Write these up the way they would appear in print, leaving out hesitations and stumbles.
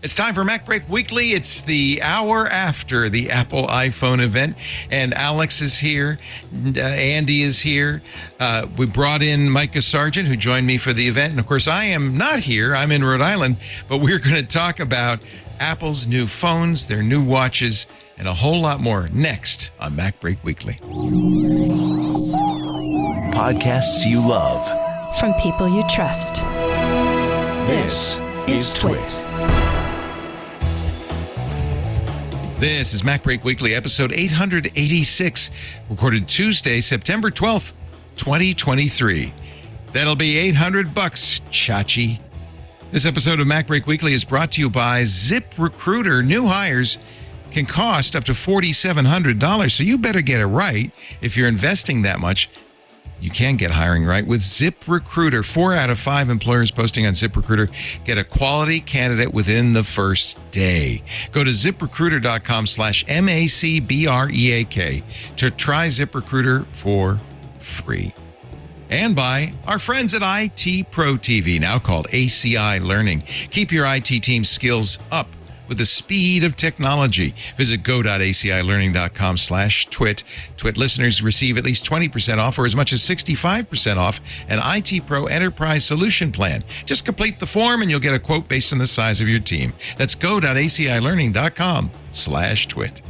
It's time for MacBreak Weekly. It's the hour after the Apple iPhone event, and Alex is here. Andy is here. We brought in Micah Sargent, who joined me for the event. And, of course, I am not here. I'm in Rhode Island. But we're going to talk about Apple's new phones, their new watches, and a whole lot more next on MacBreak Weekly. Podcasts you love. From people you trust. This is Twit. This is MacBreak Weekly, episode 886, recorded Tuesday, September 12th, 2023. That'll be $800, Chachi. This episode of MacBreak Weekly is brought to you by ZipRecruiter. New hires can cost up to $4,700, so you better get it right. If you're investing that much, you can get hiring right with ZipRecruiter. 4 out of 5 employers posting on ZipRecruiter get a quality candidate within the first day. Go to ZipRecruiter.com/MacBreak to try ZipRecruiter for free. And by our friends at IT Pro TV, now called ACI Learning. Keep your IT team skills up with the speed of technology. Visit go.acilearning.com/twit. Twit listeners receive at least 20% off or as much as 65% off an IT Pro Enterprise Solution Plan. Just complete the form and you'll get a quote based on the size of your team. That's go.acilearning.com/twit.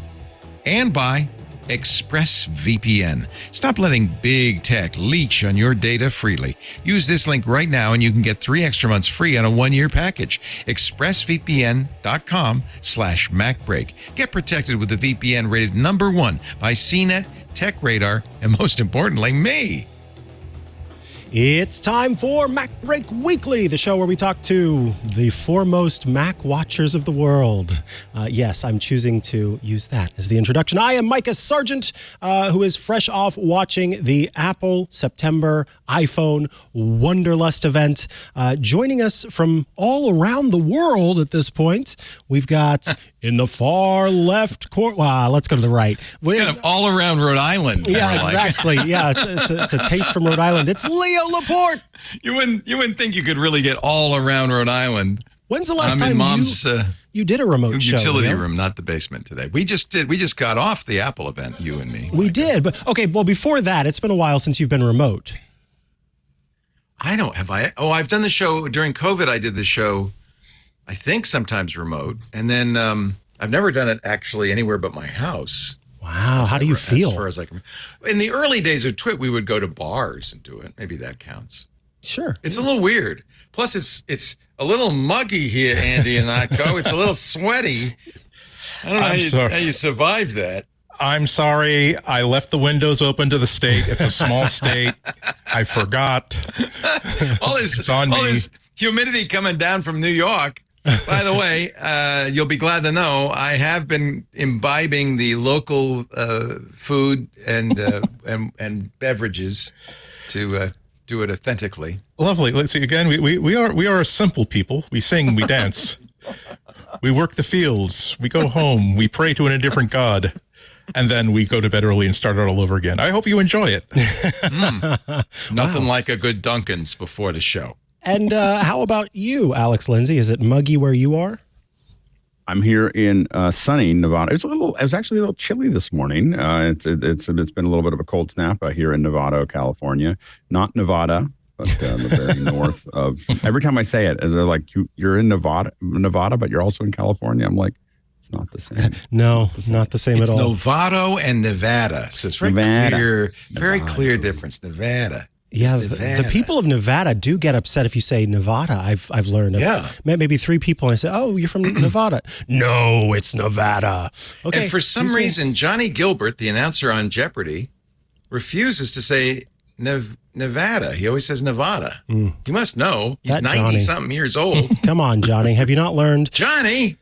And by ExpressVPN. Stop letting big tech leech on your data freely. Use this link right now and you can get 3 extra months free on a 1-year package. ExpressVPN.com/MacBreak. Get protected with the VPN rated #1 by CNET, TechRadar, and most importantly, me. It's time for MacBreak Weekly, the show where we talk to the foremost Mac watchers of the world. Yes, I'm choosing to use that as the introduction. I am Micah Sargent, who is fresh off watching the Apple September iPhone Wonderlust event. Joining us from all around the world at this point, we've got in the far left corner. Let's go to the right. It's kind of all around Rhode Island. Yeah, exactly. Yeah, it's a taste from Rhode Island. It's Leo Laporte. You wouldn't think you could really get all around Rhode Island. When's the last time in Mom's you did a remote show? Utility room, not the basement today. We just got off the Apple event, you and me. We did, but okay. Well, before that, it's been a while since you've been remote. I've done the show during COVID. I did the show, I think sometimes remote, and then I've never done it actually anywhere but my house. Wow, how do you feel? As far as I can, in the early days of Twit, we would go to bars and do it. Maybe that counts. Sure. It's a little weird. Plus, it's a little muggy here, Andy and I go. It's a little sweaty. I don't know how you survived that. I'm sorry. I left the windows open to the state. It's a small state. I forgot. All this humidity coming down from New York. By the way, you'll be glad to know I have been imbibing the local food and beverages to do it authentically. Lovely. Let's see again. We are a simple people. We sing, we dance, we work the fields, we go home, we pray to a different god, and then we go to bed early and start it all over again. I hope you enjoy it. Nothing like a good Dunkin's before the show. And how about you, Alex Lindsay? Is it muggy where you are? I'm here in sunny Nevada. It was actually a little chilly this morning. It's been a little bit of a cold snap here in Nevada, California. Not Nevada, but the very north of. Every time I say it, they're like, "You're in Nevada, but you're also in California." I'm like, it's not the same. No, not the same at all. It's Novato and Nevada. So it's very clear difference. Nevada. Yeah, the people of Nevada do get upset if you say Nevada. I've learned. Yeah. Met maybe 3 people and I say, "Oh, you're from Nevada." No, it's Nevada. Okay. And for some reason, Johnny Gilbert, the announcer on Jeopardy, refuses to say Nevada. He always says Nevada. You must know. He's 90-something years old. Come on, Johnny. Have you not learned? Johnny!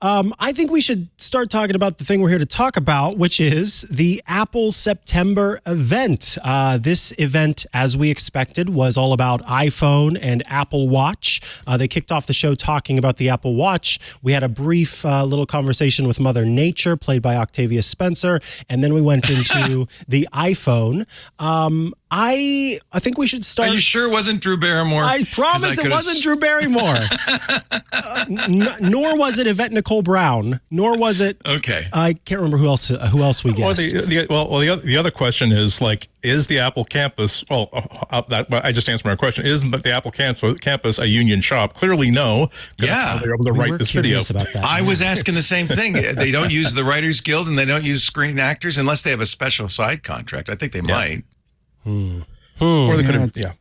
I think we should start talking about the thing we're here to talk about, which is the Apple September event. This event, as we expected, was all about iPhone and Apple Watch. They kicked off the show talking about the Apple Watch. We had a brief little conversation with Mother Nature, played by Octavia Spencer, and then we went into the iPhone. I think we should start. Are you sure it wasn't Drew Barrymore? I promise it wasn't Drew Barrymore. Nor was it Yvette Nicole Brown. Nor was it. Okay. I can't remember who else we guessed. The other question is like, is the Apple campus? Well, I just answered my question. Isn't the Apple campus a union shop? Clearly, no. Yeah, they're able to write this video. About that. I was asking the same thing. They don't use the Writers Guild and they don't use Screen Actors unless they have a special side contract. I think they might. Or they could have. Yeah.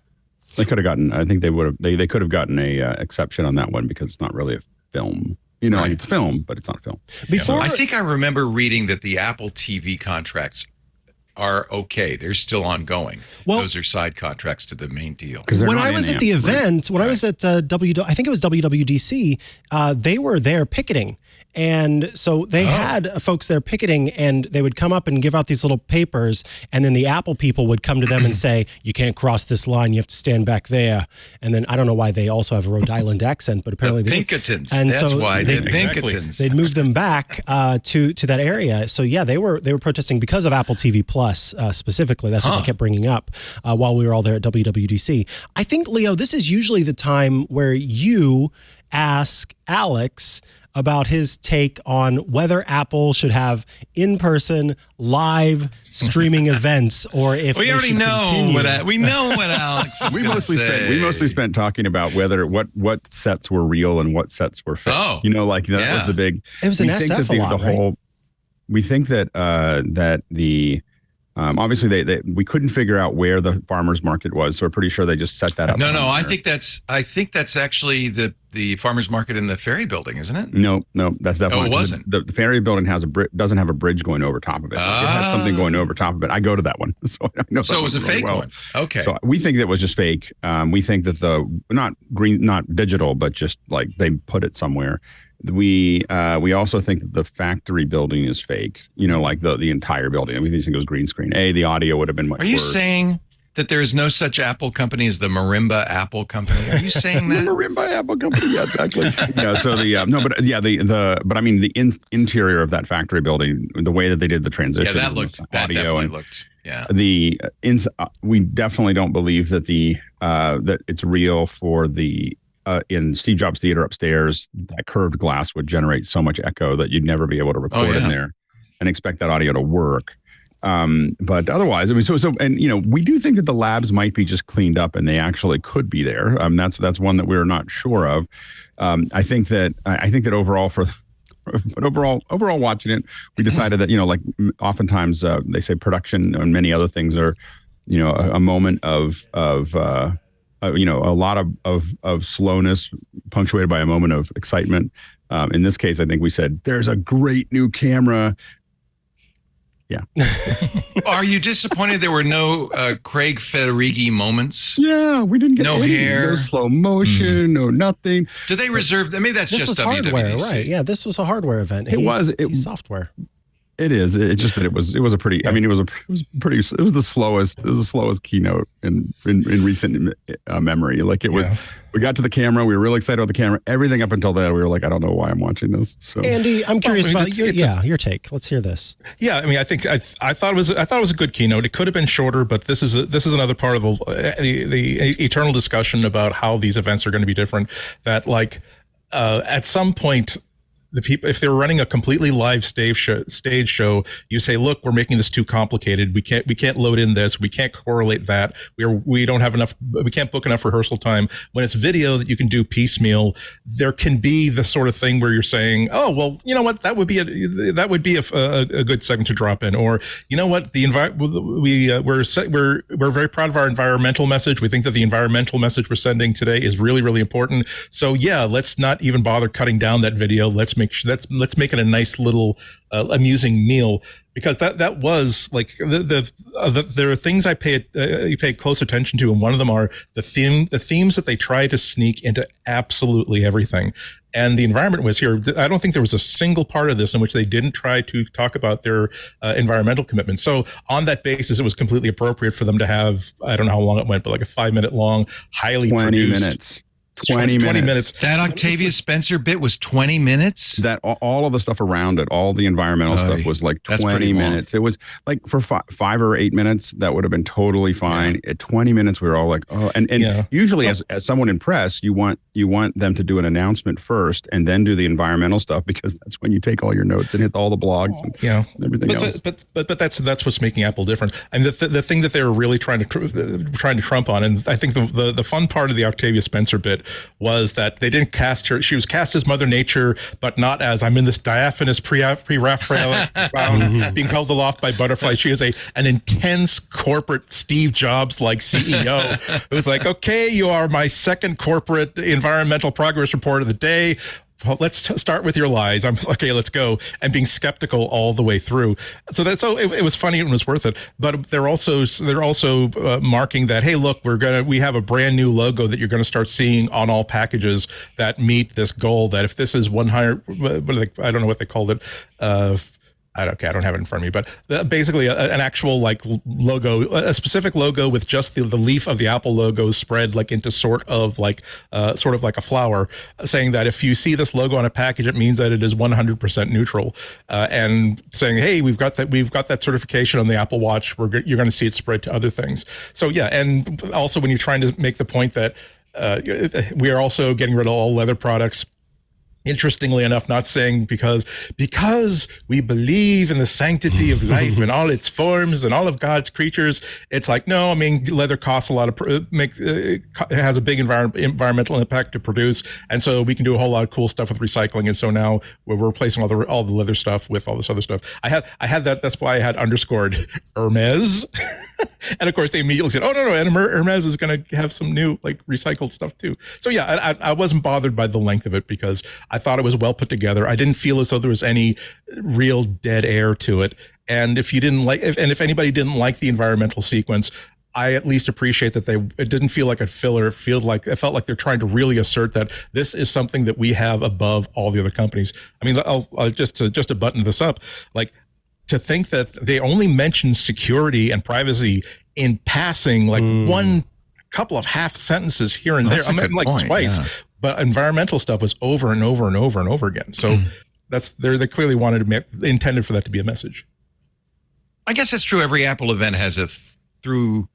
They could have gotten. I think they would have. They could have gotten a exception on that one because it's not really a film. You know, Right. like it's film, but it's not a film. Before I think I remember reading that the Apple TV contracts are okay. They're still ongoing. Well- Those are side contracts to the main deal. when I was at the event, when I was at I think it was WWDC, they were there picketing. And so they had folks there picketing, and they would come up and give out these little papers, and then the Apple people would come to them and say, you can't cross this line, you have to stand back there. And then I don't know why they also have a Rhode Island accent, but apparently The they Pinkertons. And That's so why they- they're Pinkertons. they'd move them back to that area. So yeah, they were protesting because of Apple TV Plus specifically. That's what I kept bringing up while we were all there at WWDC. I think, Leo, this is usually the time where you ask Alex about his take on whether Apple should have in-person live streaming events, or if We they already should know continue. we know what Alex is We gonna mostly say. spent talking about whether what sets were real and what sets were fake. Oh, you know, like that yeah. was the big. It was an we think SF that a lot, right? We think that that the obviously we couldn't figure out where the farmers market was, so we're pretty sure they just set that up. No, somewhere. I think that's actually the farmers market in the Ferry Building, isn't it? No, that's definitely. Oh, it wasn't. The Ferry Building has doesn't have a bridge going over top of it. It has something going over top of it. I go to that one, so I know. So that it was a one really fake well. one. Okay. So we think that was just fake. We think that the not digital, but just like they put it somewhere. We also think that the factory building is fake. You know, like the entire building. We think it was green screen. The audio would have been much Are you worse. saying that there is no such Apple company as the Marimba Apple Company? Are you saying The that? Marimba Apple Company, yeah, exactly. Yeah, so but I mean the interior of that factory building, the way that they did the transition, Yeah, that definitely looked. Yeah. We definitely don't believe that that it's real for the in Steve Jobs Theater upstairs. That curved glass would generate so much echo that you'd never be able to record in there and expect that audio to work. But otherwise, I mean, and you know, we do think that the labs might be just cleaned up and they actually could be there. That's one that we're not sure of. I think that overall overall watching it, we decided that, you know, like oftentimes they say production and many other things are, you know, a moment of you know, a lot of slowness punctuated by a moment of excitement. In this case, I think we said there's a great new camera. Yeah. Are you disappointed there were no Craig Federighi moments? Yeah, we didn't get No any, hair. no slow motion, no nothing. Do they reserve? Maybe that's This just was hardware, WWDC. right? Yeah, this was a hardware event. He's software. It is. It just that it was a pretty. Yeah. I mean, it was the slowest keynote in recent memory. Like it was. Yeah. We got to the camera. We were really excited about the camera. Everything up until then, we were like, I don't know why I'm watching this. So Andy, I'm curious I mean, about your take. Let's hear this. Yeah, I mean, I think I thought it was a good keynote. It could have been shorter, but this is another part of the eternal discussion about how these events are going to be different. That like at some point, the people, if they're running a completely live stage show, you say, look, we're making this too complicated. We can't load in this. We can't correlate that. We don't have enough. We can't book enough rehearsal time. When it's video that you can do piecemeal, there can be the sort of thing where you're saying, oh, well, you know what, that would be a good segment to drop in. Or, you know what, we're very proud of our environmental message. We think that the environmental message we're sending today is really, really important. So yeah, let's not even bother cutting down that video. Let's make it a nice little amusing meal, because that was like there are things you pay close attention to, and one of them are the themes that they try to sneak into absolutely everything. And the environment was here. I don't think there was a single part of this in which they didn't try to talk about their environmental commitment. So on that basis, it was completely appropriate for them to have, I don't know how long it went, but like a 5-minute long, highly 20 produced. minutes. 20 minutes. That Octavia Spencer bit was 20 minutes? That all of the stuff around it, all the environmental stuff was like 20 minutes. It was like for 5 or 8 minutes, that would have been totally fine. At 20 minutes, we were all like, oh, and usually as someone in press, you want them to do an announcement first and then do the environmental stuff, because that's when you take all your notes and hit all the blogs and everything else. But that's what's making Apple different. And the thing that they were really trying to trump on, and I think the fun part of the Octavia Spencer bit was that they didn't cast her. She was cast as Mother Nature, but not as I'm in this diaphanous pre-Raphael being held aloft by butterflies. She is an intense corporate Steve Jobs like CEO. It was like, okay, you are my second corporate environmental progress report of the day. Well, let's start with your lies. I'm okay. Let's go. And being skeptical all the way through. So it was funny and it was worth it. But they're also marking that, hey, look, we have a brand new logo that you're going to start seeing on all packages that meet this goal. That if this is 100, I don't know what they called it. I don't have it in front of me, but basically an actual like logo, a specific logo with just the leaf of the Apple logo spread like into sort of like a flower, saying that if you see this logo on a package, it means that it is 100% neutral, and saying, hey, we've got that certification on the Apple Watch. You're going to see it spread to other things. So yeah, and also when you're trying to make the point that we are also getting rid of all leather products. Interestingly enough, not saying because we believe in the sanctity of life and all its forms and all of God's creatures. It's like, no, I mean, leather costs a lot of, it has a big environmental impact to produce. And so we can do a whole lot of cool stuff with recycling. And so now we're replacing all the leather stuff with all this other stuff. I had that. That's why I had underscored Hermes. And of course they immediately said, oh, no. And Hermes is going to have some new like recycled stuff too. So yeah, I wasn't bothered by the length of it because I thought it was well put together. I didn't feel as though there was any real dead air to it. And if anybody didn't like the environmental sequence, I at least appreciate that it didn't feel like a filler. It felt like they're trying to really assert that this is something that we have above all the other companies. I mean, I'll just to button this up, like to think that they only mention security and privacy in passing, like one couple of half sentences here and there. I mean, like point, twice. Yeah. But environmental stuff was over and over and over and over again. So they clearly intended for that to be a message. I guess that's true. Every Apple event has a through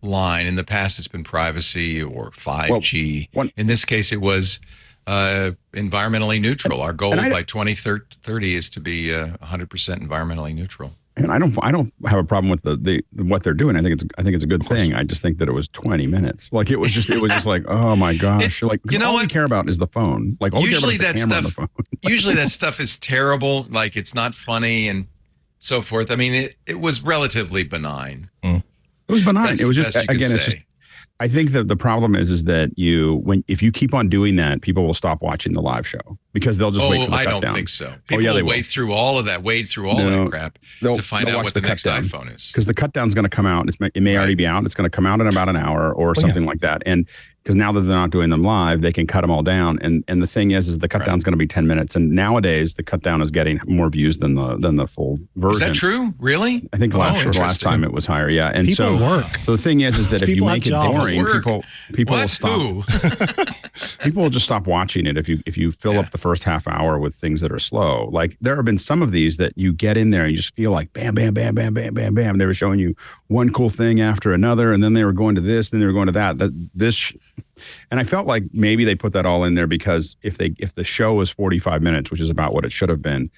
line. In the past, it's been privacy or 5G. In this case, it was environmentally neutral. Our goal by 2030 is to be 100% environmentally neutral. And I don't have a problem with the what they're doing. I think it's a good thing. I just think that it was 20 minutes. Like it was just like, oh my gosh. Like all you care about is the phone. Like usually that stuff usually that stuff is terrible. Like it's not funny and so forth. I mean, it was relatively benign. It was benign. It was just again, it's just I think that the problem is that if you keep on doing that, people will stop watching the live show because they'll just wait for the cut down. I don't think so. People will wade through all of that, that crap to find out what the next iPhone is. Because the cut down's going to come out. It may already be out. It's going to come out in about an hour or something like that. And because now that they're not doing them live, they can cut them all down. And the thing is the cut down's going to be 10 minutes. And nowadays the cut down is getting more views than the full version. Is that true? Really? I think last time it was higher. Yeah. And people work. So the thing is that if you make it boring, people will stop. People will just stop watching it if you fill up the first half hour with things that are slow. Like there have been some of these that you get in there and you just feel like bam, bam, bam, bam, bam, bam, bam. They were showing you one cool thing after another, and then they were going to this, then they were going to that. And I felt like maybe they put that all in there because if the show was 45 minutes, which is about what it should have been,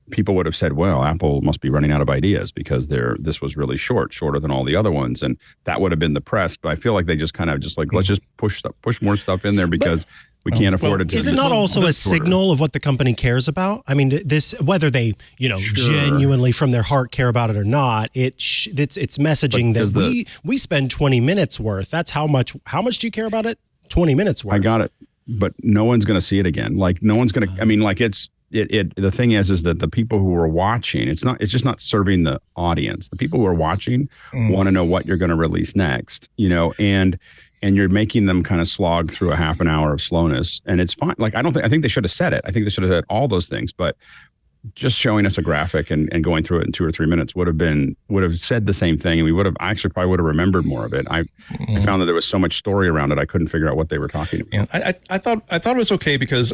people would have said, well, Apple must be running out of ideas because this was really shorter than all the other ones. And that would have been the press. But I feel like they just kind of just like, let's just push more stuff in there because we can't afford it. Is it not also a signal of what the company cares about? I mean, whether they, genuinely from their heart care about it or not, it's messaging that we spend 20 minutes worth. That's how much do you care about it? 20 minutes worth. I got it. But no one's going to see it again. Like no one's going to, I mean, like the thing is that the people who are watching, it's just not serving the audience. The people who are watching want to know what you're going to release next, and you're making them kind of slog through a half an hour of slowness, and it's fine. Like I think they should have said it. I think they should have said all those things, but just showing us a graphic and going through it in 2 or 3 minutes would have said the same thing, and we would have probably would have remembered more of it. I found that there was so much story around it, I couldn't figure out what they were talking about. Yeah, I thought it was okay because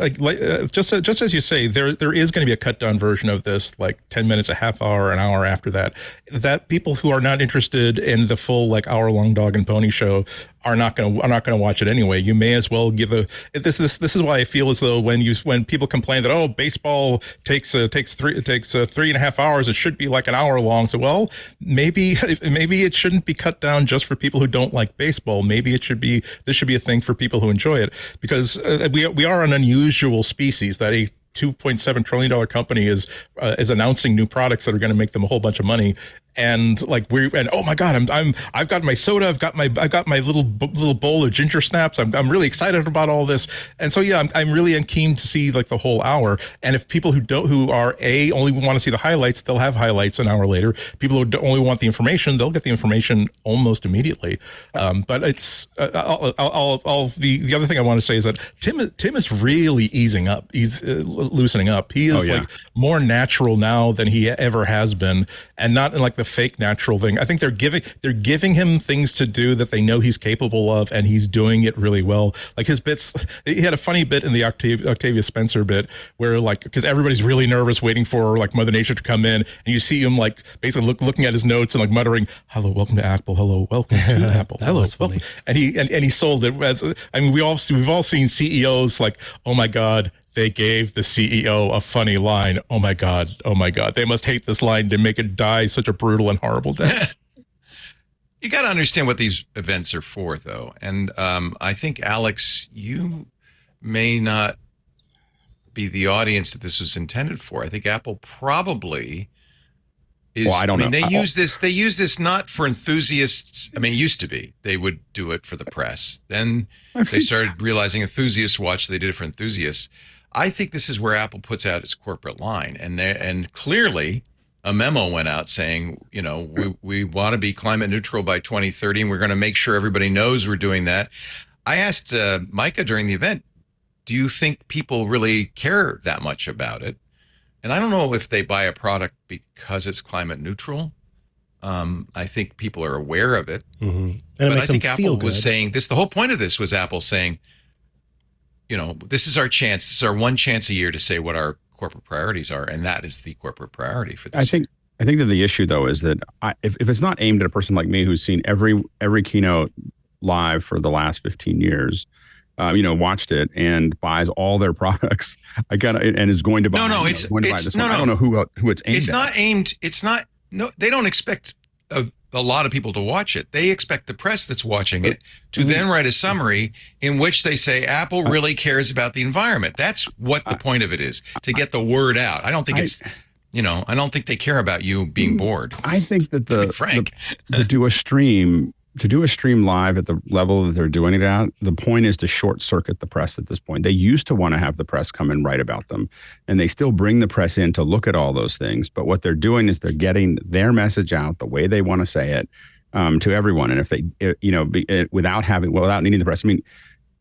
just as you say, there is going to be a cut down version of this, like 10 minutes, a half hour, an hour after that. That people who are not interested in the full like hour long dog and pony show are not going to watch it anyway. You may as well give this is why I feel as though when people complain that baseball takes 3.5 hours, it should be like an hour long. So well, maybe it shouldn't be cut down just for people who don't like baseball. Maybe this should be a thing for people who enjoy it, because we are an unusual species that a $2.7 trillion company is announcing new products that are going to make them a whole bunch of money. And oh my God, I've got my soda, I've got my little bowl of ginger snaps. I'm really excited about all this. And so yeah, I'm really keen to see like the whole hour. And if people who are only want to see the highlights, they'll have highlights an hour later. People who only want the information, they'll get the information almost immediately. But it's the other thing I want to say is that Tim is really easing up. He's loosening up. He is like more natural now than he ever has been, and not in like the fake natural thing. I think they're giving him things to do that they know he's capable of, and he's doing it really well. Like his bits, he had a funny bit in the Octavia Spencer bit where like, because everybody's really nervous waiting for like Mother Nature to come in, and you see him like basically looking at his notes and like muttering, "Hello, welcome to Apple. Hello, welcome to Apple. Hello, welcome." And he sold it. We've all seen CEOs like, "Oh my God, they gave the CEO a funny line. Oh my God. They must hate this line to make it die such a brutal and horrible death." You got to understand what these events are for, though. And I think, Alex, you may not be the audience that this was intended for. I think Apple probably is. Well, I don't know. They use this not for enthusiasts. I mean, it used to be. They would do it for the press. Then they started realizing enthusiasts watch. So they did it for enthusiasts. I think this is where Apple puts out its corporate line, and clearly a memo went out saying, we want to be climate neutral by 2030, and we're going to make sure everybody knows we're doing that. I asked Micah during the event, do you think people really care that much about it? And I don't know if they buy a product because it's climate neutral. I think people are aware of it. Mm-hmm. But I think Apple was saying this. The whole point of this was Apple saying, this is our chance. This is our one chance a year to say what our corporate priorities are, and that is the corporate priority for this. I think that the issue though is that if it's not aimed at a person like me who's seen every keynote live for the last 15 years, watched it and buys all their products, and is going to buy. I don't know who it's aimed at. It's not aimed. It's not. No, they don't expect a lot of people to watch it. They expect the press that's watching it to then write a summary in which they say Apple really cares about the environment. That's what the point of it is, to get the word out. I don't think I don't think they care about you being bored. I think that to do a stream live at the level that they're doing it at, the point is to short circuit the press at this point. They used to want to have the press come and write about them, and they still bring the press in to look at all those things. But what they're doing is they're getting their message out the way they want to say it to everyone. And if they, without needing the press, I mean,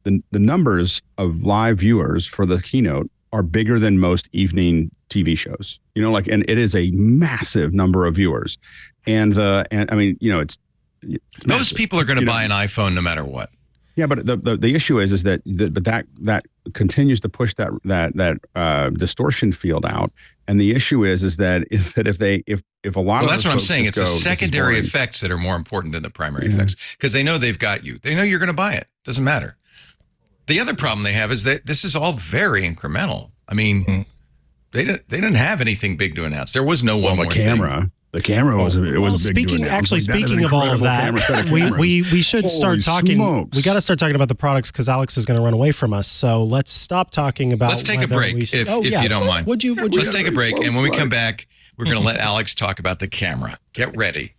the numbers of live viewers for the keynote are bigger than most evening TV shows. And it is a massive number of viewers, and I mean, it's those people are going to buy an iPhone no matter what. Yeah, but the issue is that that continues to push that distortion field out, and the issue is that if a lot of that's what I'm saying. It's the secondary effects that are more important than the primary effects, because they know they've got you. They know you're going to buy it. Doesn't matter. The other problem they have is that this is all very incremental. I mean, they didn't have anything big to announce. There was no one more camera. Thing. The camera was a big speaking of all of that, we should start talking. Smokes. We got to start talking about the products, because Alex is going to run away from us. So let's stop talking about. Let's take a break if you don't mind. Let's take a break, and when we come back, we're going to let Alex talk about the camera. Get ready.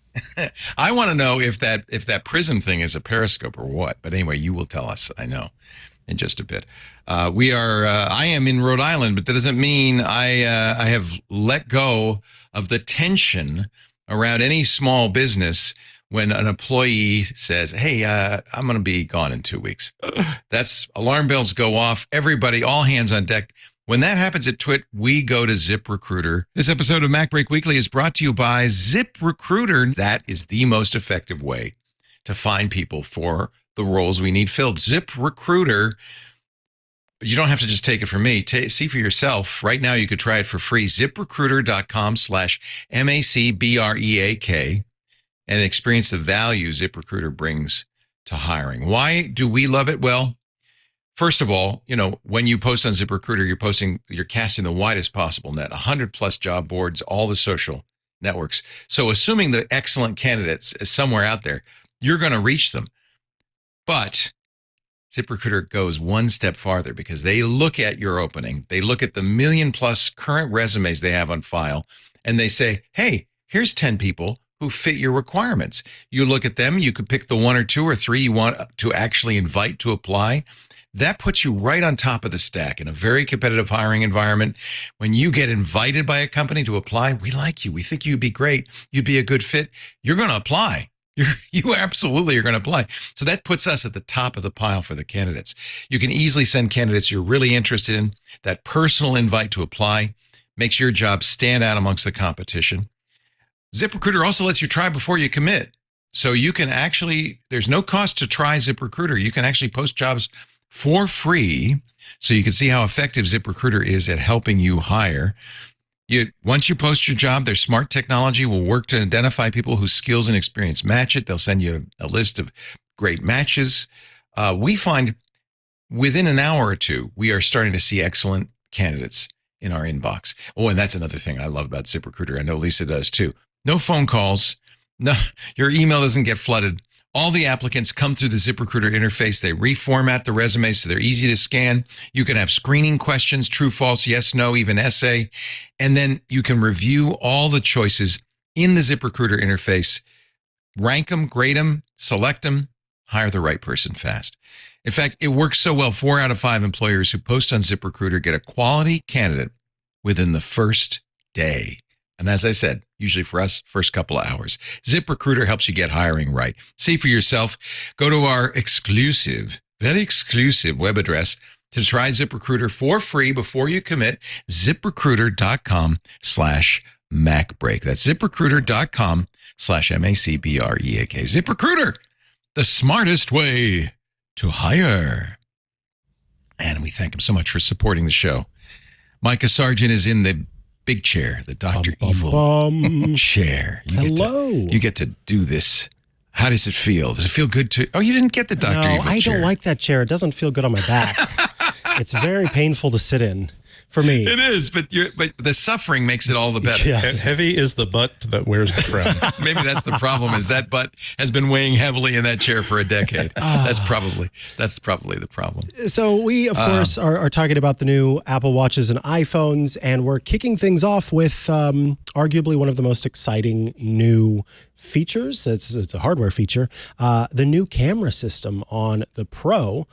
I want to know if that prism thing is a periscope or what. But anyway, you will tell us. I know in just a bit. I am in Rhode Island, but that doesn't mean I have let go of the tension around any small business when an employee says, "Hey, I'm going to be gone in 2 weeks." That's alarm bells go off. Everybody, all hands on deck. When that happens at Twit, we go to ZipRecruiter. This episode of MacBreak Weekly is brought to you by ZipRecruiter. That is the most effective way to find people for the roles we need filled. ZipRecruiter. You don't have to just take it from me. See for yourself. Right now, you could try it for free. ZipRecruiter.com/MacBreak and experience the value ZipRecruiter brings to hiring. Why do we love it? Well, first of all, when you post on ZipRecruiter, you're casting the widest possible net, 100 plus job boards, all the social networks. So assuming the excellent candidates is somewhere out there, you're going to reach them. But ZipRecruiter goes one step farther because they look at your opening. They look at the million plus current resumes they have on file, and they say, hey, here's 10 people who fit your requirements. You look at them, you could pick the 1 or 2 or 3 you want to actually invite to apply. That puts you right on top of the stack in a very competitive hiring environment. When you get invited by a company to apply, we like you. We think you'd be great. You'd be a good fit. You're going to apply. You absolutely are going to apply. So that puts us at the top of the pile for the candidates. You can easily send candidates you're really interested in. That personal invite to apply makes your job stand out amongst the competition. ZipRecruiter also lets you try before you commit. So you can there's no cost to try ZipRecruiter. You can actually post jobs for free so you can see how effective ZipRecruiter is at helping you hire. Once you post your job, their smart technology will work to identify people whose skills and experience match it. They'll send you a list of great matches. We find within an hour or two, we are starting to see excellent candidates in our inbox. Oh, and that's another thing I love about ZipRecruiter. I know Lisa does too. No phone calls. No, your email doesn't get flooded. All the applicants come through the ZipRecruiter interface. They reformat the resumes so they're easy to scan. You can have screening questions, true, false, yes, no, even essay. And then you can review all the choices in the ZipRecruiter interface, rank them, grade them, select them, hire the right person fast. In fact, it works so well, 4 out of 5 employers who post on ZipRecruiter get a quality candidate within the first day. And as I said, usually for us, first couple of hours. ZipRecruiter helps you get hiring right. See for yourself. Go to our exclusive, very exclusive web address to try ZipRecruiter for free before you commit. ZipRecruiter.com/MacBreak. That's ZipRecruiter.com/MacBreak. ZipRecruiter, the smartest way to hire. And we thank him so much for supporting the show. Micah Sargent is in the big chair, the Dr. Evil chair. You get to do this. How does it feel? Does it feel good to? Oh, you didn't get the Dr. Evil chair. I don't like that chair. It doesn't feel good on my back. It's very painful to sit in for me. It is, but the suffering makes it all the better. Yes. Heavy is the butt that wears the crown. Maybe that's the problem. Is that butt has been weighing heavily in that chair for a decade. That's probably the problem. So we, of course, are talking about the new Apple Watches and iPhones, and we're kicking things off with arguably one of the most exciting new features. It's a hardware feature. The new camera system on the Pro.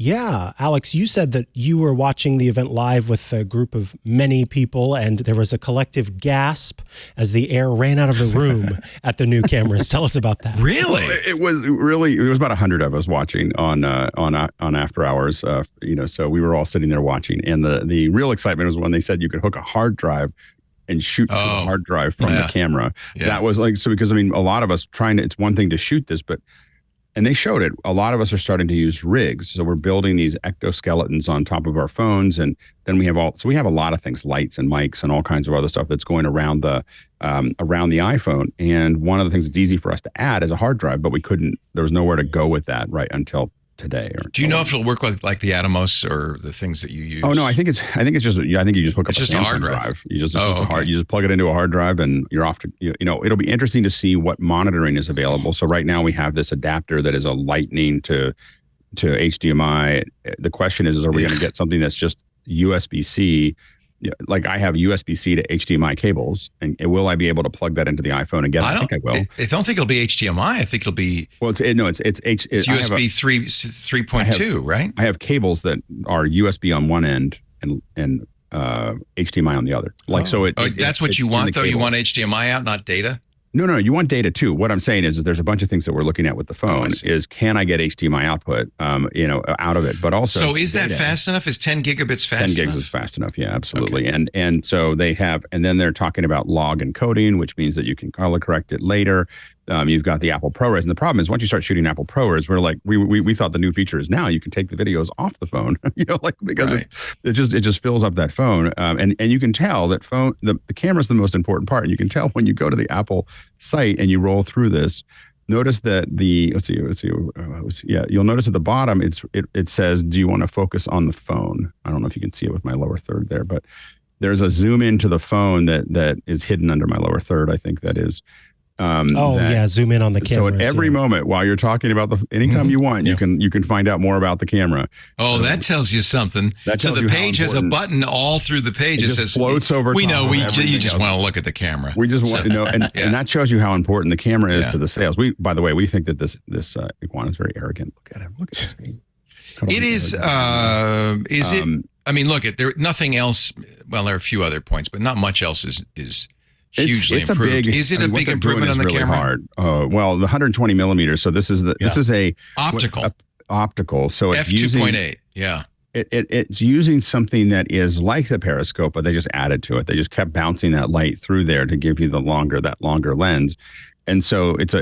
Yeah, Alex, you said that you were watching the event live with a group of many people, and there was a collective gasp as the air ran out of the room at the new cameras. Tell us about that. Really? It was about 100 of us watching on after hours. So we were all sitting there watching, and the real excitement was when they said you could hook a hard drive and shoot to a hard drive from the camera. Yeah. That was because a lot of us it's one thing to shoot this, and they showed it. A lot of us are starting to use rigs. So we're building these exoskeletons on top of our phones. And then we have a lot of things, lights and mics and all kinds of other stuff that's going around the iPhone. And one of the things that's easy for us to add is a hard drive, but there was nowhere to go with that right until today. Do you know if it'll work with like the Atomos or the things that you use? Oh no, I think you just hook up a Samsung drive. You just plug it into a hard drive and you're off to it'll be interesting to see what monitoring is available. So right now we have this adapter that is a Lightning to HDMI. The question is are we going to get something that's just USB-C? Like I have USB-C to HDMI cables, and will I be able to plug that into the iPhone again? I think I will. I don't think it'll be HDMI. I think it'll be. Well, it's USB 3.2, right? I have cables that are USB on one end and HDMI on the other. That's what you want, though. You want HDMI out, not data. No. You want data too. What I'm saying is there's a bunch of things that we're looking at with the phone. Is can I get HDMI output, out of it? But also, so is that fast enough? Is 10 gigabits fast 10 enough? gigs is fast enough. Yeah, absolutely. Okay. And so they have, and then they're talking about log encoding, which means that you can color correct it later. You've got the Apple ProRes, and the problem is once you start shooting Apple ProRes, we're like we thought the new feature is now you can take the videos off the phone, because it just fills up that phone, and you can tell that the camera is the most important part, and you can tell when you go to the Apple site and you roll through this. Notice that you'll notice at the bottom it says, do you want to focus on the phone? I don't know if you can see it with my lower third there, but there's a zoom into the phone that is hidden under my lower third. I think that is. Zoom in on the camera. So at every moment while you're talking about anytime you want, you can find out more about the camera. Oh, that tells you something. So the page has a button all through the page. It says floats over. We know you just want to look at the camera. We just want to know, and that shows you how important the camera is to the sales. By the way, we think that this iguana is very arrogant. Look at him. Look at him. It is. Is it? I mean, look at there. Nothing else. Well, there are a few other points, but not much else is hugely improved. Is it a big improvement on the camera? Hard. Well, the 120 millimeters. So this is a optical. Optical. So it's f2.8. Yeah. It's using something that is like the periscope, but they just added to it. They just kept bouncing that light through there to give you that longer lens. And so it's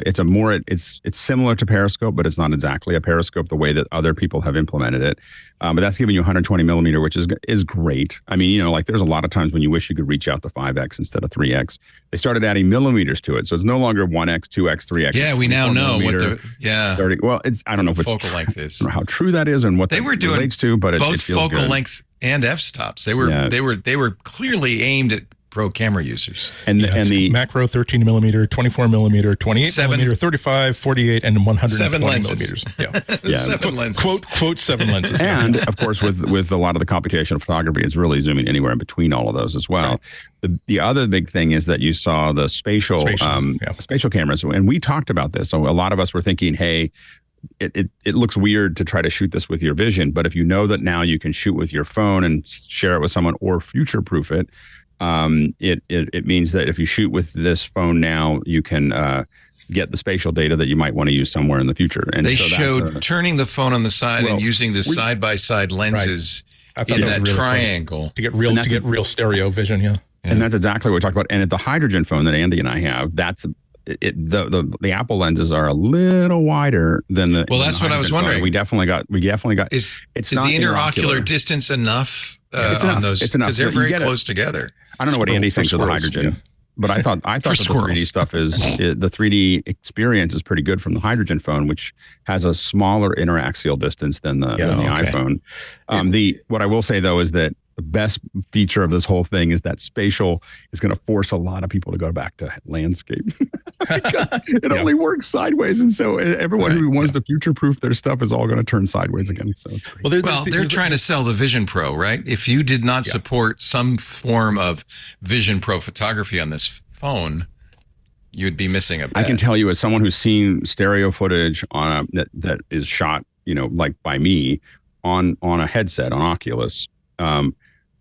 similar to periscope, but it's not exactly a periscope the way that other people have implemented it. But that's giving you 120 millimeter, which is great. I mean, there's a lot of times when you wish you could reach out to 5x instead of 3x. They started adding millimeters to it, so it's no longer 1x, 2x, 3x. Yeah, we now know what 30. Well, I don't know if it's focal length is. I don't know how true that is and what they were doing relates to, but both it feels focal good. length and f-stops. They were clearly aimed at pro camera users. And the macro 13 millimeter, 24 millimeter, 28 millimeter, 35, 48, and 120 millimeters. Yeah. 7 lenses. Quote 7 lenses. And of course, with a lot of the computational photography, it's really zooming anywhere in between all of those as well. Right. The other big thing is that you saw the spatial cameras, and we talked about this. So a lot of us were thinking, hey, it looks weird to try to shoot this with your vision, but if you know that now you can shoot with your phone and share it with someone or future-proof it, it means that if you shoot with this phone now, you can get the spatial data that you might want to use somewhere in the future. And they showed turning the phone on the side and using the side-by-side lenses in that really triangle to get real stereo vision. Yeah, and that's exactly what we talked about. And at the hydrogen phone that Andy and I have, the Apple lenses are a little wider than the. Well, that's what I was wondering. We definitely got. Is the interocular distance enough on those? It's enough because they're very close together. I don't know what Andy thinks of the hydrogen, but I thought that the 3D stuff the 3D experience is pretty good from the hydrogen phone, which has a smaller interaxial distance than the iPhone. What I will say though is that the best feature of this whole thing is that spatial is going to force a lot of people to go back to landscape because it only works sideways. And so everyone who wants to future-proof their stuff is all going to turn sideways again. So it's great. Well, they're trying to sell the Vision Pro, right? If you did not support some form of Vision Pro photography on this phone, you'd be missing a bet. I can tell you as someone who's seen stereo footage on that is shot, like by me on a headset, on Oculus,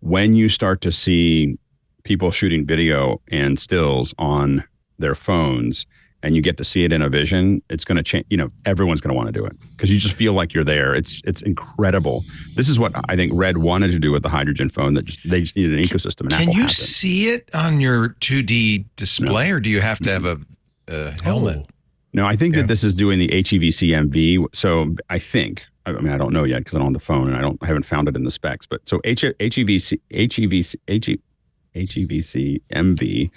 when you start to see people shooting video and stills on their phones and you get to see it in a vision, it's going to change. Everyone's going to want to do it because you just feel like you're there. It's incredible. This is what I think Red wanted to do with the hydrogen phone. They just needed an ecosystem. And Can you see it on your 2D display, or do you have to have a helmet? No, I think that this is doing the HEVC MV. So I think. I mean, I don't know yet because I'm on the phone and I haven't found it in the specs. But so HEVC MV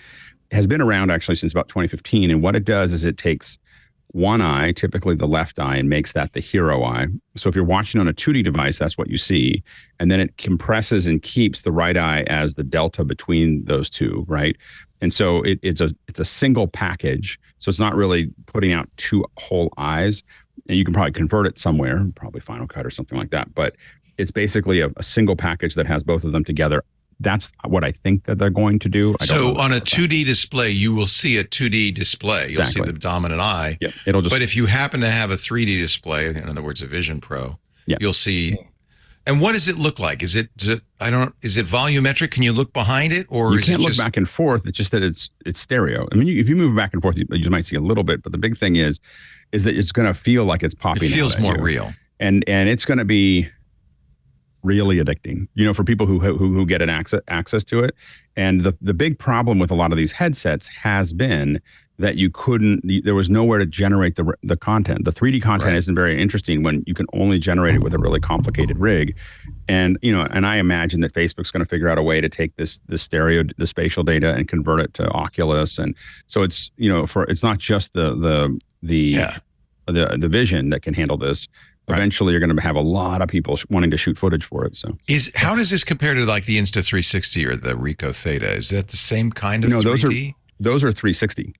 has been around actually since about 2015. And what it does is it takes one eye, typically the left eye, and makes that the hero eye. So if you're watching on a 2D device, that's what you see. And then it compresses and keeps the right eye as the delta between those two, right? And so it's a single package. So it's not really putting out two whole eyes. And you can probably convert it somewhere, probably Final Cut or something like that. But it's basically a single package that has both of them together. That's what I think that they're going to do. So on a 2D display, you will see a 2D display. You'll see the dominant eye. Yep. But if you happen to have a 3D display, in other words, a Vision Pro, you'll see. And what does it look like? Is it volumetric? Can you look behind it, or you is can't it look just back and forth? It's just that it's stereo. I mean, if you move back and forth, you might see a little bit, but the big thing is that it's going to feel like it's popping. It feels out at more you. real, and it's going to be really addicting, for people who get an access to it. And the big problem with a lot of these headsets has been that there was nowhere to generate the content. The 3D content isn't very interesting when you can only generate it with a really complicated rig. And and I imagine that Facebook's going to figure out a way to take the spatial data and convert it to Oculus. And so it's it's not just the vision that can handle this. Eventually, you're going to have a lot of people wanting to shoot footage for it. So, how does this compare to like the Insta360 or the Ricoh Theta? Is that the same kind of 3D? Those are 360.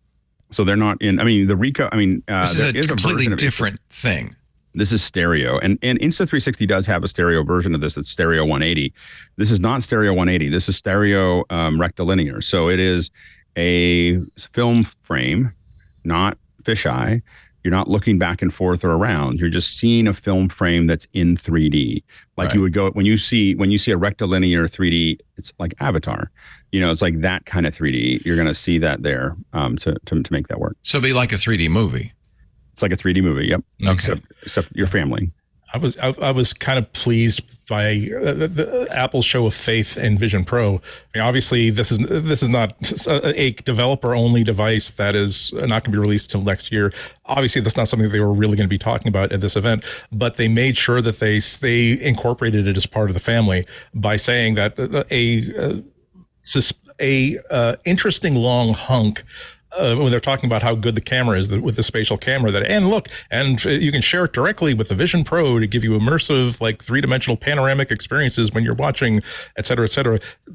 So they're not in. I mean, the Ricoh. I mean, this is a completely different thing. This is stereo, and Insta360 does have a stereo version of this. It's stereo 180. This is not stereo 180. This is stereo rectilinear. So it is a film frame, not fisheye. You're not looking back and forth or around. You're just seeing a film frame that's in 3D. Like you would go when you see a rectilinear 3D, it's like Avatar. It's like that kind of 3D. You're going to see that there to make that work. So it'd be like a 3D movie. It's like a 3D movie. Yep. Okay. Except your family. I was kind of pleased by the Apple's show of faith in Vision Pro. I mean, obviously, this is not a developer-only device that is not going to be released until next year. Obviously, that's not something they were really going to be talking about at this event. But they made sure that they incorporated it as part of the family by saying that a interesting long hunk. When they're talking about how good the camera is with the spatial camera, and you can share it directly with the Vision Pro to give you immersive, like 3-dimensional panoramic experiences when you're watching, et cetera,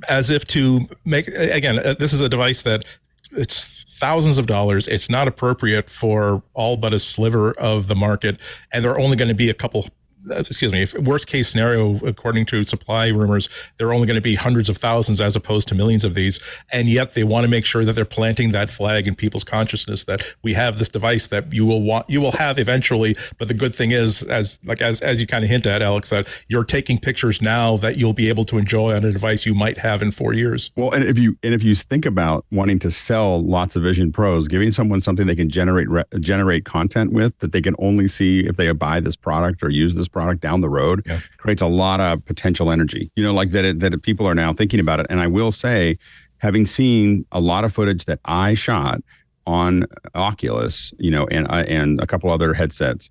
as if to make, again, this is a device that it's thousands of dollars. It's not appropriate for all but a sliver of the market. And there are only going to be a couple, if worst case scenario, according to supply rumors, there are only going to be hundreds of thousands as opposed to millions of these. And yet they want to make sure that they're planting that flag in people's consciousness that we have this device that you will have eventually. But the good thing is, as you kind of hint at, Alex, that you're taking pictures now that you'll be able to enjoy on a device you might have in 4 years. Well, and if you think about wanting to sell lots of Vision Pros, giving someone something they can generate content with that they can only see if they buy this product or use this product down the road, creates a lot of potential energy, like that people are now thinking about it. And I will say, having seen a lot of footage that I shot on Oculus, and a couple other headsets,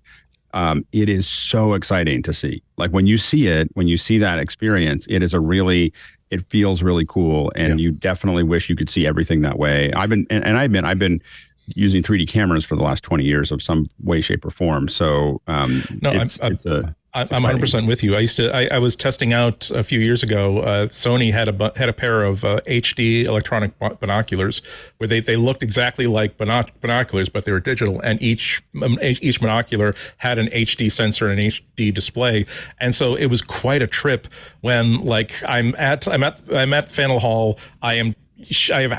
it is so exciting to see. Like when you see that experience, it feels really cool. And you definitely wish you could see everything that way. I've been using 3D cameras for the last 20 years of some way, shape, or form. So I'm 100% with you. I was testing out a few years ago. Sony had a pair of HD electronic binoculars where they looked exactly like binoculars, but they were digital, and each binocular had an HD sensor and an HD display. And so it was quite a trip when, like, I'm at Faneuil Hall. I'm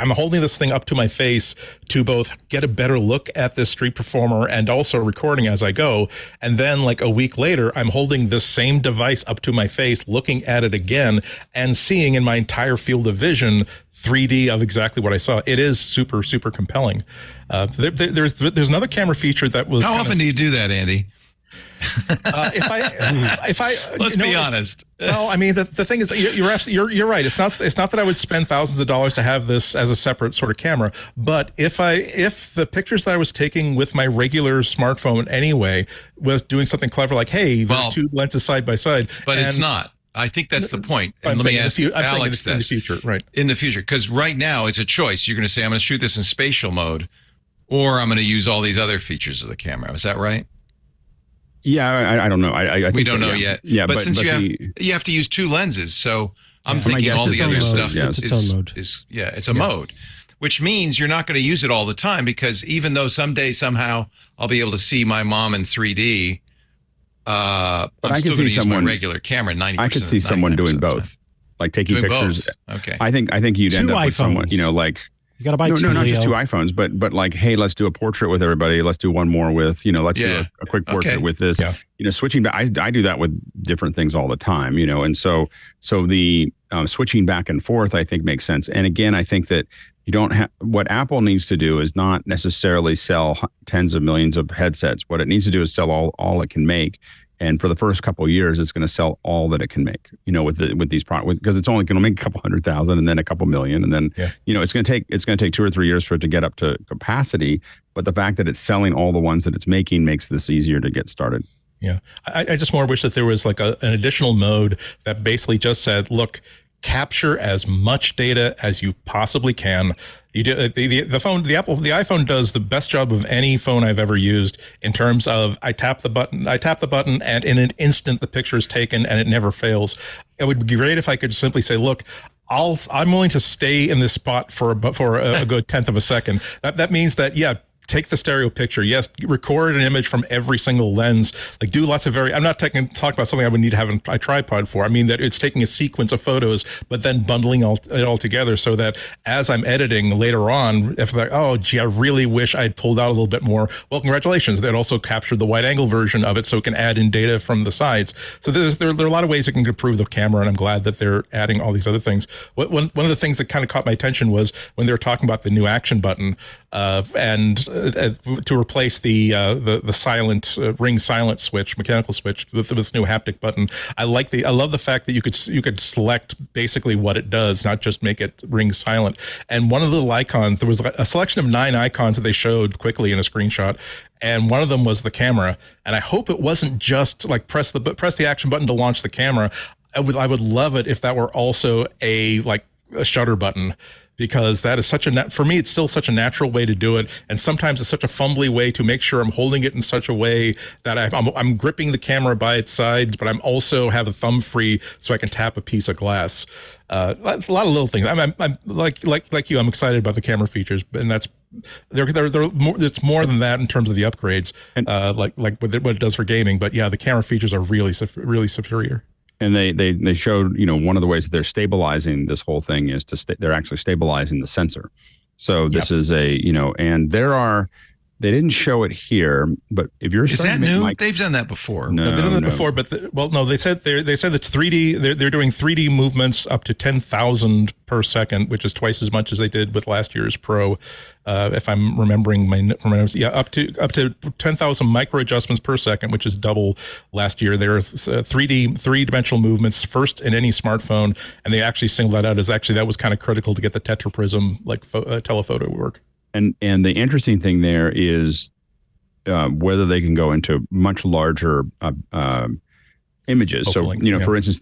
holding this thing up to my face to both get a better look at this street performer and also recording as I go. And then like a week later, I'm holding this same device up to my face, looking at it again and seeing in my entire field of vision 3D of exactly what I saw. It is super, super compelling. There's another camera feature that was. How often do you do that, Andy? If I let's be honest. Well, I mean, the thing is, you're right. It's not that I would spend thousands of dollars to have this as a separate sort of camera. But if the pictures that I was taking with my regular smartphone anyway was doing something clever, like, hey, there's two lenses side by side, but it's not. I think that's the point. And let me ask Alex this. In the future, right? In the future, because right now it's a choice. You're going to say, I'm going to shoot this in spatial mode, or I'm going to use all these other features of the camera. Is that right? Yeah, I don't know. I think we don't know yet. Yeah, but since you have to use two lenses, so I'm thinking all the other stuff it's its own mode. It's a mode, which means you're not going to use it all the time, because even though someday somehow I'll be able to see my mom in 3D, I'm still going to use my regular camera 90%. I could see someone doing both, like taking pictures. Both. Okay. I think you'd end up with someone, like You got to buy no, two, not Leo. just two iPhones, but like, hey, let's do a portrait with everybody. Let's do one more with, let's do a quick portrait with this. Yeah. Switching back, I do that with different things all the time, and so the switching back and forth, I think makes sense. And again, I think that you don't have, what Apple needs to do is not necessarily sell tens of millions of headsets. What it needs to do is sell all it can make. And for the first couple of years, it's going to sell all that it can make, with these products, because it's only going to make a couple 100,000 and then a couple million. And then, it's going to take 2 or 3 years for it to get up to capacity. But the fact that it's selling all the ones that it's making makes this easier to get started. Yeah. I just more wish that there was like an additional mode that basically just said, look, capture as much data as you possibly can. You do the iPhone does the best job of any phone I've ever used in terms of I tap the button, and in an instant the picture is taken and it never fails. It would be great if I could simply say, look, I'm willing to stay in this spot for a good 1/10 of a second. That means that, take the stereo picture. Yes, record an image from every single lens. Like, do lots of I'm not talking about something I would need to have a tripod for. I mean that it's taking a sequence of photos, but then bundling it all together so that as I'm editing later on, if like, oh gee, I really wish I'd pulled out a little bit more. Well, congratulations. That also captured the wide angle version of it, so it can add in data from the sides. So there are a lot of ways it can improve the camera, and I'm glad that they're adding all these other things. One of the things that kind of caught my attention was when they were talking about the new action button, and to replace the silent ring silent switch, mechanical switch with this new haptic button. I love the fact that you could select basically what it does, not just make it ring silent. And one of the little icons, there was a selection of 9 icons that they showed quickly in a screenshot, and one of them was the camera. And I hope it wasn't just like press the action button to launch the camera. I would love it if that were also a shutter button, because that is for me, it's still such a natural way to do it. And sometimes it's such a fumbly way to make sure I'm holding it in such a way that I'm gripping the camera by its sides, but I'm also have a thumb free so I can tap a piece of glass. A lot of little things. I'm like you, I'm excited about the camera features, and that's, they're more, it's more than that in terms of the upgrades, like what it does for gaming. But yeah, the camera features are really superior. And they showed, one of the ways that they're stabilizing this whole thing is they're actually stabilizing the sensor. So this is and they didn't show it here, but if you're is that new? They've done that before. No, they've done that before, but they said it's 3D. They're doing 3D movements up to 10,000 per second, which is twice as much as they did with last year's Pro. If I'm remembering my notes, up to 10,000 micro adjustments per second, which is double last year. There's 3D-dimensional movements first in any smartphone, and they actually singled that out as that was kind of critical to get the tetraprism telephoto work. And the interesting thing there is whether they can go into much larger images. Focal length, for instance,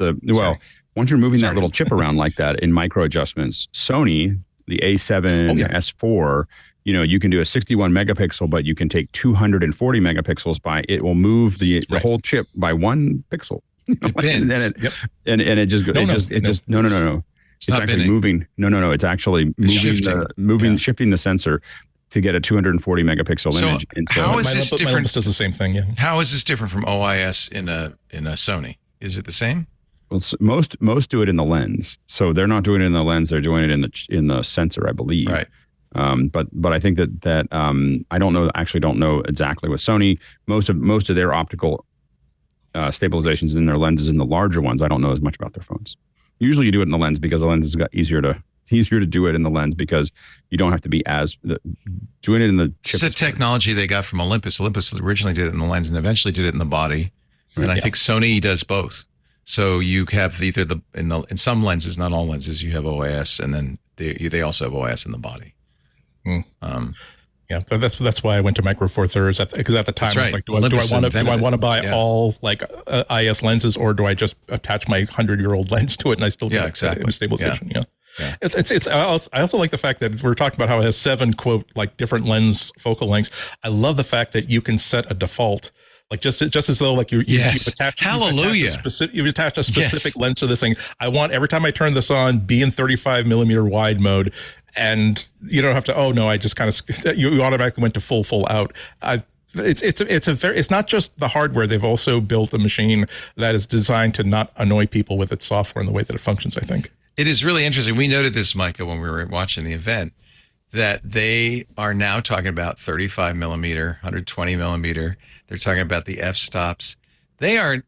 once you're moving that little chip around like that in micro adjustments, Sony, the A7S4, you can do a 61 megapixel, but you can take 240 megapixels it will move the whole chip by 1 pixel. It bends. And it just goes. No. It's actually moving. No. It's actually moving, shifting the sensor to get a 240 megapixel image. And so how is this different? Does the same thing. Yeah. How is this different from OIS in a Sony? Is it the same? Well, most do it in the lens. So they're not doing it in the lens. They're doing it in the sensor, I believe. Right. But I think that I don't know exactly with Sony. Most of their optical stabilizations in their lenses in the larger ones. I don't know as much about their phones. Usually you do it in the lens because the lens is easier to do it in the lens because you don't have to be doing it in the chip. It's a technology they got from Olympus. Olympus originally did it in the lens and eventually did it in the body. And I think Sony does both. So you have either in some lenses, not all lenses, you have OIS, and then they also have OIS in the body. Yeah, that's why I went to Micro Four Thirds, because at the time I was like, do I want to buy all IS lenses, or do I just attach my 100-year-old lens to it and I still get stabilization? Yeah. I also like the fact that we're talking about how it has 7 quote different lens focal lengths. I love the fact that you can set a default. Just as though you've attached a specific lens to this thing. I want every time I turn this on, be in 35 millimeter wide mode, and you don't have to. Oh no, I just kind of you automatically went to full out. It's not just the hardware. They've also built a machine that is designed to not annoy people with its software and the way that it functions. I think it is really interesting. We noted this, Micah, when we were watching the event, that they are now talking about 35 millimeter, 120 millimeter. They're talking about the f-stops. They are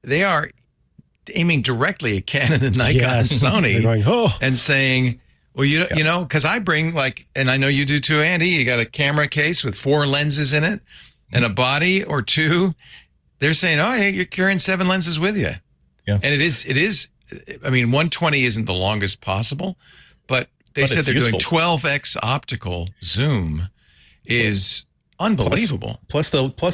aiming directly at Canon and Nikon and Sony. They're going, oh. And saying, well, you know, because I bring and I know you do too, Andy, you got a camera case with 4 lenses in it and a body or 2. They're saying, oh, yeah, you're carrying 7 lenses with you. Yeah. And it is, I mean, 120 isn't the longest possible, but they said they're doing 12x optical zoom is unbelievable. Plus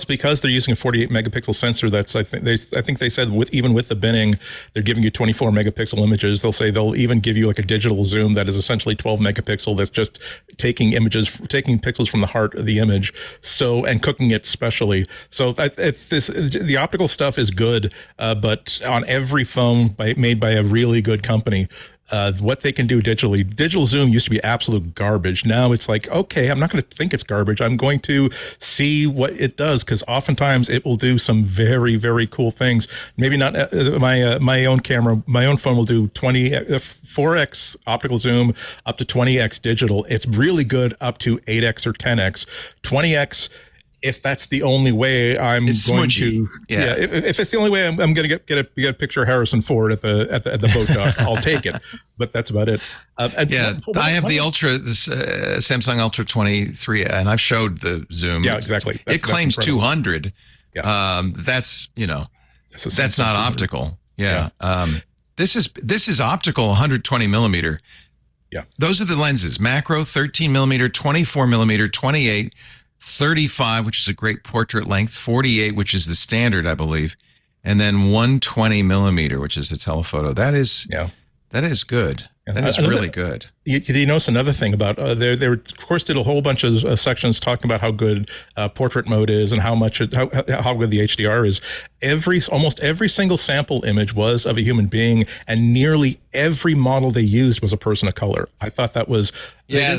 because they're using a 48 megapixel sensor, that's I think they said even with the binning, they're giving you 24 megapixel images. They'll say they'll even give you like a digital zoom that is essentially 12 megapixel. That's just taking pixels from the heart of the image. So and cooking it specially. So the optical stuff is good, but on every phone made by a really good company. What they can do digitally. Digital zoom used to be absolute garbage. Now it's like, okay, I'm not going to think it's garbage. I'm going to see what it does, because oftentimes it will do some very, very cool things. Maybe not my own camera. My own phone will do 4x optical zoom up to 20x digital. It's really good up to 8x or 10x. 20x. If that's the only way it's going smudgy. If it's the only way I'm going to get a picture of Harrison Ford at the boat dock, I'll take it. But that's about it. I have the Samsung Ultra 23, and I've showed the zoom. Yeah, exactly. It claims 200. Yeah. That's not optical. Yeah. This is optical 120 millimeter. Yeah. Those are the lenses: macro 13 millimeter, 24 millimeter, 28. 35, which is a great portrait length, 48, which is the standard, I believe, and then 120 millimeter, which is the telephoto. That is good. That is really good. Did you notice another thing about they of course did a whole bunch of sections talking about how good portrait mode is and how good the HDR is. Almost every single sample image was of a human being, and nearly every model they used was a person of color. I thought that was they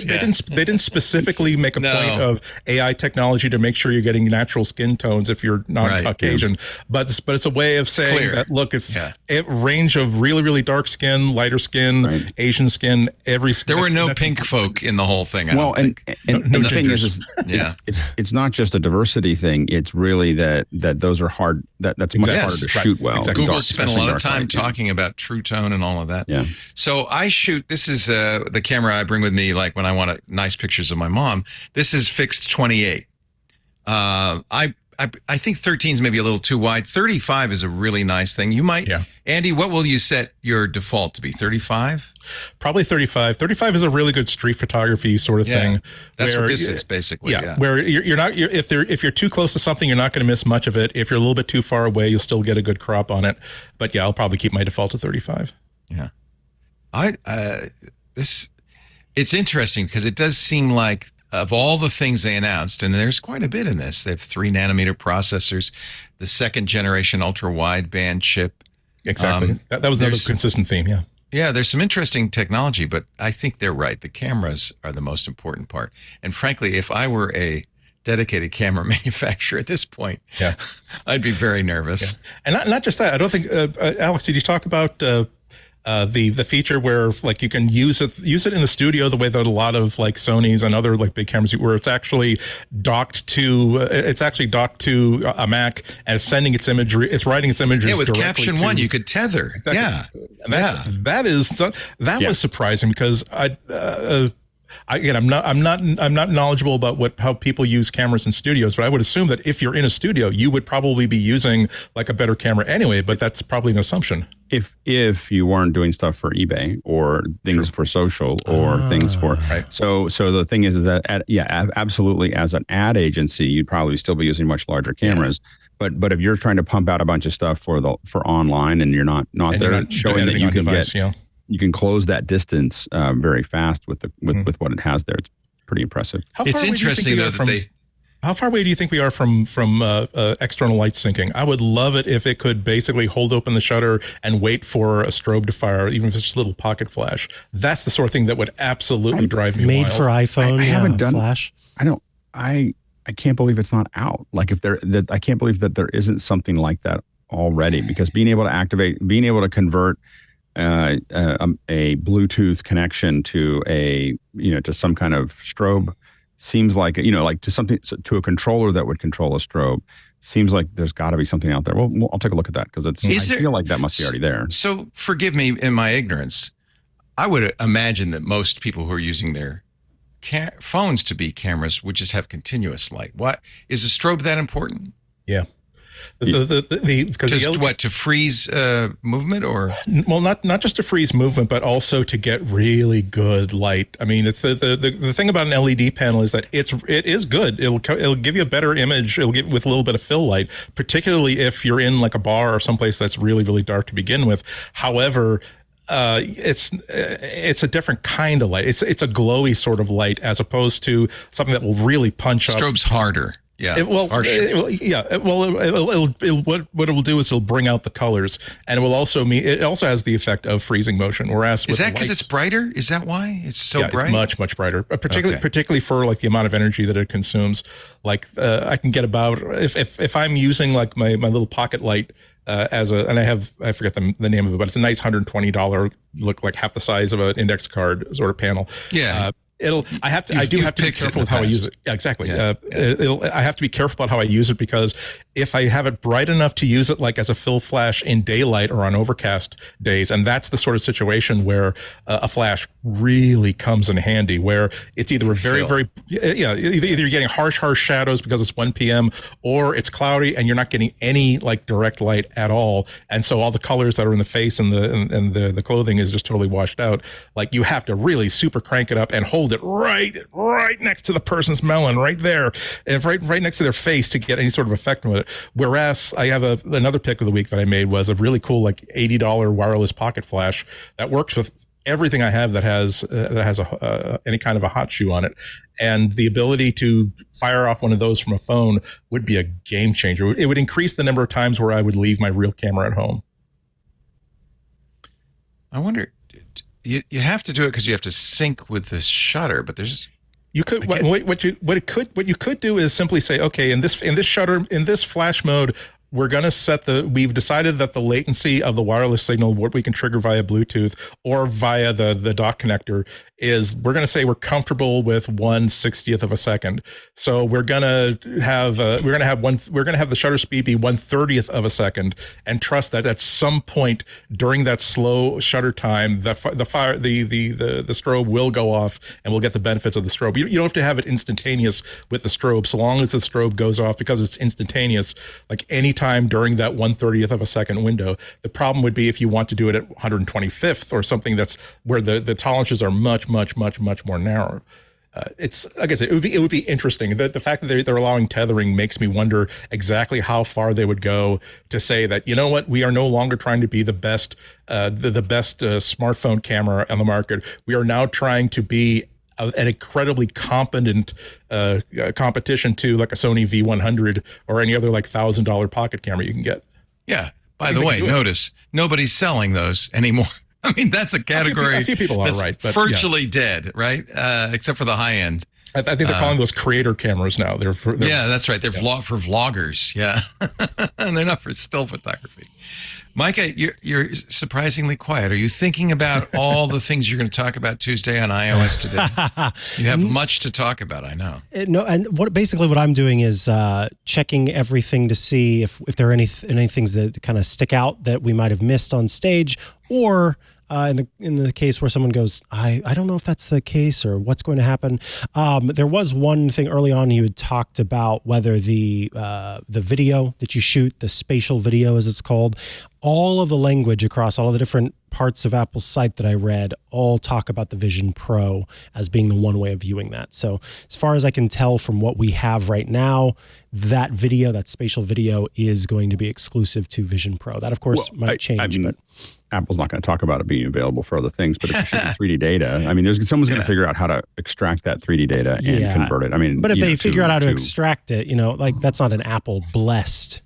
didn't specifically make a point of AI technology to make sure you're getting natural skin tones if you're not Caucasian, but it's a way of saying that look, it's a range of really, really dark skin, lighter skin, Asian skin, every skin. There were no pink folk in the whole thing. And the thing is it's not just a diversity thing. It's really that those are hard. That's much harder to shoot well. Exactly. Google spent a lot of time talking about True Tone and all of that. Yeah. So I shoot. This is the camera I bring with me, like when I want nice pictures of my mom. This is fixed 28. I think 13 is maybe a little too wide. 35 is a really nice thing. You might, Andy, what will you set your default to be? 35? Probably 35. 35 is a really good street photography sort of thing. That's what this is basically. Where if you're too close to something, you're not going to miss much of it. If you're a little bit too far away, you'll still get a good crop on it. But I'll probably keep my default to 35. Yeah. It's interesting because it does seem like, of all the things they announced, and there's quite a bit in this, they have 3 nanometer processors, the 2nd generation ultra wideband chip. Exactly. That was another consistent theme. Yeah. Yeah, there's some interesting technology, but I think they're right. The cameras are the most important part. And frankly, if I were a dedicated camera manufacturer at this point, I'd be very nervous. Yeah. And not just that. I don't think, Alex, did you talk about the feature where like you can use it in the studio the way that a lot of like Sony's and other like big cameras, where it's actually docked to a Mac and it's sending its imagery, it's writing its images. Yeah, with Caption One, you could tether. Exactly. Yeah, and that was surprising because I'm not knowledgeable about how people use cameras in studios, but I would assume that if you're in a studio, you would probably be using like a better camera anyway. But that's probably an assumption. If you weren't doing stuff for eBay or things for social or things for so the thing is that absolutely, as an ad agency, you'd probably still be using much larger cameras. But if you're trying to pump out a bunch of stuff for online and you're not there showing that you can get. You can close that distance very fast with what it has there. It's pretty impressive. It's interesting though that how far away do you think we are from external light syncing? I would love it if it could basically hold open the shutter and wait for a strobe to fire, even if it's just a little pocket flash. That's the sort of thing that would absolutely drive me wild. Made for iPhone. I haven't done flash. I can't believe it's not out. Like I can't believe that there isn't something like that already, because being able to convert a Bluetooth connection to to some kind of strobe seems like, like to a controller that would control a strobe. Seems like there's got to be something out there. Well, I'll take a look at that because I feel like that must be already there. So forgive me in my ignorance. I would imagine that most people who are using their phones to be cameras would just have continuous light. What is a strobe that important? Yeah. To freeze movement, or not just to freeze movement, but also to get really good light. I mean, it's the thing about an LED panel is that it is good. It'll give you a better image. It'll give with a little bit of fill light, particularly if you're in like a bar or someplace that's really, really dark to begin with. However, it's a different kind of light. It's a glowy sort of light as opposed to something that will really punch up. Strobe's harder. Yeah. What it will do is it'll bring out the colors, and it will also it also has the effect of freezing motion. Whereas is that because it's brighter? Is that why it's so bright? It's much brighter, particularly for like the amount of energy that it consumes. Like I can get about if I'm using like my little pocket light. I forget the name of it, but it's a nice $120, look like half the size of an index card sort of panel. Yeah. I do have to be careful with how I use it. Yeah, exactly. Yeah, I have to be careful about how I use it because if I have it bright enough to use it like as a fill flash in daylight or on overcast days, and that's the sort of situation where a flash really comes in handy, where it's either either you're getting harsh shadows because it's 1 p.m. or it's cloudy and you're not getting any like direct light at all, and so all the colors that are in the face and the clothing is just totally washed out. Like you have to really super crank it up and hold it right next to the person's melon, right there, and right next to their face to get any sort of effect with it. Whereas I have another pick of the week that I made was a really cool like $80 wireless pocket flash that works with everything I have that has any kind of a hot shoe on it, and the ability to fire off one of those from a phone would be a game changer. It would increase the number of times where I would leave my real camera at home. I wonder. You have to do it because you have to sync with the shutter, but there's you could what you could do is simply say, okay, in this flash mode, we're going to set we've decided that the latency of the wireless signal, what we can trigger via Bluetooth or via the dock connector, is we're going to say we're comfortable with 1/60th of a second. So we're going to have the shutter speed be 1/30th of a second, and trust that at some point during that slow shutter time, the strobe will go off, and we'll get the benefits of the strobe. You don't have to have it instantaneous with the strobe, so long as the strobe goes off, because it's instantaneous, like any time during that 1/30th of a second window. The problem would be if you want to do it at 125th or something that's where the tolerances are much more narrow. It's like I said, it would be interesting. The fact that they're allowing tethering makes me wonder exactly how far they would go to say that, you know what, we are no longer trying to be the best smartphone camera on the market. We are now trying to be an incredibly competent competition to like a Sony V100 or any other like $1,000 pocket camera you can get. Yeah. By the way, notice nobody's selling those anymore. I mean, that's a category. A few people are, right? But virtually dead, right? Except for the high end. I think they're calling those creator cameras now. They're that's right. They're for vloggers. Yeah, and they're not for still photography. Micah, you're surprisingly quiet. Are you thinking about all the things you're going to talk about Tuesday on iOS today? You have much to talk about, I know. No, and what I'm doing is checking everything to see if there are any things that kind of stick out that we might have missed on stage, or in the case where someone goes, I don't know if that's the case or what's going to happen. There was one thing early on you had talked about whether the video that you shoot, the spatial video as it's called, all of the language across all of the different parts of Apple's site that I read all talk about the Vision Pro as being the one way of viewing that. So as far as I can tell from what we have right now, that video, that spatial video, is going to be exclusive to Vision Pro. That, of course, might change. But Apple's not going to talk about it being available for other things, but if you're shooting 3D data, I mean, someone's going to figure out how to extract that 3D data and convert it. I mean, but if they figure out how to extract it, like that's not an Apple blessed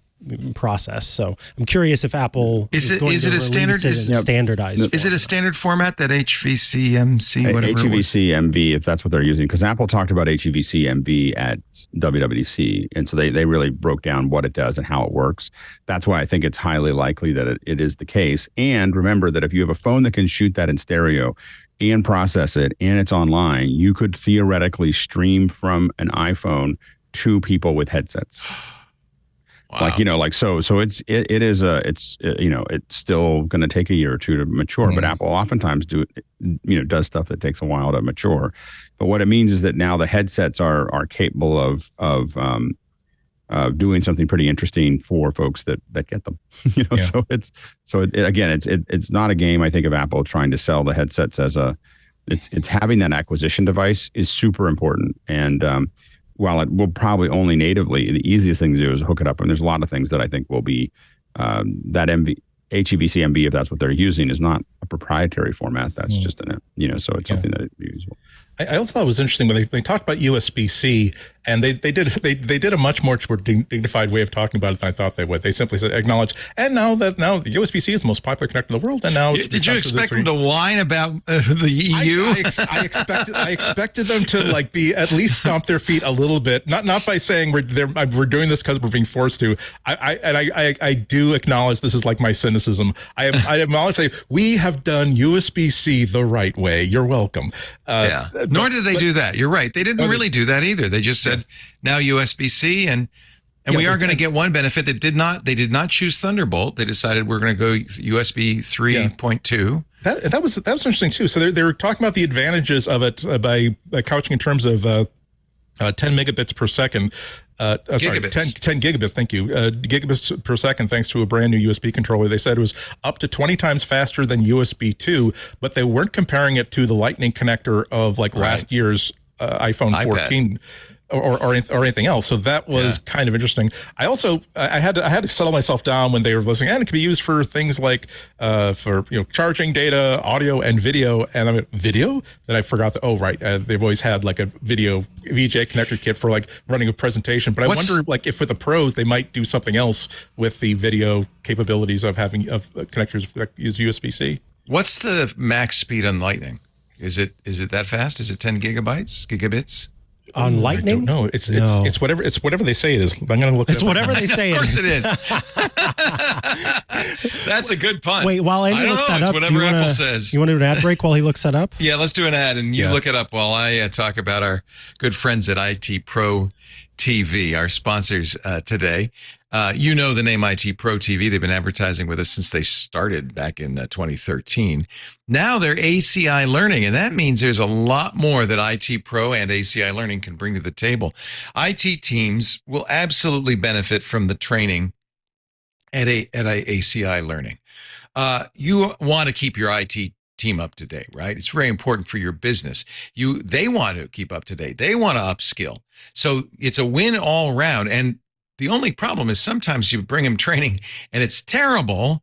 process. So I'm curious if Apple Is it a release standard? it in standardized Is it a standard format, that HVC-MC, whatever it was? HEVC-MV, if that's what they're using, because Apple talked about HEVC-MV at WWDC, and so they really broke down what it does and how it works. That's why I think it's highly likely that it is the case. And remember that if you have a phone that can shoot that in stereo and process it, and it's online, you could theoretically stream from an iPhone to people with headsets. Wow. So it's still going to take a year or two to mature, but Apple oftentimes does stuff that takes a while to mature. But what it means is that now the headsets are capable of doing something pretty interesting for folks that get them. So it's not a game. I think of Apple trying to sell the headsets as it's having that acquisition device is super important. And while it will probably only natively, the easiest thing to do is hook it up. And there's a lot of things that I think will be that HEVC MV, if that's what they're using, is not a proprietary format. That's just in it, so it's something that is usable. I also thought it was interesting when they talked about USB-C, and they did a much more dignified way of talking about it than I thought they would. They simply said, acknowledge, and now USB-C is the most popular connector in the world, and now did you expect them to whine about the EU? I expected them to be at least stomp their feet a little bit, not by saying we're doing this because we're being forced to. I do acknowledge this is like my cynicism. I acknowledge say we have done USB-C the right way. You're welcome. Nor did they do that. You're right. They didn't really do that either. They just said now USB-C, and we are going to get one benefit. They did not choose Thunderbolt. They decided we're going to go USB 3.2. That was interesting too. So they were talking about the advantages of it by couching in terms of 10 megabits per second. Gigabits. 10 gigabits, thank you. Gigabits per second, thanks to a brand new USB controller. They said it was up to 20 times faster than USB 2, but they weren't comparing it to the Lightning connector of last year's iPhone 14 or anything else. So that was kind of interesting. I also I had to settle myself down when they were listening, and it can be used for things like for charging data, audio, and video. And I mean, video? Then I forgot that. They've always had a video VJ connector kit for running a presentation. But I wonder if with the pros they might do something else with the video capabilities of having connectors that use USB-C. What's the max speed on Lightning? Is it that fast? Is it 10 gigabits? On Lightning? I don't know. It's whatever they say it is. I'm going to look. It's whatever they say. Of course it is. That's a good pun. Wait, while Andy looks that up, whatever Apple says. You want to do an ad break while he looks that up? Yeah, let's do an ad, and you look it up while I talk about our good friends at IT Pro TV, our sponsors today. The name IT Pro TV. They've been advertising with us since they started back in 2013. Now they're ACI Learning, and that means there's a lot more that IT Pro and ACI Learning can bring to the table. IT teams will absolutely benefit from the training at ACI Learning. You want to keep your IT team up to date, right? It's very important for your business. They want to keep up to date. They want to upskill. So it's a win all around. And the only problem is sometimes you bring them training and it's terrible.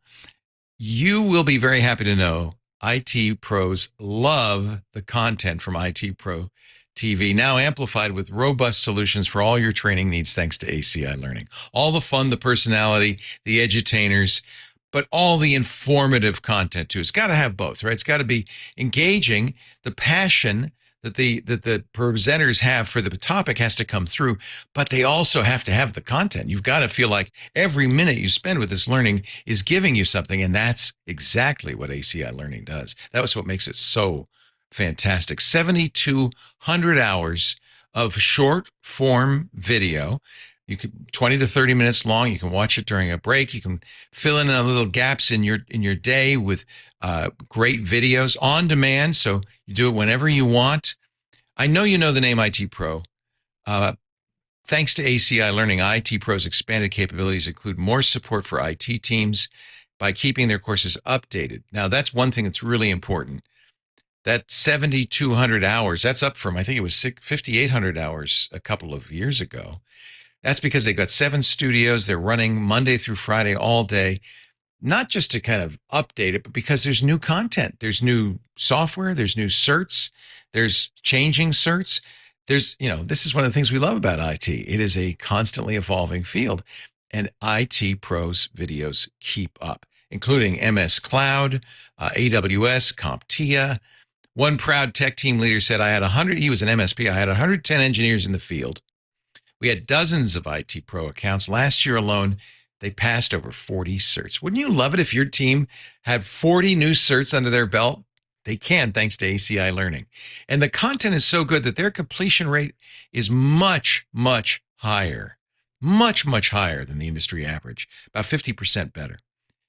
You will be very happy to know IT pros love the content from IT Pro TV, now amplified with robust solutions for all your training needs thanks to ACI Learning. All the fun, the personality, the edutainers, but all the informative content too. It's got to have both, right? It's got to be engaging. The passion that the presenters have for the topic has to come through, but they also have to have the content. You've got to feel like every minute you spend with this learning is giving you something, and that's exactly what ACI Learning does. That was what makes it so fantastic. 7,200 hours of short form video. You can 20 to 30 minutes long. You can watch it during a break. You can fill in little gaps in your day with great videos on demand. So you do it whenever you want. I know you know the name IT Pro. Thanks to ACI Learning, IT Pro's expanded capabilities include more support for IT teams by keeping their courses updated. Now, that's one thing that's really important. That 7,200 hours, that's up from, I think it was 5,800 hours a couple of years ago. That's because they've got 7 studios. They're running Monday through Friday all day, not just to kind of update it, but because there's new content. There's new software. There's new certs. There's changing certs. This is one of the things we love about IT. It is a constantly evolving field. and IT Pro's videos keep up, including MS Cloud, AWS, CompTIA. One proud tech team leader said, he was an MSP, I had 110 engineers in the field. We had dozens of IT Pro accounts. Last year alone, they passed over 40 certs. Wouldn't you love it if your team had 40 new certs under their belt? They can, thanks to ACI Learning. And the content is so good that their completion rate is much, much higher. Much, much higher than the industry average, about 50% better.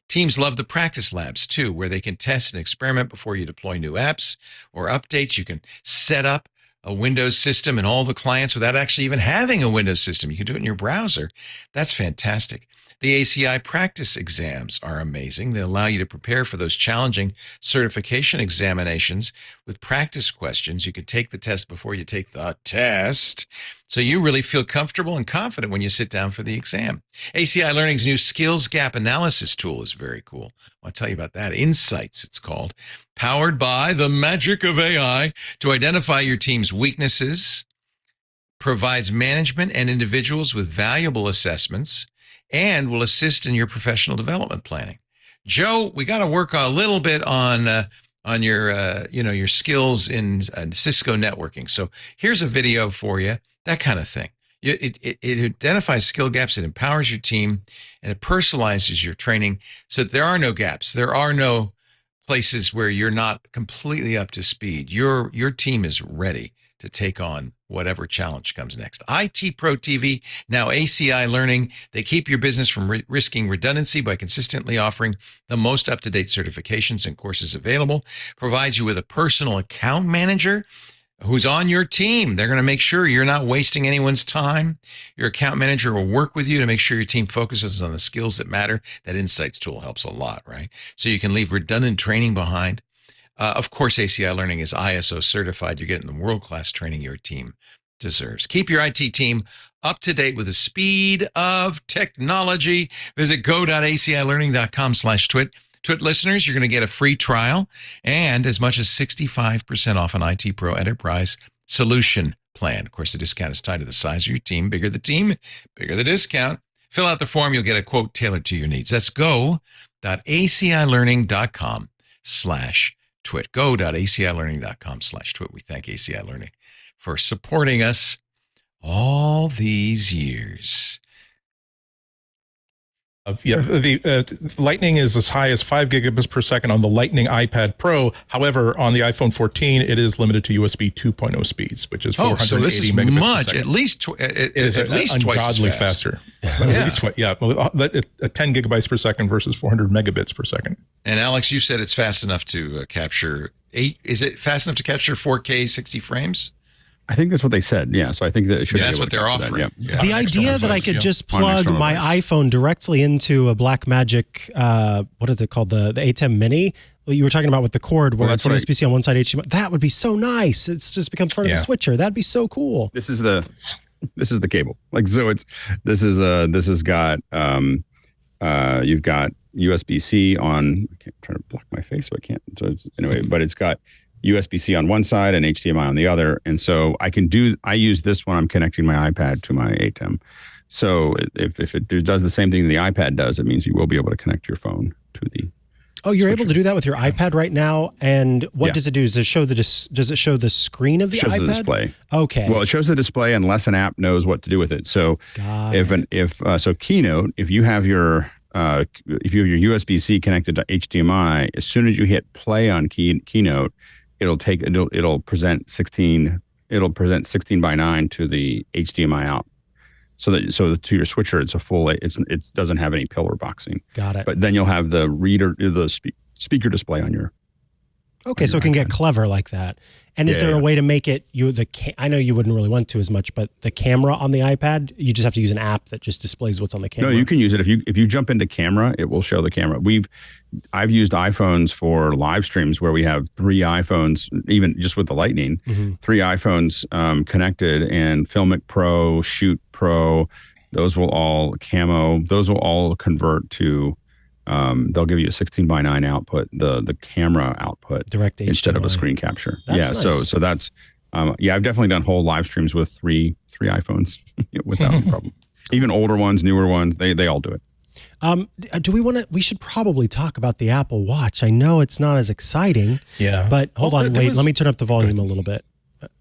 Teams love the practice labs, too, where they can test and experiment before you deploy new apps or updates. You can set up a Windows system and all the clients without actually even having a Windows system. You can do it in your browser. That's fantastic. The ACI practice exams are amazing. They allow you to prepare for those challenging certification examinations with practice questions. You can take the test before you take the test, so you really feel comfortable and confident when you sit down for the exam. ACI Learning's new skills gap analysis tool is very cool. I'll tell you about that. Insights, it's called. Powered by the magic of AI to identify your team's weaknesses, provides management and individuals with valuable assessments, and will assist in your professional development planning. Joe, we got to work a little bit on your skills in Cisco networking. So here's a video for you, that kind of thing. It identifies skill gaps, it empowers your team, and it personalizes your training so that there are no gaps. There are no places where you're not completely up to speed. Your team is ready to take on whatever challenge comes next. IT Pro TV, now ACI Learning. They keep your business from risking redundancy by consistently offering the most up-to-date certifications and courses available. Provides you with a personal account manager who's on your team. They're going to make sure you're not wasting anyone's time. Your account manager will work with you to make sure your team focuses on the skills that matter. That Insights tool helps a lot, right? So you can leave redundant training behind. Of course, ACI Learning is ISO certified. You're getting the world-class training your team deserves. Keep your IT team up to date with the speed of technology. Visit go.acilearning.com/twit. Twit listeners, you're going to get a free trial and as much as 65% off an IT Pro Enterprise Solution Plan. Of course, the discount is tied to the size of your team. Bigger the team, bigger the discount. Fill out the form. You'll get a quote tailored to your needs. That's go.acilearning.com/twit. Go.acilearning.com/twit. We thank ACI Learning for supporting us all these years. The Lightning is as high as 5 gigabits per second on the Lightning iPad Pro. However, on the iPhone 14, it is limited to USB 2.0 speeds, which is 480 so this is megabits much, per second. at least twice as ungodly fast. faster. At least, 10 gigabytes per second versus 400 megabits per second. And Alex, you said it's fast enough to capture 8. Is it fast enough to capture 4K 60 frames? I think that's what they said. Yeah. So I think that it should be that's able what to they're capture offering. that, yeah. The idea that I could just plug my iPhone directly into a Blackmagic, what is it called? The ATEM Mini? What you were talking about with the cord where it's USB-C on one side, HDMI. That would be so nice. It's just becomes part of the switcher. That'd be so cool. This is the cable. Like, so this has got, you've got USB-C on, I can't try to block my face so I can't. So anyway, but it's got USB-C on one side and HDMI on the other. And so I use this when I'm connecting my iPad to my ATEM. So if it does the same thing the iPad does, it means you will be able to connect your phone to the Oh, you're able to do that with your iPad right now. And what does it do? Does it show the screen of the iPad? It shows the display. Okay. Well, it shows the display unless an app knows what to do with it. So so Keynote, if you have your USB-C connected to HDMI, as soon as you hit play on Keynote, it'll present 16 by 9 to the HDMI out. So to your switcher, it's a full. It doesn't have any pillar boxing. Got it. But then you'll have the speaker display on your. Okay, so it can get clever like that. And is there a way to make it I know you wouldn't really want to as much, but the camera on the iPad, you just have to use an app that just displays what's on the camera. No, you can use it if you jump into camera, it will show the camera. I've used iPhones for live streams where we have 3 iPhones, even just with the Lightning, 3 iPhones connected, and Filmic Pro, Shoot Pro, those will all convert to. They'll give you a 16 by 9 output, the camera output, direct HDMI. Instead of a screen capture. That's nice. So that's I've definitely done whole live streams with three iPhones without a problem. Even older ones, newer ones, they all do it. We should probably talk about the Apple Watch. I know it's not as exciting. Yeah. But hold on, wait, let me turn up the volume a little bit.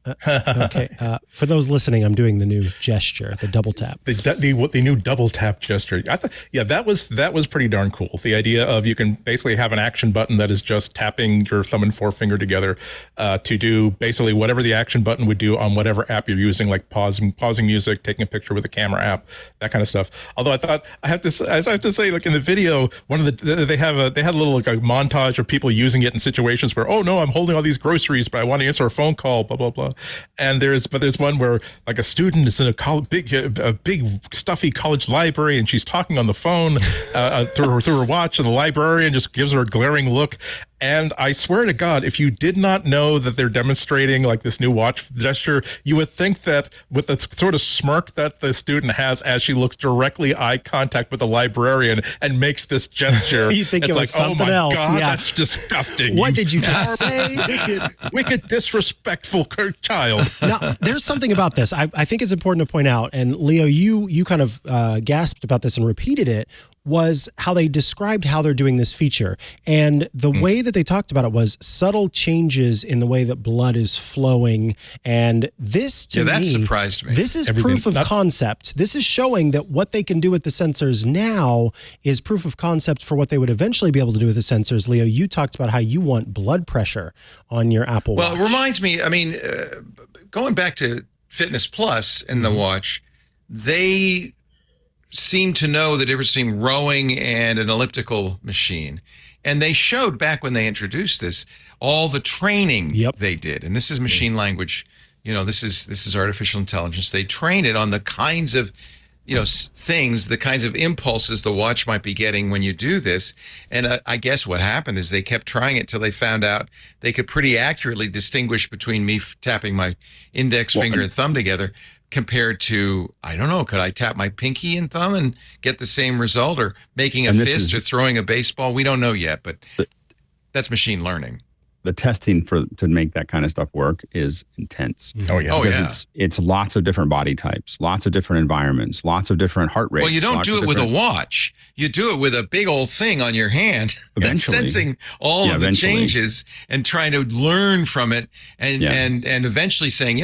Okay. For those listening, I'm doing the new gesture, the double tap. The new double tap gesture. I thought, that was pretty darn cool. The idea of you can basically have an action button that is just tapping your thumb and forefinger together to do basically whatever the action button would do on whatever app you're using, like pausing music, taking a picture with a camera app, that kind of stuff. Although I have to say, like in the video, they had a little like a montage of people using it in situations where, oh no, I'm holding all these groceries, but I want to answer a phone call, blah blah blah. And there's one where like a student is in a big stuffy college library, and she's talking on the phone through her watch, and the librarian just gives her a glaring look. And I swear to God, if you did not know that they're demonstrating like this new watch gesture, you would think that with the sort of smirk that the student has as she looks directly eye contact with the librarian and makes this gesture, you think it's it was like, something oh my else. God, Yeah. that's disgusting. What did you just say? Wicked, disrespectful child. Now, there's something about this. I think it's important to point out, and Leo, you kind of gasped about this and repeated it, was how they described how they're doing this feature. And the way that they talked about it was subtle changes in the way that blood is flowing. And this, to me, that surprised me. This is proof of concept. This is showing that what they can do with the sensors now is proof of concept for what they would eventually be able to do with the sensors. Leo, you talked about how you want blood pressure on your Apple Watch. Well, it reminds me, going back to Fitness Plus in the watch, they seem to know the difference between rowing and an elliptical machine. And they showed back when they introduced this, all the training they did. And this is machine language. This is artificial intelligence. They train it on the kinds of, things, the kinds of impulses the watch might be getting when you do this. And I guess what happened is they kept trying it till they found out they could pretty accurately distinguish between me tapping my index finger and thumb together compared to, I don't know, could I tap my pinky and thumb and get the same result, or making a fist or throwing a baseball? We don't know yet, but that's machine learning. The testing to make that kind of stuff work is intense. Oh yeah. Because it's lots of different body types, lots of different environments, lots of different heart rates. Well, you don't do it with a watch. You do it with a big old thing on your hand and sensing all of the changes and trying to learn from it and eventually saying,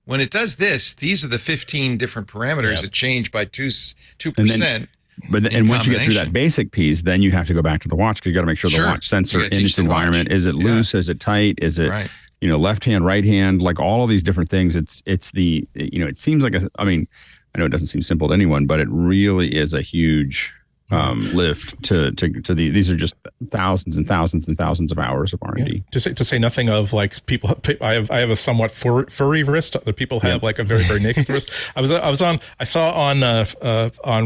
when it does this, these are the 15 different parameters that change by 2%. And once you get through that basic piece, then you have to go back to the watch because you got to make sure the watch sensor in its environment, is it loose, is it tight, is it left hand, right hand, like all of these different things. It's the it seems like I know it doesn't seem simple to anyone, but it really is a huge lift to these are just thousands and thousands and thousands of hours of R&D. To say nothing of like people. I have a somewhat furry wrist. Other people have like a very very naked wrist. I saw on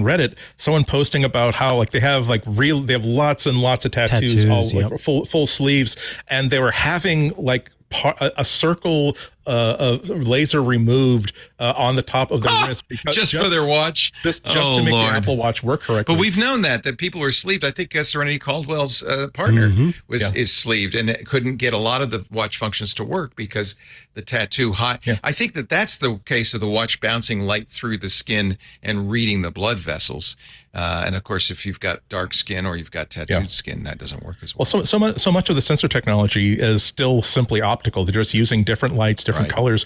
Reddit someone posting about how like they have lots and lots of tattoos all like full sleeves, and they were having like a circle of laser removed on the top of their wrist just for their watch, just to make the Apple Watch work correctly. But we've known that people were sleeved. I think Serenity Caldwell's partner is sleeved and it couldn't get a lot of the watch functions to work because the tattoo high. Yeah. I think that's the case of the watch bouncing light through the skin and reading the blood vessels. And of course, if you've got dark skin or you've got tattooed skin, that doesn't work as well. Well, so much of the sensor technology is still simply optical. They're just using different lights, different colors.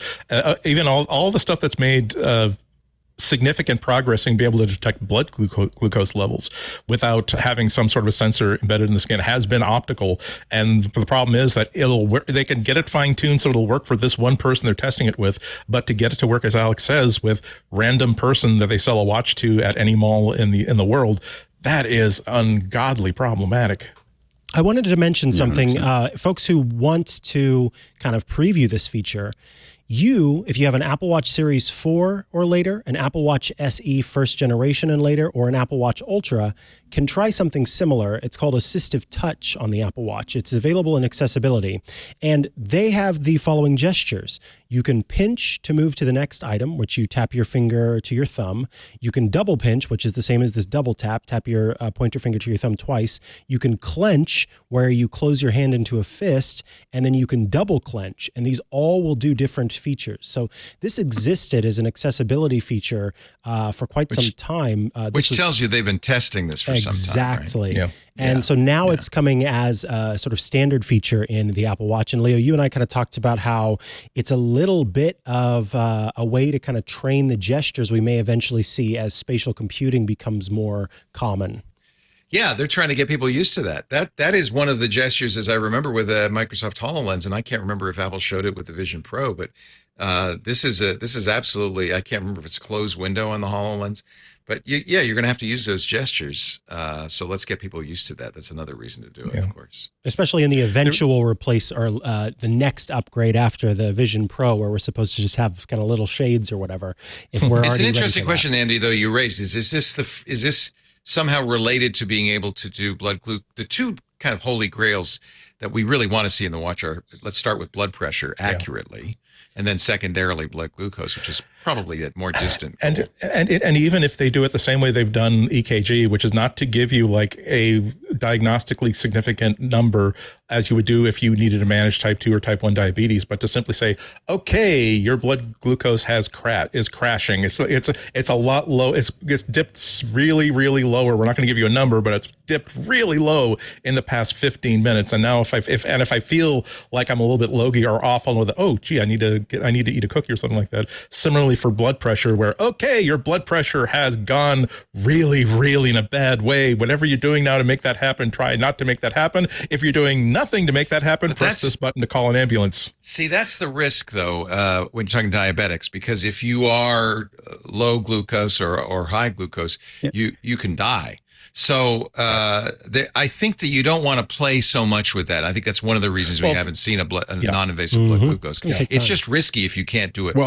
Even all the stuff that's made significant progress in being able to detect blood glucose levels without having some sort of a sensor embedded in the skin has been optical. And the problem is that they can get it fine-tuned so it'll work for this one person they're testing it with, but to get it to work, as Alex says, with random person that they sell a watch to at any mall in the world, that is ungodly problematic. I wanted to mention something. Folks who want to kind of preview this feature, if you have an Apple Watch Series 4 or later, an Apple Watch SE first generation and later, or an Apple Watch Ultra, can try something similar. It's called AssistiveTouch on the Apple Watch. It's available in accessibility. And they have the following gestures. You can pinch to move to the next item, which you tap your finger to your thumb. You can double pinch, which is the same as this double tap. Tap your pointer finger to your thumb twice. You can clench, where you close your hand into a fist, and then you can double clench. And these all will do different features. So this existed as an accessibility feature for quite some time. Which tells you they've been testing this for some time. Exactly. Right? And so now it's coming as a sort of standard feature in the Apple Watch. And Leo, you and I kind of talked about how it's a little bit of a way to kind of train the gestures we may eventually see as spatial computing becomes more common. Yeah, they're trying to get people used to that. That is one of the gestures, as I remember, with Microsoft HoloLens, and I can't remember if Apple showed it with the Vision Pro, but this is absolutely, I can't remember if it's closed window on the HoloLens, but you're going to have to use those gestures. So let's get people used to that. That's another reason to do it, of course. Especially in the eventual replace or the next upgrade after the Vision Pro, where we're supposed to just have kind of little shades or whatever. If we're it's an interesting question, Andy, though, you raised. Is this somehow related to being able to do blood glucose? The two kind of holy grails that we really want to see in the watch are, let's start with blood pressure accurately, and then secondarily blood glucose, which is probably a more distant goal. And even if they do it the same way they've done EKG, which is not to give you like a diagnostically significant number as you would do if you needed to manage type 2 or type 1 diabetes, but to simply say, okay, your blood glucose is crashing. It's a lot low. It's dipped really, really lower. We're not going to give you a number, but it's dipped really low in the past 15 minutes. And now if I feel like I'm a little bit logy or off on with it, oh gee, I need to eat a cookie or something like that. Similarly for blood pressure, where okay, your blood pressure has gone really, really in a bad way. Whatever you're doing now to make that happen, try not to make that happen. If you're doing nothing to make that happen, press this button to call an ambulance. See, that's the risk, though, when you're talking diabetics, because if you are low glucose or high glucose, you can die. So I think that you don't want to play so much with that. I think that's one of the reasons we haven't seen a non-invasive blood glucose. It's just risky if you can't do it.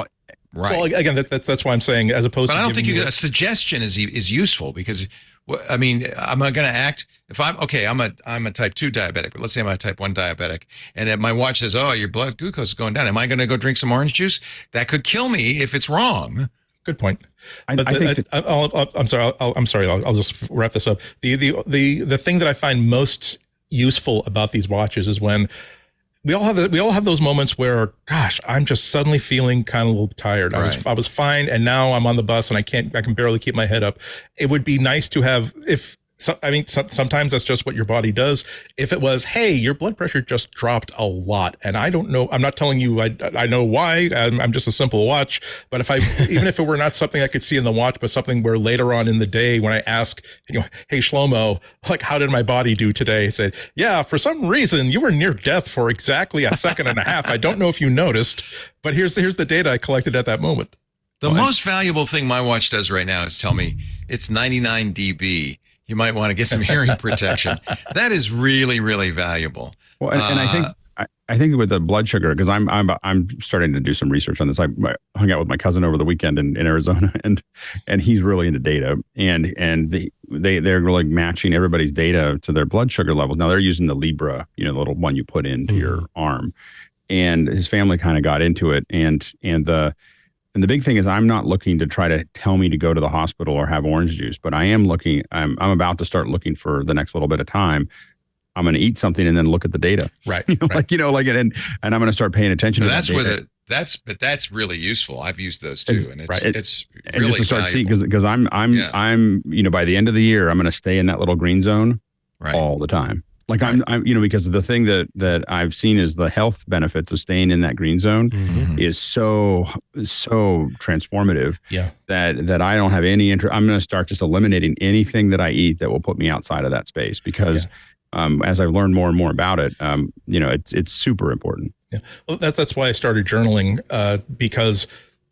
Right. Well, again, that's why I'm saying, as opposed to. But I don't think a suggestion is useful, because, I mean, I'm not going to act if I'm a type 2 diabetic, but let's say I'm a type 1 diabetic, and if my watch says, oh, your blood glucose is going down. Am I going to go drink some orange juice? That could kill me if it's wrong. Good point. I'm sorry. I'll just wrap this up. The thing that I find most useful about these watches is when we all have those moments where, gosh, I'm just suddenly feeling kind of a little tired. I was fine, and now I'm on the bus and I can barely keep my head up. It would be nice to have, sometimes that's just what your body does. If it was, hey, your blood pressure just dropped a lot, and I don't know, I'm not telling you I know why, I'm just a simple watch, but even if it were not something I could see in the watch, but something where later on in the day when I ask, hey, Shlomo, like, how did my body do today? I said, yeah, for some reason, you were near death for exactly a second and a half. I don't know if you noticed, but here's the data I collected at that moment. The most valuable thing my watch does right now is tell me it's 99 dB. You might want to get some hearing protection. That is really, really valuable. Well, and I think with the blood sugar, because I'm starting to do some research on this. I hung out with my cousin over the weekend in Arizona, and he's really into data, and they're really matching everybody's data to their blood sugar levels. Now they're using the Libra, the little one you put into your arm, and his family kind of got into it, and the big thing is, I'm not looking to try to tell me to go to the hospital or have orange juice, but I am looking. I'm about to start looking for the next little bit of time. I'm going to eat something and then look at the data, right? And I'm going to start paying attention. That's but that's really useful. I've used those too, and it's really just to start valuable. seeing, because I'm by the end of the year, I'm going to stay in that little green zone all the time. Like I'm because the thing that I've seen is the health benefits of staying in that green zone is so transformative. That I don't have any interest. I'm going to start just eliminating anything that I eat that will put me outside of that space, because as I've learned more and more about it, it's super important. Yeah, well, that's why I started journaling, because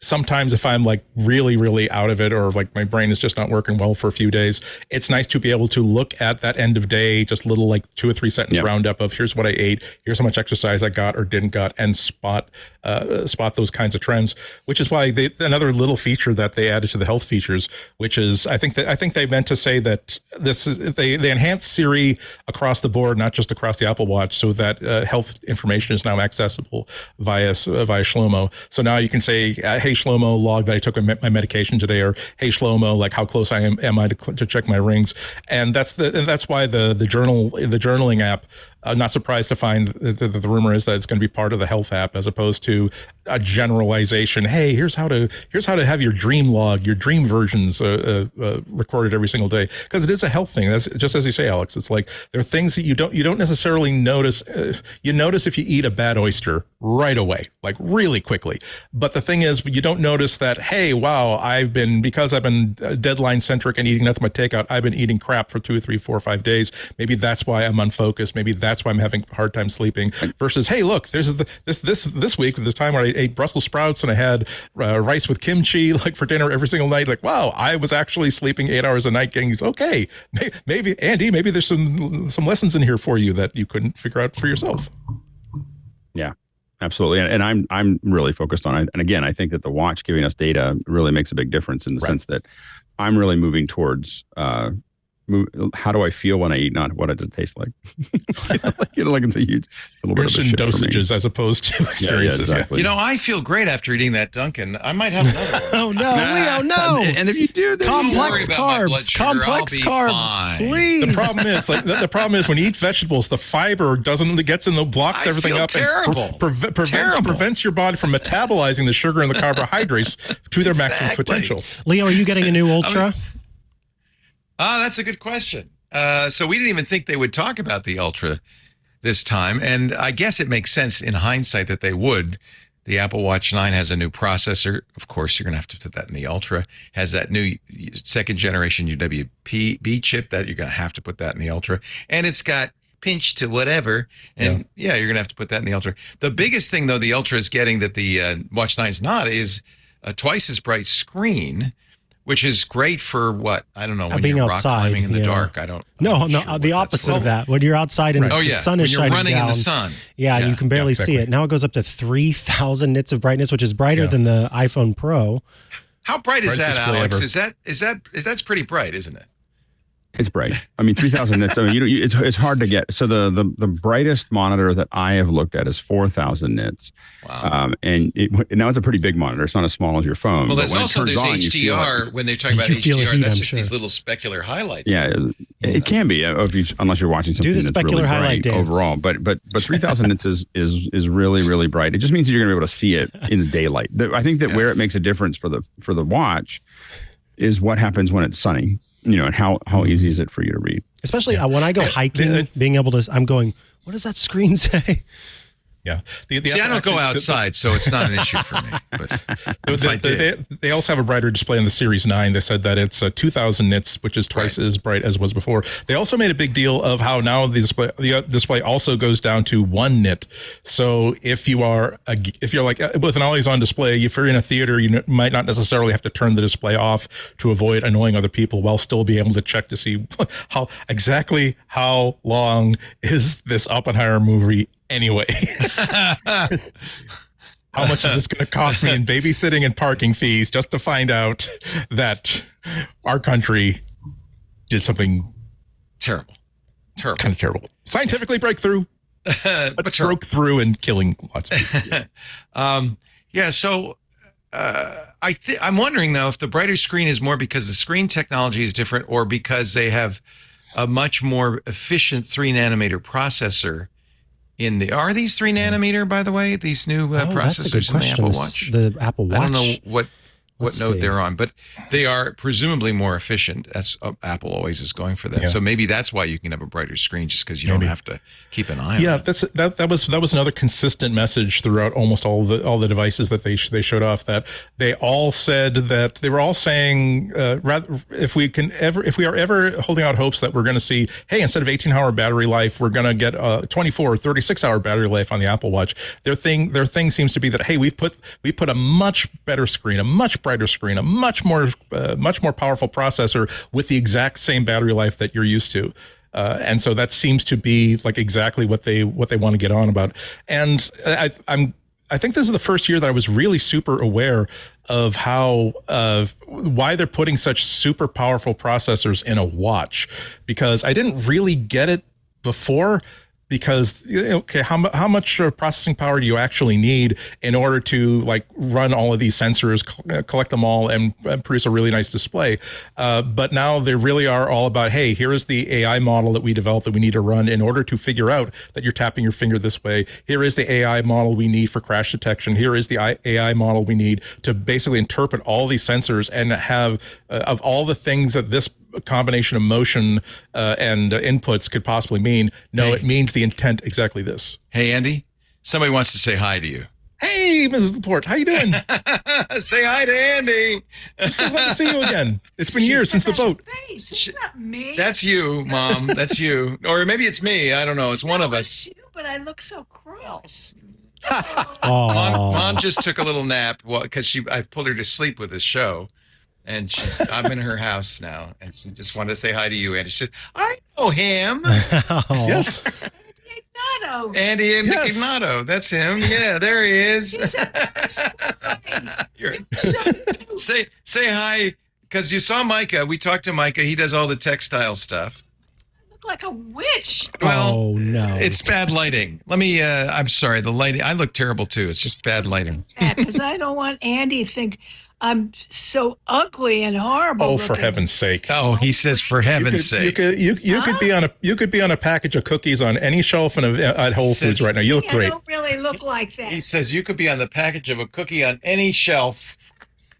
sometimes if I'm like really, really out of it, or like my brain is just not working well for a few days, it's nice to be able to look at that end of day, just little like 2 or 3 sentence roundup of here's what I ate, here's how much exercise I got or didn't got, and spot those kinds of trends, which is why another little feature that they added to the health features, which is I think they meant to say that this is they enhance Siri across the board, not just across the Apple Watch, so that health information is now accessible via Shlomo. So now you can say, hey Shlomo, log that I took my medication today, or hey Shlomo, like how close am I to check my rings, and that's why the journaling app I'm not surprised to find that the rumor is that it's going to be part of the health app as opposed to a generalization. Hey, here's how to have your dream log, your dream versions recorded every single day, because it is a health thing. That's just as you say, Alex. It's like there are things that you don't necessarily notice. You notice if you eat a bad oyster right away, like really quickly. But the thing is, you don't notice that. Hey, wow, because I've been deadline centric and eating nothing but takeout. I've been eating crap for 2, 3, 4, 5 days. Maybe that's why I'm unfocused. Maybe that's why I'm having a hard time sleeping. Versus, hey, look, there's this week, the time where I ate Brussels sprouts and I had rice with kimchi like for dinner every single night. Like, wow, I was actually sleeping 8 hours a night. Getting okay. Maybe Andy, maybe there's some lessons in here for you that you couldn't figure out for yourself. Yeah. Absolutely. And I'm really focused on it. And again, I think that the watch giving us data really makes a big difference in the sense that I'm really moving towards how do I feel when I eat, not what does it taste like. Like it's a little bit of a shift dosages as opposed to experiences. Yeah, exactly. I feel great after eating that Dunkin'. I might have another one. Oh no, Leo, no! And if you do, then complex carbs, please. The problem is when you eat vegetables, the fiber gets in the blocks everything up terrible. and prevents your body from metabolizing the sugar and the carbohydrates to their maximum potential. Leo, are you getting a new Ultra? That's a good question. So we didn't even think they would talk about the Ultra this time. And I guess it makes sense in hindsight that they would. The Apple Watch 9 has a new processor. Of course, you're going to have to put that in the Ultra. Has that new second generation UWB chip that you're going to have to put that in the Ultra. And it's got pinch to whatever. And you're going to have to put that in the Ultra. The biggest thing, though, the Ultra is getting that the Watch 9 is not is a twice as bright screen, which is great for what? I don't know. When being you're rock outside, climbing in the dark, I don't. No, the opposite of that. When you're outside and the sun is shining running down. in the sun. Yeah, and you can barely see it. Now it goes up to 3,000 nits of brightness, which is brighter than the iPhone Pro. How bright is that, Alex? That's pretty bright, isn't it? It's bright. I mean, 3,000 nits. I mean, it's hard to get. So the brightest monitor that I have looked at is 4,000 nits. Wow. And now it's a pretty big monitor. It's not as small as your phone. Well, there's HDR when they're talking about HDR. That's just these little specular highlights. Yeah, it can be unless you're watching something that's really bright overall. But 3,000 nits is really, really bright. It just means that you're going to be able to see it in the daylight. I think that where it makes a difference for the watch is what happens when it's sunny. And how easy is it for you to read? Especially when I go hiking, being able to, I'm going, what does that screen say? Yeah. See, I don't go outside, so it's not an issue for me. But they also have a brighter display in the Series 9. They said that it's 2,000 nits, which is twice as bright as was before. They also made a big deal of how now the display also goes down to 1 nit. So if you're like with an always-on display, if you're in a theater, you might not necessarily have to turn the display off to avoid annoying other people while still be able to check to see how long is this Oppenheimer movie anyway. How much is this going to cost me in babysitting and parking fees just to find out that our country did something terrible, kind of terrible, scientifically breakthrough, but broke through and killing lots of people. So I'm wondering though if the brighter screen is more because the screen technology is different, or because they have a much more efficient 3-nanometer processor. Are these 3-nanometer, by the way, these new processors in the Apple Watch? The Apple Watch. I don't know what node they're on, but they are presumably more efficient. That's Apple always is going for that. Yeah. So maybe that's why you can have a brighter screen, just because you don't have to keep an eye on it. That was another consistent message throughout almost all the devices that they showed off, that they all said that they were all saying if we are ever holding out hopes that we're going to see, hey, instead of 18-hour battery life, we're going to get a 24 or 36-hour battery life on the Apple Watch. Their thing seems to be that, hey, we put a much better screen, a much brighter screen, a much more powerful processor with the exact same battery life that you're used to. And so that seems to be like exactly what they want to get on about. And I think this is the first year that I was really super aware of why they're putting such super powerful processors in a watch, because I didn't really get it before. because okay, how much processing power do you actually need in order to like run all of these sensors, collect them all, and produce a really nice display? But now they really are all about, hey, here is the AI model that we developed that we need to run in order to figure out that you're tapping your finger this way. Here is the AI model we need for crash detection. Here is the AI model we need to basically interpret all these sensors and have of all the things that this combination of motion and inputs could possibly mean. No, it means the intent exactly this. Hey, Andy, somebody wants to say hi to you. Hey, Mrs. Laporte, how you doing? Say hi to Andy. I'm so glad to see you again. It's been years since the boat. It's not me. That's you, Mom. That's you. Or maybe it's me. I don't know. It's one of us. You, but I look so gross. Mom just took a little nap because I pulled her to sleep with this show. And I'm in her house now, and she just wanted to say hi to you. And she said, "I know him." Yes, It's Andy Ignato. Andy and Yes. Ignato. That's him. Yeah, there he is. He's a nice boy. You're- So cute. say hi, because you saw Micah. We talked to Micah. He does all the textile stuff. I look like a witch. Well, oh no, it's bad lighting. Let me. I'm sorry. The lighting. I look terrible too. It's just bad lighting. Because I don't want Andy to think I'm so ugly and horrible. oh, for looking. heaven's sake! Oh, he says, for heaven's sake. You could be on a package of cookies on any shelf at Whole Foods right now. You look I great. don't really look like that. He says you could be on the package of a cookie on any shelf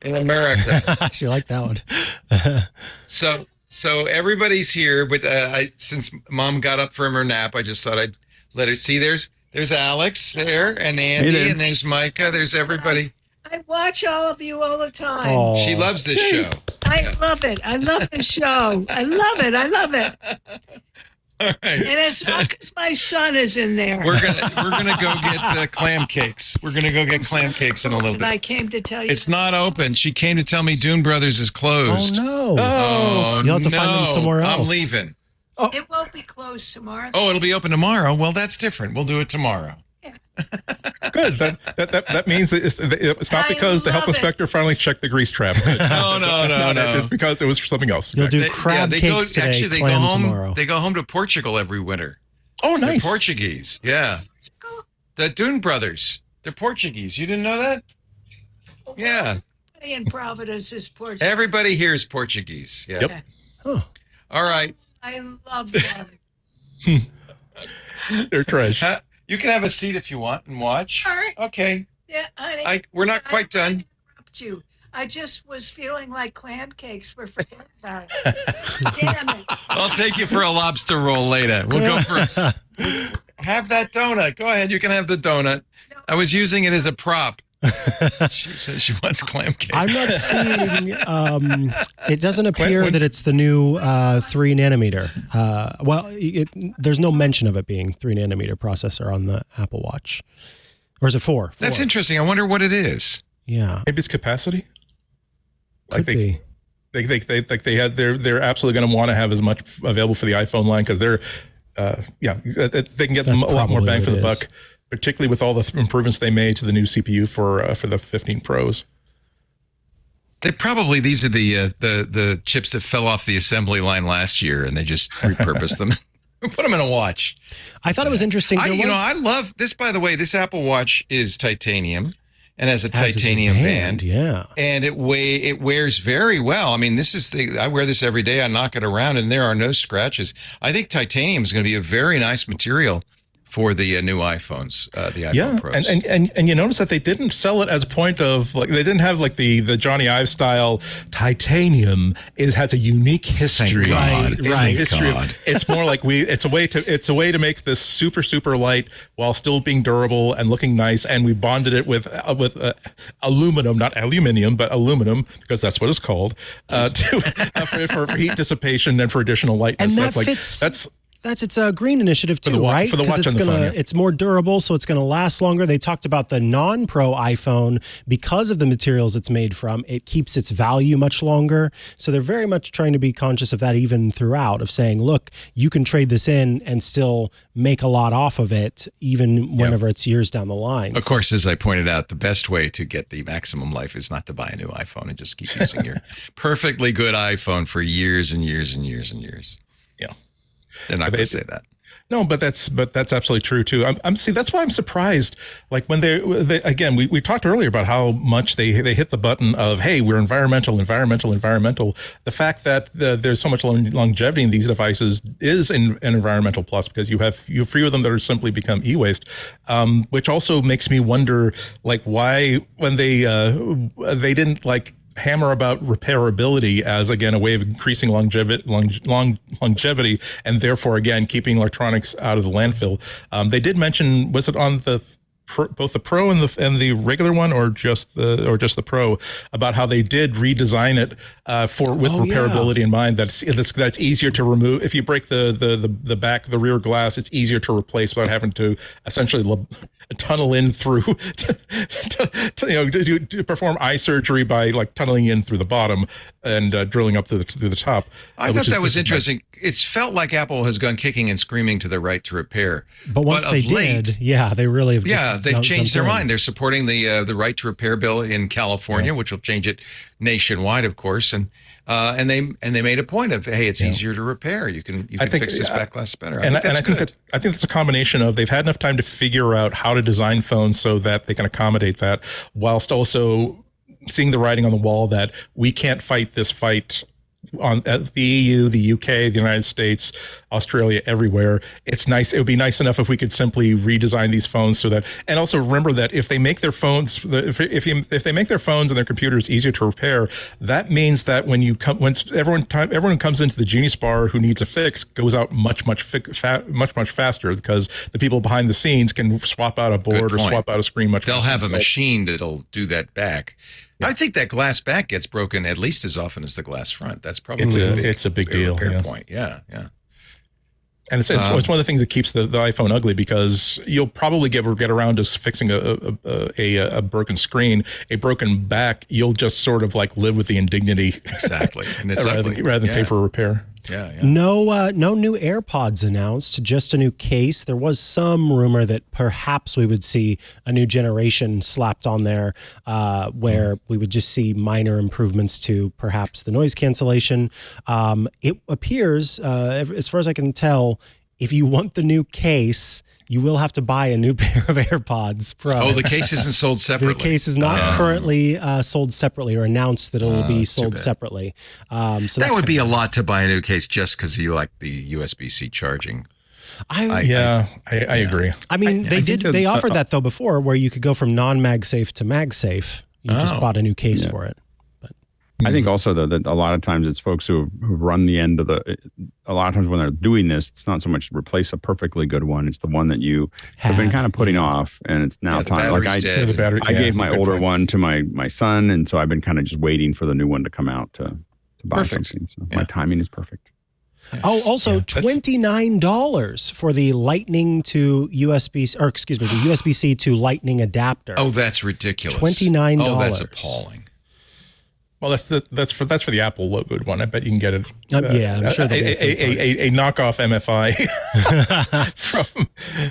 in America. I actually like that one. So everybody's here, but since Mom got up from her nap, I just thought I'd let her see. There's Alex there, and Andy, Hey there. and there's Micah. There's everybody. I watch all of you all the time. Oh. She loves this show. I love it. I love the show. I love it. I love it. All right, And it's not because my son is in there. we're gonna go get clam cakes. We're gonna go get clam cakes in a little And I bit. came to tell you. It's not open. She came to tell me Dune Brothers is Oh closed. no! Oh, You'll have to find them no. somewhere I'm else. leaving. It won't be closed tomorrow. Oh, it'll be open tomorrow. Well, that's different. We'll do it tomorrow. Good. That means it's not I because the health love it. inspector finally checked the grease trap. No. It's because it was for something else. You'll do They- crab they cakes go, today, actually, they go clam home. tomorrow. They go home to Portugal every winter. Oh, They're nice. Portuguese. Yeah. The Dune Brothers. They're Portuguese. You didn't know that? Yeah. Everybody in Providence is Portuguese. Everybody here is Portuguese. Yeah. Yep. Oh. All right. I love them. They're trash. You can have a seat if you want and watch. All right. Okay. Yeah, honey. We're not quite I done. interrupt you. I just was feeling like clam cakes were forget about it. Damn it. I'll take you for a lobster roll later. We'll go for have that donut. Go ahead. You can have the donut. I was using it as a prop. She says she wants clam cakes. I'm not seeing. It doesn't appear when- that it's the new 3 nanometer. There's no mention of it being 3 nanometer processor on the Apple Watch, or is it 4? That's interesting. I wonder what it is. Yeah, Maybe it's capacity. could be. They're absolutely going to want to have as much available for the iPhone line because they're they can get That's a lot more probably bang what for the it buck, is. particularly with all the improvements they made to the new CPU for the 15 Pros. These are the chips that fell off the assembly line last year, and they just repurposed them. Put them in a watch. I thought it was interesting. I love this. By the way, this Apple Watch is titanium and has a Has its titanium band. Yeah. And it wears very well. I mean, I wear this every day. I knock it around, and there are no scratches. I think titanium is going to be a very nice material for the new iPhones, the iPhone Pros. and you notice that they didn't sell it as a point of like they didn't have like the Johnny Ive style titanium. It has a unique history. God. It's a Thank history. God. It's more like it's a way to make this super light while still being durable and looking nice. And we bonded it with aluminum, not aluminium, but aluminum because that's what it's called for heat dissipation and for additional lightness. And that That's fits. That's its green initiative too, right? for the watch it's and the phone, yeah. it's more durable, so it's gonna last longer. They talked about the non-Pro iPhone because of the materials it's made from. It keeps its value much longer. So they're very much trying to be conscious of that even throughout, of saying, look, you can trade this in and still make a lot off of it, even whenever it's years down the line. Of course, as I pointed out, the best way to get the maximum life is not to buy a new iPhone and just keep using your perfectly good iPhone for years and years and years and years. Yeah. They're not going to say that. No, but that's absolutely true too. See, that's why I'm surprised. Like when they again, we talked earlier about how much they hit the button of, hey, we're environmental. The fact that there's so much longevity in these devices is an environmental plus, because you have few of them that are simply become e-waste, which also makes me wonder, like, why when they didn't like hammer about repairability as, again, a way of increasing longevity, and therefore, again, keeping electronics out of the landfill. They did mention, was it on both the Pro and the regular one, or just the Pro, about how they did redesign it with repairability in mind. That's easier to remove. If you break the rear glass, it's easier to replace without having to essentially tunnel in through to perform eye surgery by like tunneling in through the bottom and drilling up through the top. I thought that was interesting. Nice. It's felt like Apple has gone kicking and screaming to the right to repair. But once they did, they really have. They've changed their mind. They're supporting the right to repair bill in California, which will change it nationwide, of course, and they made a point of, hey, it's easier to repair. You can fix this back glass better. I think that's a combination of, they've had enough time to figure out how to design phones so that they can accommodate that, whilst also seeing the writing on the wall that we can't fight this fight on the EU, the UK, the United States, Australia, everywhere. It's nice. It would be nice enough if we could simply redesign these phones so that, and also remember that if they make their phones, if they make their phones and their computers easier to repair, that means that when everyone comes into the Genius Bar who needs a fix, goes out much faster, because the people behind the scenes can swap out a board or swap out a screen much faster. They'll have a machine that'll do that back. I think that glass back gets broken at least as often as the glass front. That's probably it's a big deal. Repair point. Yeah. And it's one of the things that keeps the iPhone ugly, because you'll probably get around to fixing a broken screen, a broken back. You'll just sort of like live with the indignity. Exactly, and it's rather than pay for a repair. Yeah. No new AirPods announced, just a new case. There was some rumor that perhaps we would see a new generation slapped on there, where we would just see minor improvements to perhaps the noise cancellation. It appears, as far as I can tell, if you want the new case, you will have to buy a new pair of AirPods Pro. Oh, the case isn't sold separately. The case is not currently sold separately, or announced that it will be sold separately. So that would be a lot to buy a new case just because you like the USB-C charging. I agree. I mean, they offered that though before, where you could go from non-MagSafe to MagSafe. You just bought a new case for it. I think also though that a lot of times it's folks who run the end of a lot of times when they're doing this, it's not so much to replace a perfectly good one. It's the one that you have been kind of putting off, and it's now time. Like I gave my older one to my son, and so I've been kind of just waiting for the new one to come out to buy something. So my timing is perfect. Oh, also $29 for the Lightning to USB, or excuse me, the USB-C to Lightning adapter. Oh, that's ridiculous. $29. Oh, that's appalling. Well, that's for the Apple logoed one. I bet you can get it. I'm sure a knockoff MFI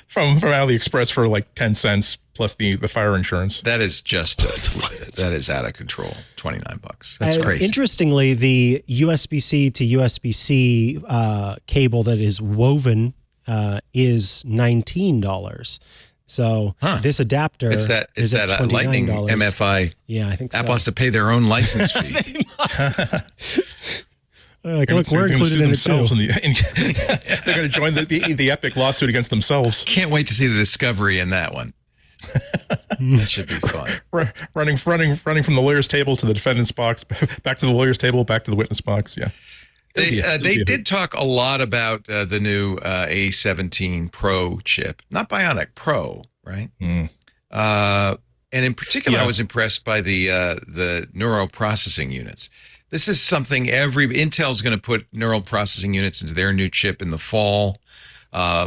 from AliExpress for like 10 cents plus the fire insurance. That is just that is out of control. $29. That's crazy. Interestingly, the USB-C to USB-C cable that is woven is $19. So this adapter is that a Lightning MFI? Yeah, I think so. Apple has to pay their own license fee. Look, we're included in it too. They're going to join the epic lawsuit against themselves. Can't wait to see the discovery in that one. That should be fun. Running from the lawyer's table to the defendant's box, back to the lawyer's table, back to the witness box. Yeah. They did talk a lot about the new A17 Pro chip, not Bionic Pro, right? And in particular, I was impressed by the neural processing units. This is something Intel's going to put neural processing units into their new chip in the fall.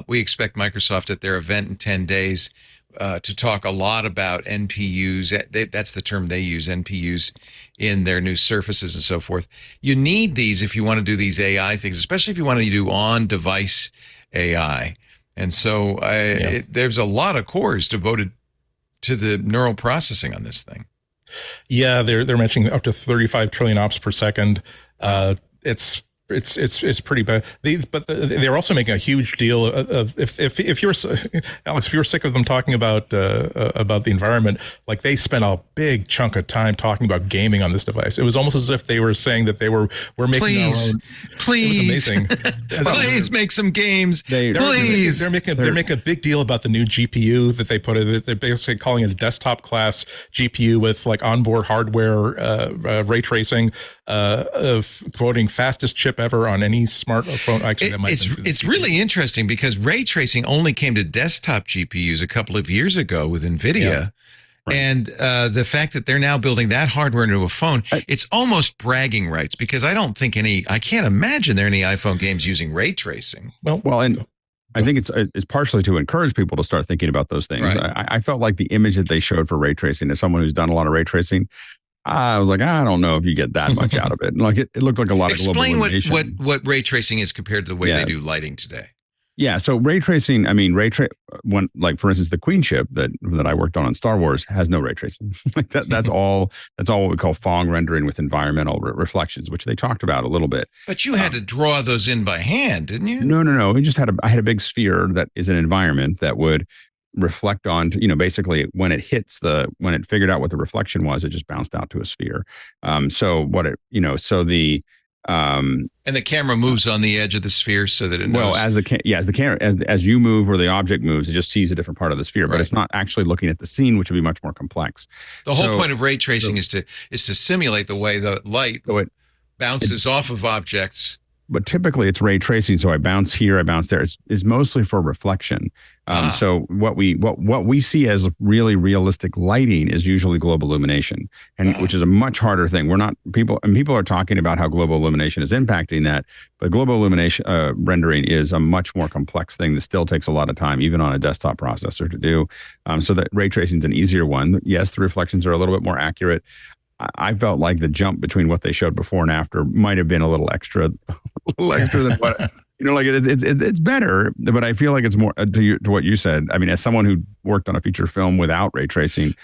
We expect Microsoft at their event in 10 days to talk a lot about NPUs. That's the term they use, NPUs, in their new Surfaces and so forth. You need these if you want to do these AI things, especially if you want to do on-device AI. And so there's a lot of cores devoted to the neural processing on this thing. Yeah, they're mentioning up to 35 trillion ops per second. it's pretty bad. They're also making a huge deal of if you're Alex, if you're sick of them talking about the environment, like they spent a big chunk of time talking about gaming on this device. It was almost as if they were saying that we're making our own. Please, it was amazing. Please make some games. They're making a big deal about the new GPU that they put in. They're basically calling it a desktop class GPU with like onboard hardware, ray tracing, quoting fastest chip ever on any smartphone. Actually, it's really interesting because ray tracing only came to desktop GPUs a couple of years ago with NVIDIA. Yeah. Right. And the fact that they're now building that hardware into a phone, it's almost bragging rights because I can't imagine there are any iPhone games using ray tracing. Well, and I think it's partially to encourage people to start thinking about those things. Right. I felt like the image that they showed for ray tracing, as someone who's done a lot of ray tracing, I was like, I don't know if you get that much out of it. Like it looked like a lot of global illumination. Explain what ray tracing is compared to the way they do lighting today. Yeah. So ray tracing, when like for instance, the Queen chip that I worked on Star Wars has no ray tracing. Like that's all what we call Phong rendering with environmental reflections, which they talked about a little bit. But you had to draw those in by hand, didn't you? No. We just I had a big sphere that is an environment that would reflect on, basically when it figured out what the reflection was, it just bounced out to a sphere. And the camera moves on the edge of the sphere so that it knows. Well, as the camera, as you move or the object moves, it just sees a different part of the sphere, but Right. it's not actually looking at the scene, which would be much more complex. The whole point of ray tracing is to simulate the way the light bounces off of objects. But typically it's ray tracing. So I bounce here, I bounce there. It's mostly for reflection. So what we see as really realistic lighting is usually global illumination, and which is a much harder thing. People are talking about how global illumination is impacting that, but global illumination rendering is a much more complex thing that still takes a lot of time, even on a desktop processor to do. So that ray tracing is an easier one. Yes, the reflections are a little bit more accurate. I felt like the jump between what they showed before and after might have been a little extra than what like it's better, but I feel like it's more to what you said. I mean, as someone who worked on a feature film without ray tracing,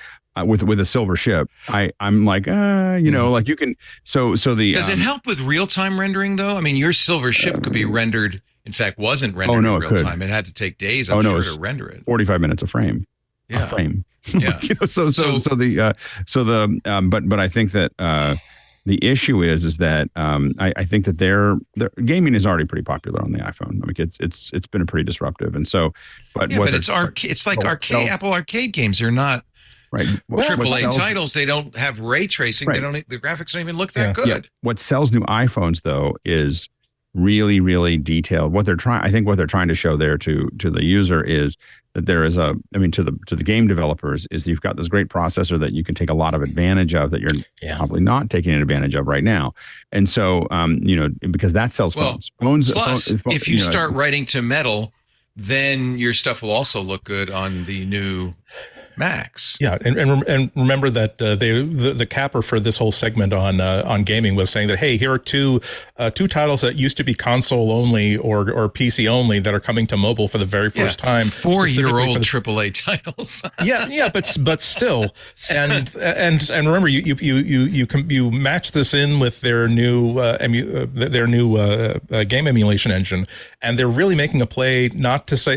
with a silver ship, I'm like, like you can. So the does it help with real time rendering though? I mean, your silver ship could be rendered. In fact, wasn't rendered in real time. It had to take days, I'm sure, to render it. 45 minutes a frame. Yeah. A frame. Yeah. But I think that the issue is that I think that their gaming is already pretty popular on the iPhone. I mean, it's been pretty disruptive, and so. But it's like Apple Arcade games. They're not right. AAA titles. They don't have ray tracing. Right. The graphics don't even look that good. Yeah. What sells new iPhones though is really, really detailed. I think what they're trying to show there to the user is that there is to the game developers is you've got this great processor that you can take a lot of advantage of that you're probably not taking advantage of right now. And so, because that sells phones. Plus, if you start writing to metal, then your stuff will also look good on the new Macs. Yeah, and remember that the capper for this whole segment on gaming was saying that, hey, here are two titles that used to be console only or PC only that are coming to mobile for the very first time. 4-year-old AAA titles. but still, and remember you match this in with their new game emulation engine, and they're really making a play not for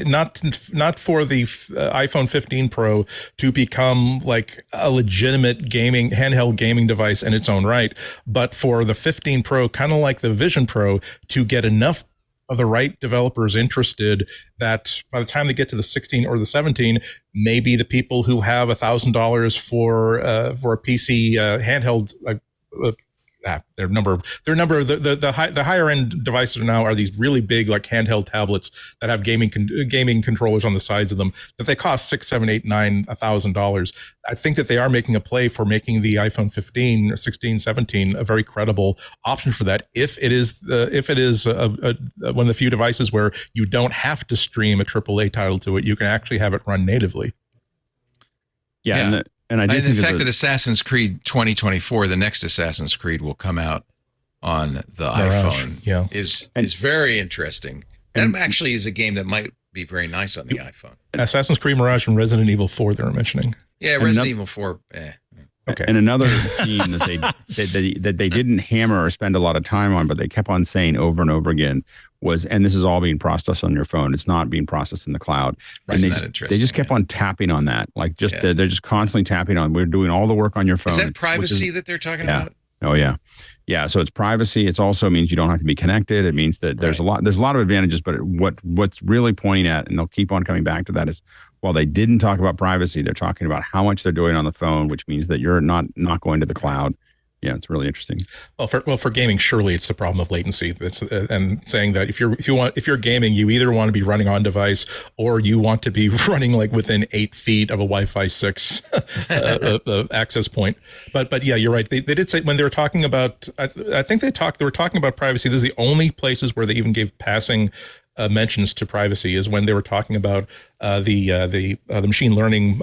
the iPhone 15 Pro to become like a legitimate handheld gaming device in its own right, but for the 15 Pro, kind of like the Vision Pro, to get enough of the right developers interested that by the time they get to the 16 or the 17, maybe the people who have $1,000 for a PC handheld the higher end devices are these really big like handheld tablets that have gaming controllers on the sides of them that they cost $600, $700, $800, $9,000. I think that they are making a play for making the iPhone 15 or 16, 17 a very credible option for that. If it is one of the few devices where you don't have to stream a AAA title to it, you can actually have it run natively. Yeah. And I do think the fact that Assassin's Creed 2024, the next Assassin's Creed, will come out on the iPhone is very interesting. That actually is a game that might be very nice on the iPhone. Assassin's Creed Mirage and Resident Evil 4 they were mentioning. Yeah, Resident Evil 4. Okay. And another theme that they didn't hammer or spend a lot of time on, but they kept on saying over and over again was, and this is all being processed on your phone. It's not being processed in the cloud. And they just kept on tapping on that. Like they're just constantly tapping on, we're doing all the work on your phone. Is that privacy that they're talking about? Oh yeah. Yeah. So it's privacy. It also means you don't have to be connected. It means that there's a lot of advantages, but what's really pointing at, and they'll keep on coming back to that, is while they didn't talk about privacy, they're talking about how much they're doing on the phone, which means that you're not going to the cloud. Yeah, it's really interesting. Well, for gaming, surely it's the problem of latency. And saying that if you're gaming, you either want to be running on device or you want to be running like within 8 feet of a Wi-Fi 6 access point. But yeah, you're right. They did say when they were talking about, I think they were talking about privacy. This is the only places where they even gave passing mentions to privacy is when they were talking about the machine learning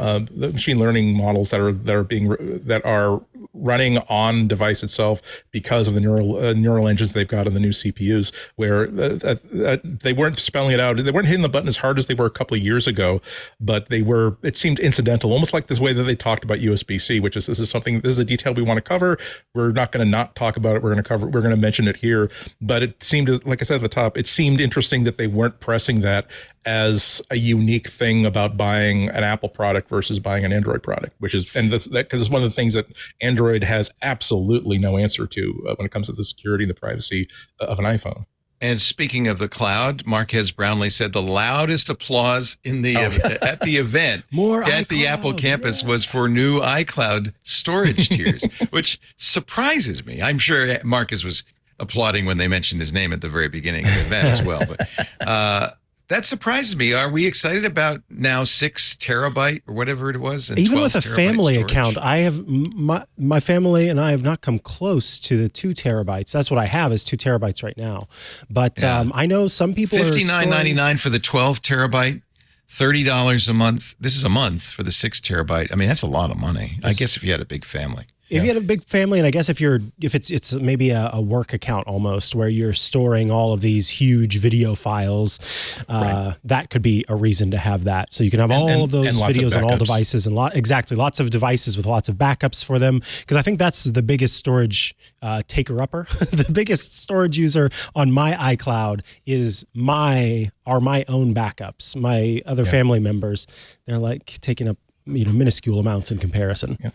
models that are running on device itself because of the neural engines they've got on the new CPUs, where they weren't spelling it out. They weren't hitting the button as hard as they were a couple of years ago, but it seemed incidental, almost like this way that they talked about USB-C, which is this is a detail we want to cover. We're not going to not talk about it. We're going to mention it here. But it seemed, like I said at the top, it seemed interesting that they weren't pressing that as a unique thing about buying an Apple product versus buying an Android product, because it's one of the things that Android has absolutely no answer to when it comes to the security and the privacy of an iPhone. And speaking of the cloud, Marquez Brownlee said the loudest applause at the event at the Apple campus was for new iCloud storage tiers, which surprises me. I'm sure Marquez was applauding when they mentioned his name at the very beginning of the event as well. But that surprises me. Are we excited about now 6 terabyte or whatever it was? Even with a family account, I have my family and I have not come close to the 2 terabytes. That's what I have is 2 terabytes right now. But I know some people $59.99 for the 12 terabyte, $30 a month. This is a month for the 6 terabyte. I mean, that's a lot of money. I guess if you had a big family. If you had a big family, and I guess if it's maybe a work account almost where you're storing all of these huge video files, that could be a reason to have that. So you can have all of those videos on all devices and lots of devices with lots of backups for them. Because I think that's the biggest storage taker-upper. The biggest storage user on my iCloud is my own backups. My other family members, they're like taking up minuscule amounts in comparison. Yeah.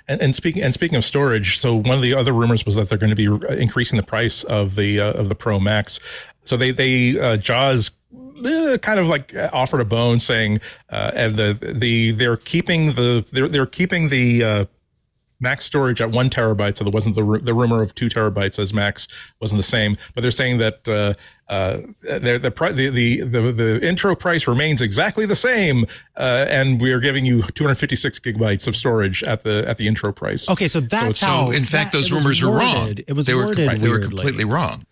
And speaking of storage, so one of the other rumors was that they're going to be increasing the price of the Pro Max. So Jaws kind of like offered a bone, saying they're keeping the max storage at 1 terabyte, so there wasn't the rumor of 2 terabytes as max wasn't the same. But they're saying that the intro price remains exactly the same, and we are giving you 256 gigabytes of storage at the intro price. Okay, so that's how. So in fact, those rumors were wrong. It was worded they were completely wrong.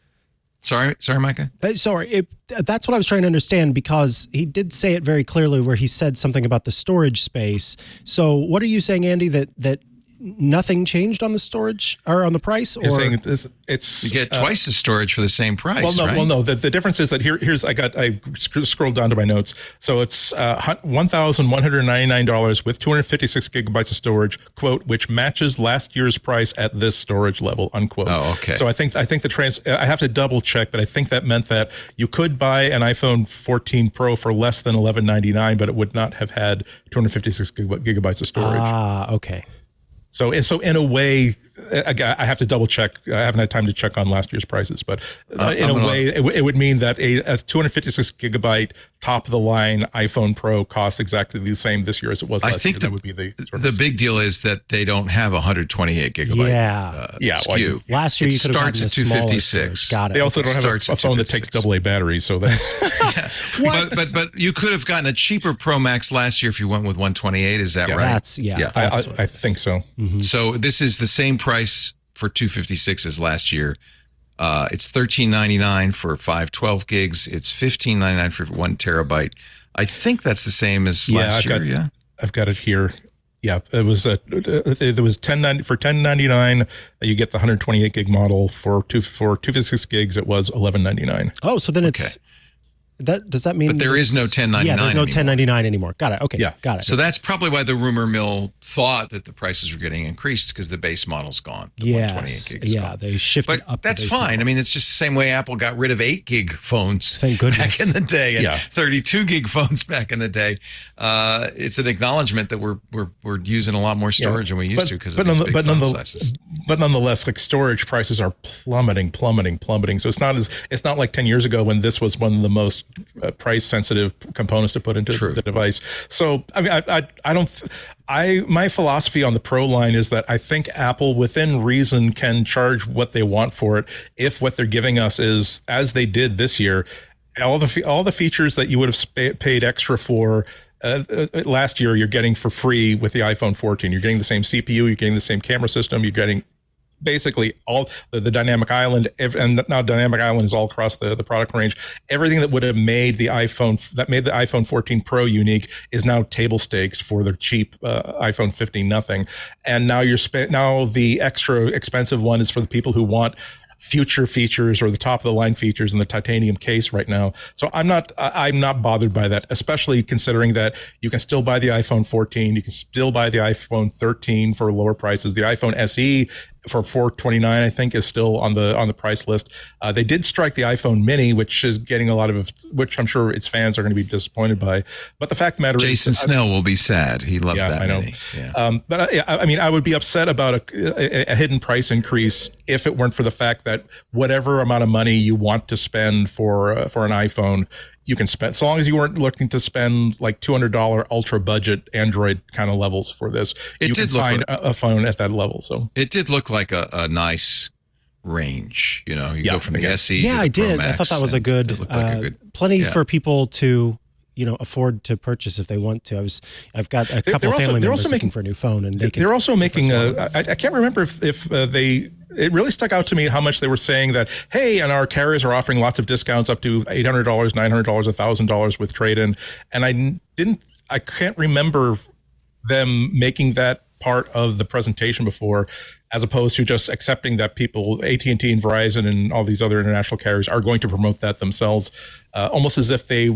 Sorry, Micah. That's what I was trying to understand, because he did say it very clearly where he said something about the storage space. So what are you saying, Andy? That nothing changed on the storage or on the price? Or saying it's you get twice the storage for the same price. Well, no. The difference is that I scrolled down to my notes. So it's $1,199 with 256 gigabytes of storage, quote, which matches last year's price at this storage level, unquote. Oh, okay. So I think I have to double check, but I think that meant that you could buy an iPhone 14 Pro for less than $1,199, but it would not have had 256 gigabytes of storage. Ah, okay. So in a way, I have to double check. I haven't had time to check on last year's prices, but in a way, it would mean that a 256 gigabyte top of the line iPhone Pro costs exactly the same this year as it was last year. That would be the big deal is that they don't have 128 gigabyte. SKU. Last year you could have gotten a 256. Got it. They also don't have a phone that takes AA batteries, so that's. But you could have gotten a cheaper Pro Max last year if you went with 128. Is that right? I think so. Mm-hmm. So this is the same price for 256 as last year. It's $13.99 for 512 gigs. It's $15.99 for 1 terabyte. I think that's the same as last year. I've got it here. Yeah, it was $10.90 for $10.99. You get the 128 gig model for 256 gigs. It was $11.99. Oh, so then it's Does that mean? But there is no 1099. Yeah, there's no anymore. 1099 anymore. Got it. Okay. Yeah. Got it. So that's probably why the rumor mill thought that the prices were getting increased, because the base model's gone. The 128 gig is gone. they shifted But up. that's the base fine. model. I mean, it's just the same way Apple got rid of 8 gig phones Thank goodness. back in the day, and Yeah. 32 gig phones back in the day. It's an acknowledgement that we're using a lot more storage than we used to because of these big phone sizes. But nonetheless, like storage prices are plummeting. So it's not like 10 years ago when this was one of the most price sensitive components to put into the device. So I mean, my philosophy on the Pro line is that I think Apple, within reason, can charge what they want for it if what they're giving us is, as they did this year, all the features that you would have paid extra for last year, you're getting for free with the iPhone 14. You're getting the same CPU, you're getting the same camera system, you're getting basically all the dynamic island, and now dynamic island is all across the product range. Everything that would have made the iPhone 14 Pro unique is now table stakes for the cheap iPhone 15 nothing. And now now the extra expensive one is for the people who want future features or the top of the line features in the titanium case right now. So I'm not bothered by that, especially considering that you can still buy the iPhone 14, you can still buy the iPhone 13 for lower prices. The iPhone SE for $429, I think, is still on the price list. They did strike the iPhone Mini, which is getting which I'm sure its fans are going to be disappointed by. But the fact of the matter Jason is, Snell will be sad. He loved that. I know. Mini. Yeah. But I mean, I would be upset about a hidden price increase if it weren't for the fact that whatever amount of money you want to spend for an iPhone, you can spend, so long as you weren't looking to spend like $200 ultra budget Android kind of levels for this. You can find a phone at that level. So it did look like a nice range. You know, you go from the SE. Yeah, to the I did. Pro Max, I thought that was a good, plenty for people to afford to purchase if they want to. I've got a couple of family members looking for a new phone, and they're also making I can't remember if they. It really stuck out to me how much they were saying that, hey, and our carriers are offering lots of discounts up to $800, $900, $1,000 with trade-in. And I can't remember them making that part of the presentation before, as opposed to just accepting that people, AT&T and Verizon and all these other international carriers, are going to promote that themselves, almost as if they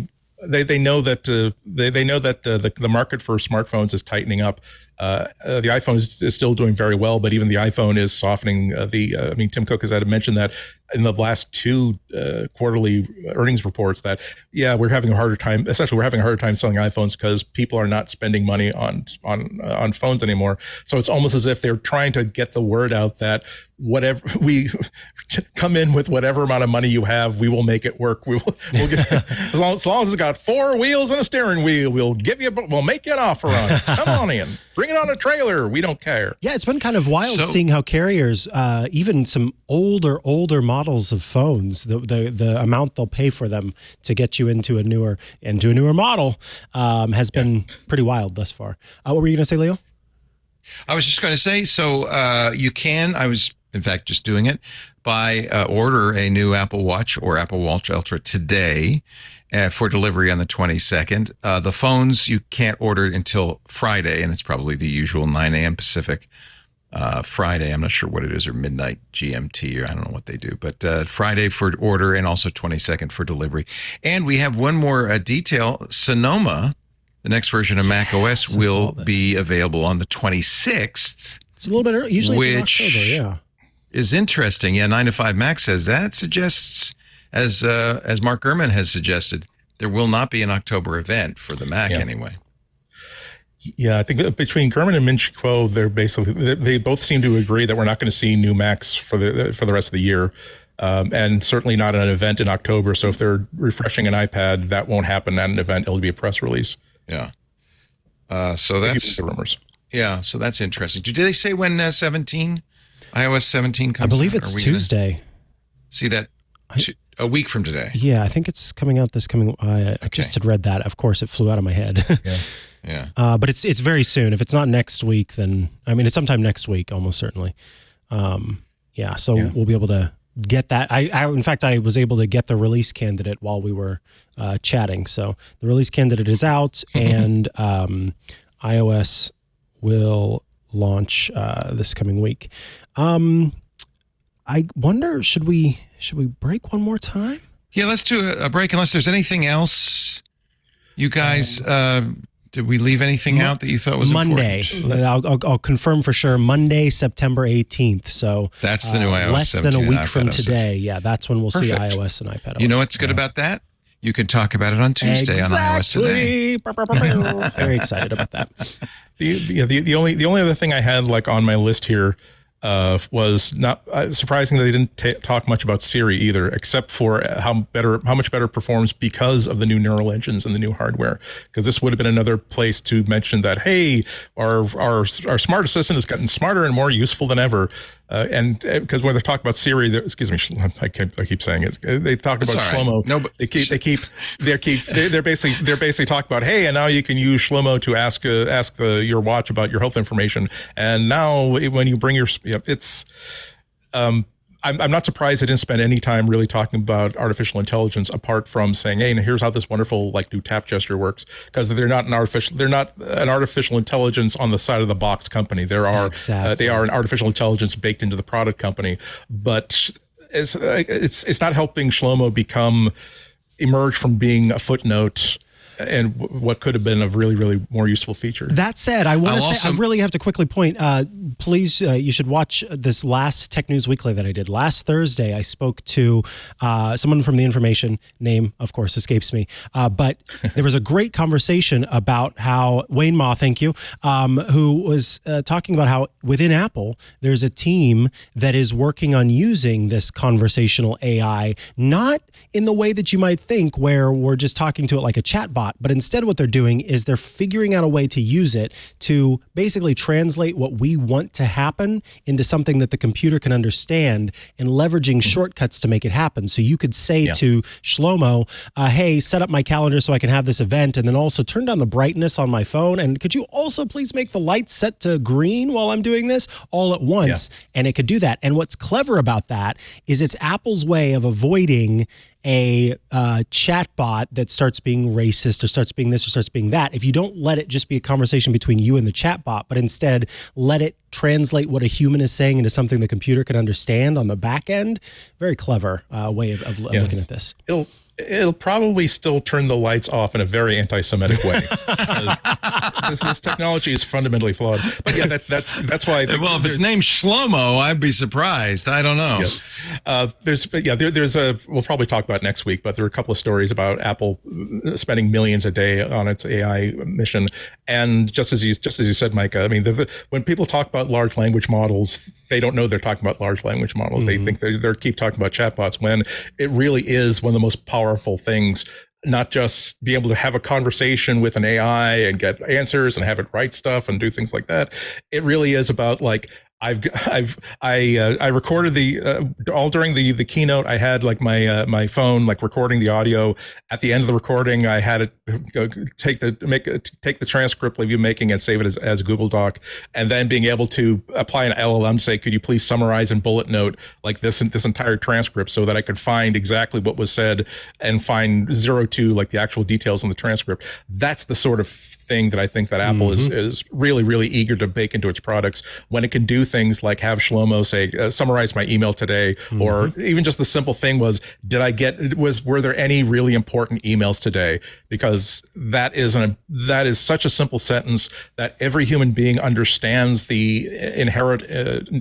know that the market for smartphones is tightening up. The iPhone is still doing very well, but even the iPhone is softening. I mean, Tim Cook has had to mention that in the last two quarterly earnings reports that, we're having a harder time. Essentially, we're having a harder time selling iPhones because people are not spending money on phones anymore. So it's almost as if they're trying to get the word out that whatever we come in with, whatever amount of money you have, we will make it work. We'll get as long as it's got 4 wheels and a steering wheel, we'll make you an offer on it. Come on in, bring it on a trailer. We don't care. Yeah, it's been kind of wild seeing how carriers, even some older models of phones, the amount they'll pay for them to get you into a newer model has been pretty wild thus far. What were you going to say, Leo? I was just going to say, you can. I was, in fact, just doing it. Order a new Apple Watch or Apple Watch Ultra today for delivery on the 22nd. The phones you can't order until Friday, and it's probably the usual 9 a.m. Pacific Friday. I'm not sure what it is, or midnight GMT, or I don't know what they do, but Friday for order and also 22nd for delivery. And we have one more detail. Sonoma, the next version of Mac OS, will be available on the 26th. It's a little bit early. Usually it's in October, yeah. Is interesting. Yeah, 9 to 5 Mac says that suggests, as Mark Gurman has suggested, there will not be an October event for the Mac anyway. Yeah, I think between Gurman and Min-Chi Kuo, they both seem to agree that we're not going to see new Macs for the rest of the year, and certainly not an event in October. So if they're refreshing an iPad, that won't happen at an event. It'll be a press release. Yeah. So that's the rumors. Yeah, so that's interesting. Did they say when iOS 17 comes? I believe it's Tuesday. See that a week from today. Yeah, I think it's coming out this coming. I just had read that. Of course, it flew out of my head. Yeah. But it's very soon. If it's not next week, then I mean it's sometime next week, almost certainly. We'll be able to get that. In fact, I was able to get the release candidate while we were chatting. So the release candidate is out, and iOS will launch this coming week. I wonder, should we break one more time? Yeah, let's do a break unless there's anything else. You guys, did we leave anything out that you thought was Monday? important? I'll confirm for sure. Monday, September 18th. So that's the new iOS. Less than a week from iPad today. Yeah, that's when we'll see Perfect. iOS and iPadOS. You know what's good about that? You can talk about it on Tuesday on iOS Today. Very excited about that. The only other thing I had like on my list here was not surprising that they didn't talk much about Siri either, except for how much better it performs because of the new neural engines and the new hardware. Because this would have been another place to mention that, hey, our smart assistant has gotten smarter and more useful than ever. And because when they talk about Siri, excuse me, I keep saying it. They talk about Shlomo. No, but they're basically talking about, hey, and now you can use Shlomo to ask your watch about your health information. And now when you bring your, it's. I'm not surprised they didn't spend any time really talking about artificial intelligence apart from saying, hey, and here's how this wonderful like new tap gesture works, because they're not an artificial intelligence on the side of the box company. They are an artificial intelligence baked into the product company, but it's not helping Shlomo emerge from being a footnote and what could have been a really, really more useful feature. That said, I want to say, I really have to quickly point, please, you should watch this last Tech News Weekly that I did. Last Thursday, I spoke to someone from the information, name, of course, escapes me, but there was a great conversation about how, Wayne Ma, thank you, who was talking about how within Apple, there's a team that is working on using this conversational AI, not in the way that you might think, where we're just talking to it like a chatbot, but instead what they're doing is they're figuring out a way to use it to basically translate what we want to happen into something that the computer can understand and leveraging shortcuts to make it happen. So you could say to Shlomo, hey, set up my calendar so I can have this event, and then also turn down the brightness on my phone, and could you also please make the lights set to green while I'm doing this all at once? And it could do that. And what's clever about that is it's Apple's way of avoiding a chatbot that starts being racist or starts being this or starts being that. If you don't let it just be a conversation between you and the chatbot, but instead let it translate what a human is saying into something the computer can understand on the back end. Very clever way of looking at this. It'll probably still turn the lights off in a very anti-Semitic way. this technology is fundamentally flawed. But yeah, that's why. Well, if it's named Shlomo, I'd be surprised. I don't know. We'll probably talk about it next week, but there are a couple of stories about Apple spending millions a day on its AI mission. And just as you said, Micah, I mean, when people talk about large language models, they don't know they're talking about large language models. They think they keep talking about chatbots when it really is one of the most powerful things. Not just be able to have a conversation with an AI and get answers and have it write stuff and do things like that. It really is about like, I recorded all during the keynote. I had like my phone like recording the audio. At the end of the recording, I had it take the transcript of you making and save it as a Google Doc, and then being able to apply an LLM to say, could you please summarize and bullet note like this entire transcript so that I could find exactly what was said and find 0 to like the actual details in the transcript. That's the sort of thing that I think that Apple is really, really eager to bake into its products when it can do things like have Shlomo say, summarize my email today, or even just the simple thing was, were there any really important emails today? Because that is such a simple sentence that every human being understands the inherent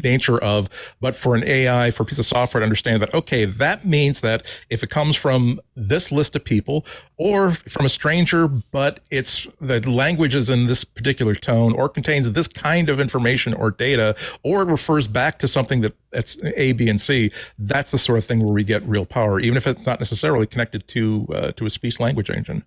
nature of, but for an AI, for a piece of software to understand that, okay, that means that if it comes from this list of people or from a stranger, but it's the language is in this particular tone or contains this kind of information or data, or it refers back to something that's A, B, and C, that's the sort of thing where we get real power, even if it's not necessarily connected to a speech language engine.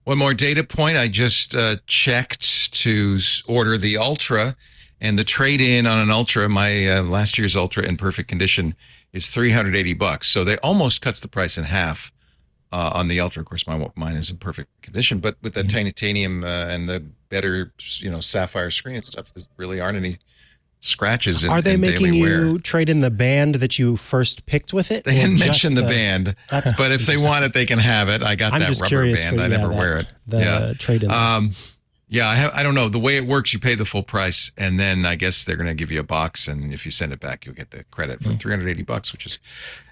One more data point. I just checked to order the Ultra, and the trade-in on an Ultra, my last year's Ultra in perfect condition, is $380. So they almost cuts the price in half on the Ultra. Of course, mine is in perfect condition, but with the titanium and the better, sapphire screen and stuff, there really aren't any scratches in, Are they in making daily you wear. Trade in the band that you first picked with it? They didn't mention the band, but if they want it, they can have it. I got I'm that just rubber curious band. for, I never wear it. The trade in. Yeah, I don't know. The way it works, you pay the full price, and then I guess they're going to give you a box, and if you send it back, you'll get the credit for $380, which is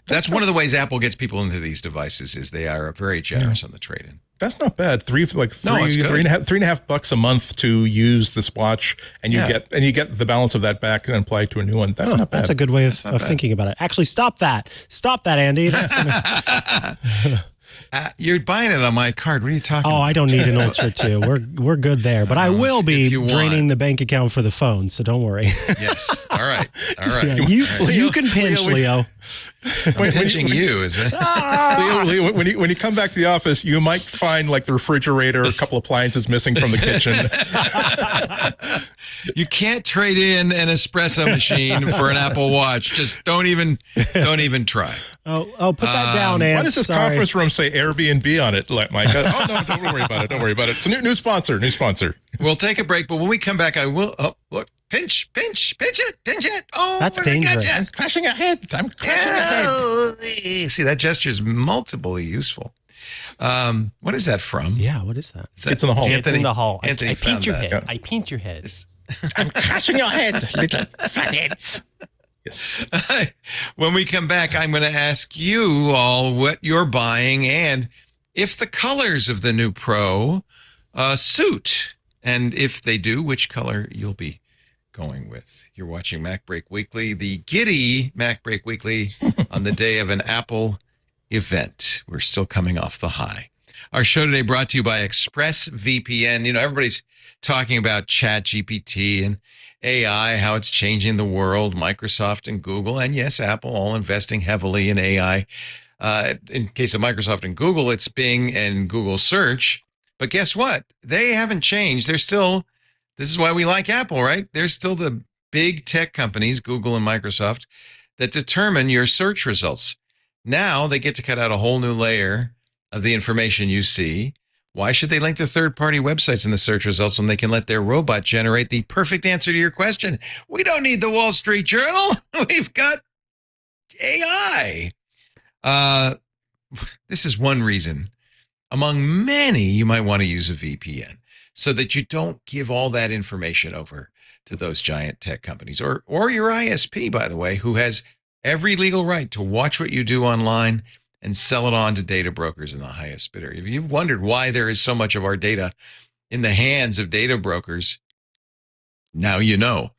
that's one of the ways Apple gets people into these devices is they are very generous on the trade-in. That's not bad. Three and a half bucks a month to use this watch, and you get the balance of that back and apply it to a new one. That's not bad. That's a good way of thinking about it. Actually, stop that, Andy. That's gonna... You're buying it on my card. What are you talking about? Oh, I don't need an Ultra 2. We're good there. But I will be draining the bank account for the phone, so don't worry. Yes. All right. Yeah, you can pinch, Leo. I'm pinching you, is it? Leo, when you come back to the office, you might find like the refrigerator, a couple appliances missing from the kitchen. You can't trade in an espresso machine for an Apple Watch. Just don't even try. Oh, put that down, Ant. Why does this conference room say Airbnb on it, Mike? Oh, no, don't worry about it. Don't worry about it. It's a new sponsor. We'll take a break, but when we come back, I will. Oh, look. Pinch it. Oh, that's dangerous. I'm crashing ahead. See, that gesture is multiply useful. What is that from? Yeah, what is that? It's in the hall. It's in the hall. Anthony I paint your that. head. Yeah. I paint your head. I'm crashing your head, little fatheads. Yes. When we come back, I'm going to ask you all what you're buying and if the colors of the new Pro suit. And if they do, which color you'll be going with. You're watching MacBreak Weekly, the giddy MacBreak Weekly on the day of an Apple event. We're still coming off the high. Our show today brought to you by ExpressVPN. You know, everybody's talking about ChatGPT and AI, how it's changing the world, Microsoft and Google, and yes, Apple all investing heavily in AI. In case of Microsoft and Google, it's Bing and Google Search. But guess what? They haven't changed. They're still, this is why we like Apple, right? They're still the big tech companies, Google and Microsoft, that determine your search results. Now they get to cut out a whole new layer of the information you see. Why should they link to third-party websites in the search results when they can let their robot generate the perfect answer to your question? We don't need the Wall Street Journal. We've got AI. This is one reason, among many, you might want to use a VPN so that you don't give all that information over to those giant tech companies or your ISP, by the way, who has every legal right to watch what you do online and sell it on to data brokers and the highest bidder. If you've wondered why there is so much of our data in the hands of data brokers, now you know.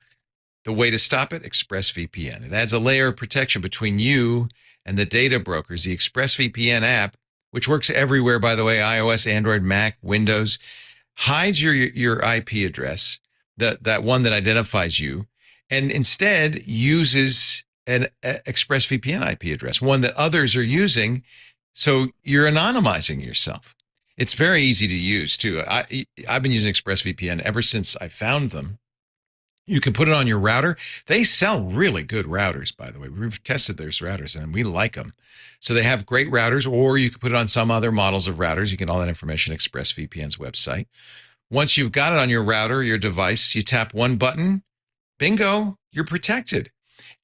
The way to stop it, ExpressVPN. It adds a layer of protection between you and the data brokers. The ExpressVPN app, which works everywhere, by the way, iOS, Android, Mac, Windows, hides your IP address, that one that identifies you, and instead uses an ExpressVPN IP address, one that others are using, so you're anonymizing yourself. It's very easy to use, too. I've been using ExpressVPN ever since I found them. You can put it on your router. They sell really good routers, by the way. We've tested those routers, and we like them. So they have great routers, or you can put it on some other models of routers. You get all that information at ExpressVPN's website. Once you've got it on your router, your device, you tap one button, bingo, you're protected.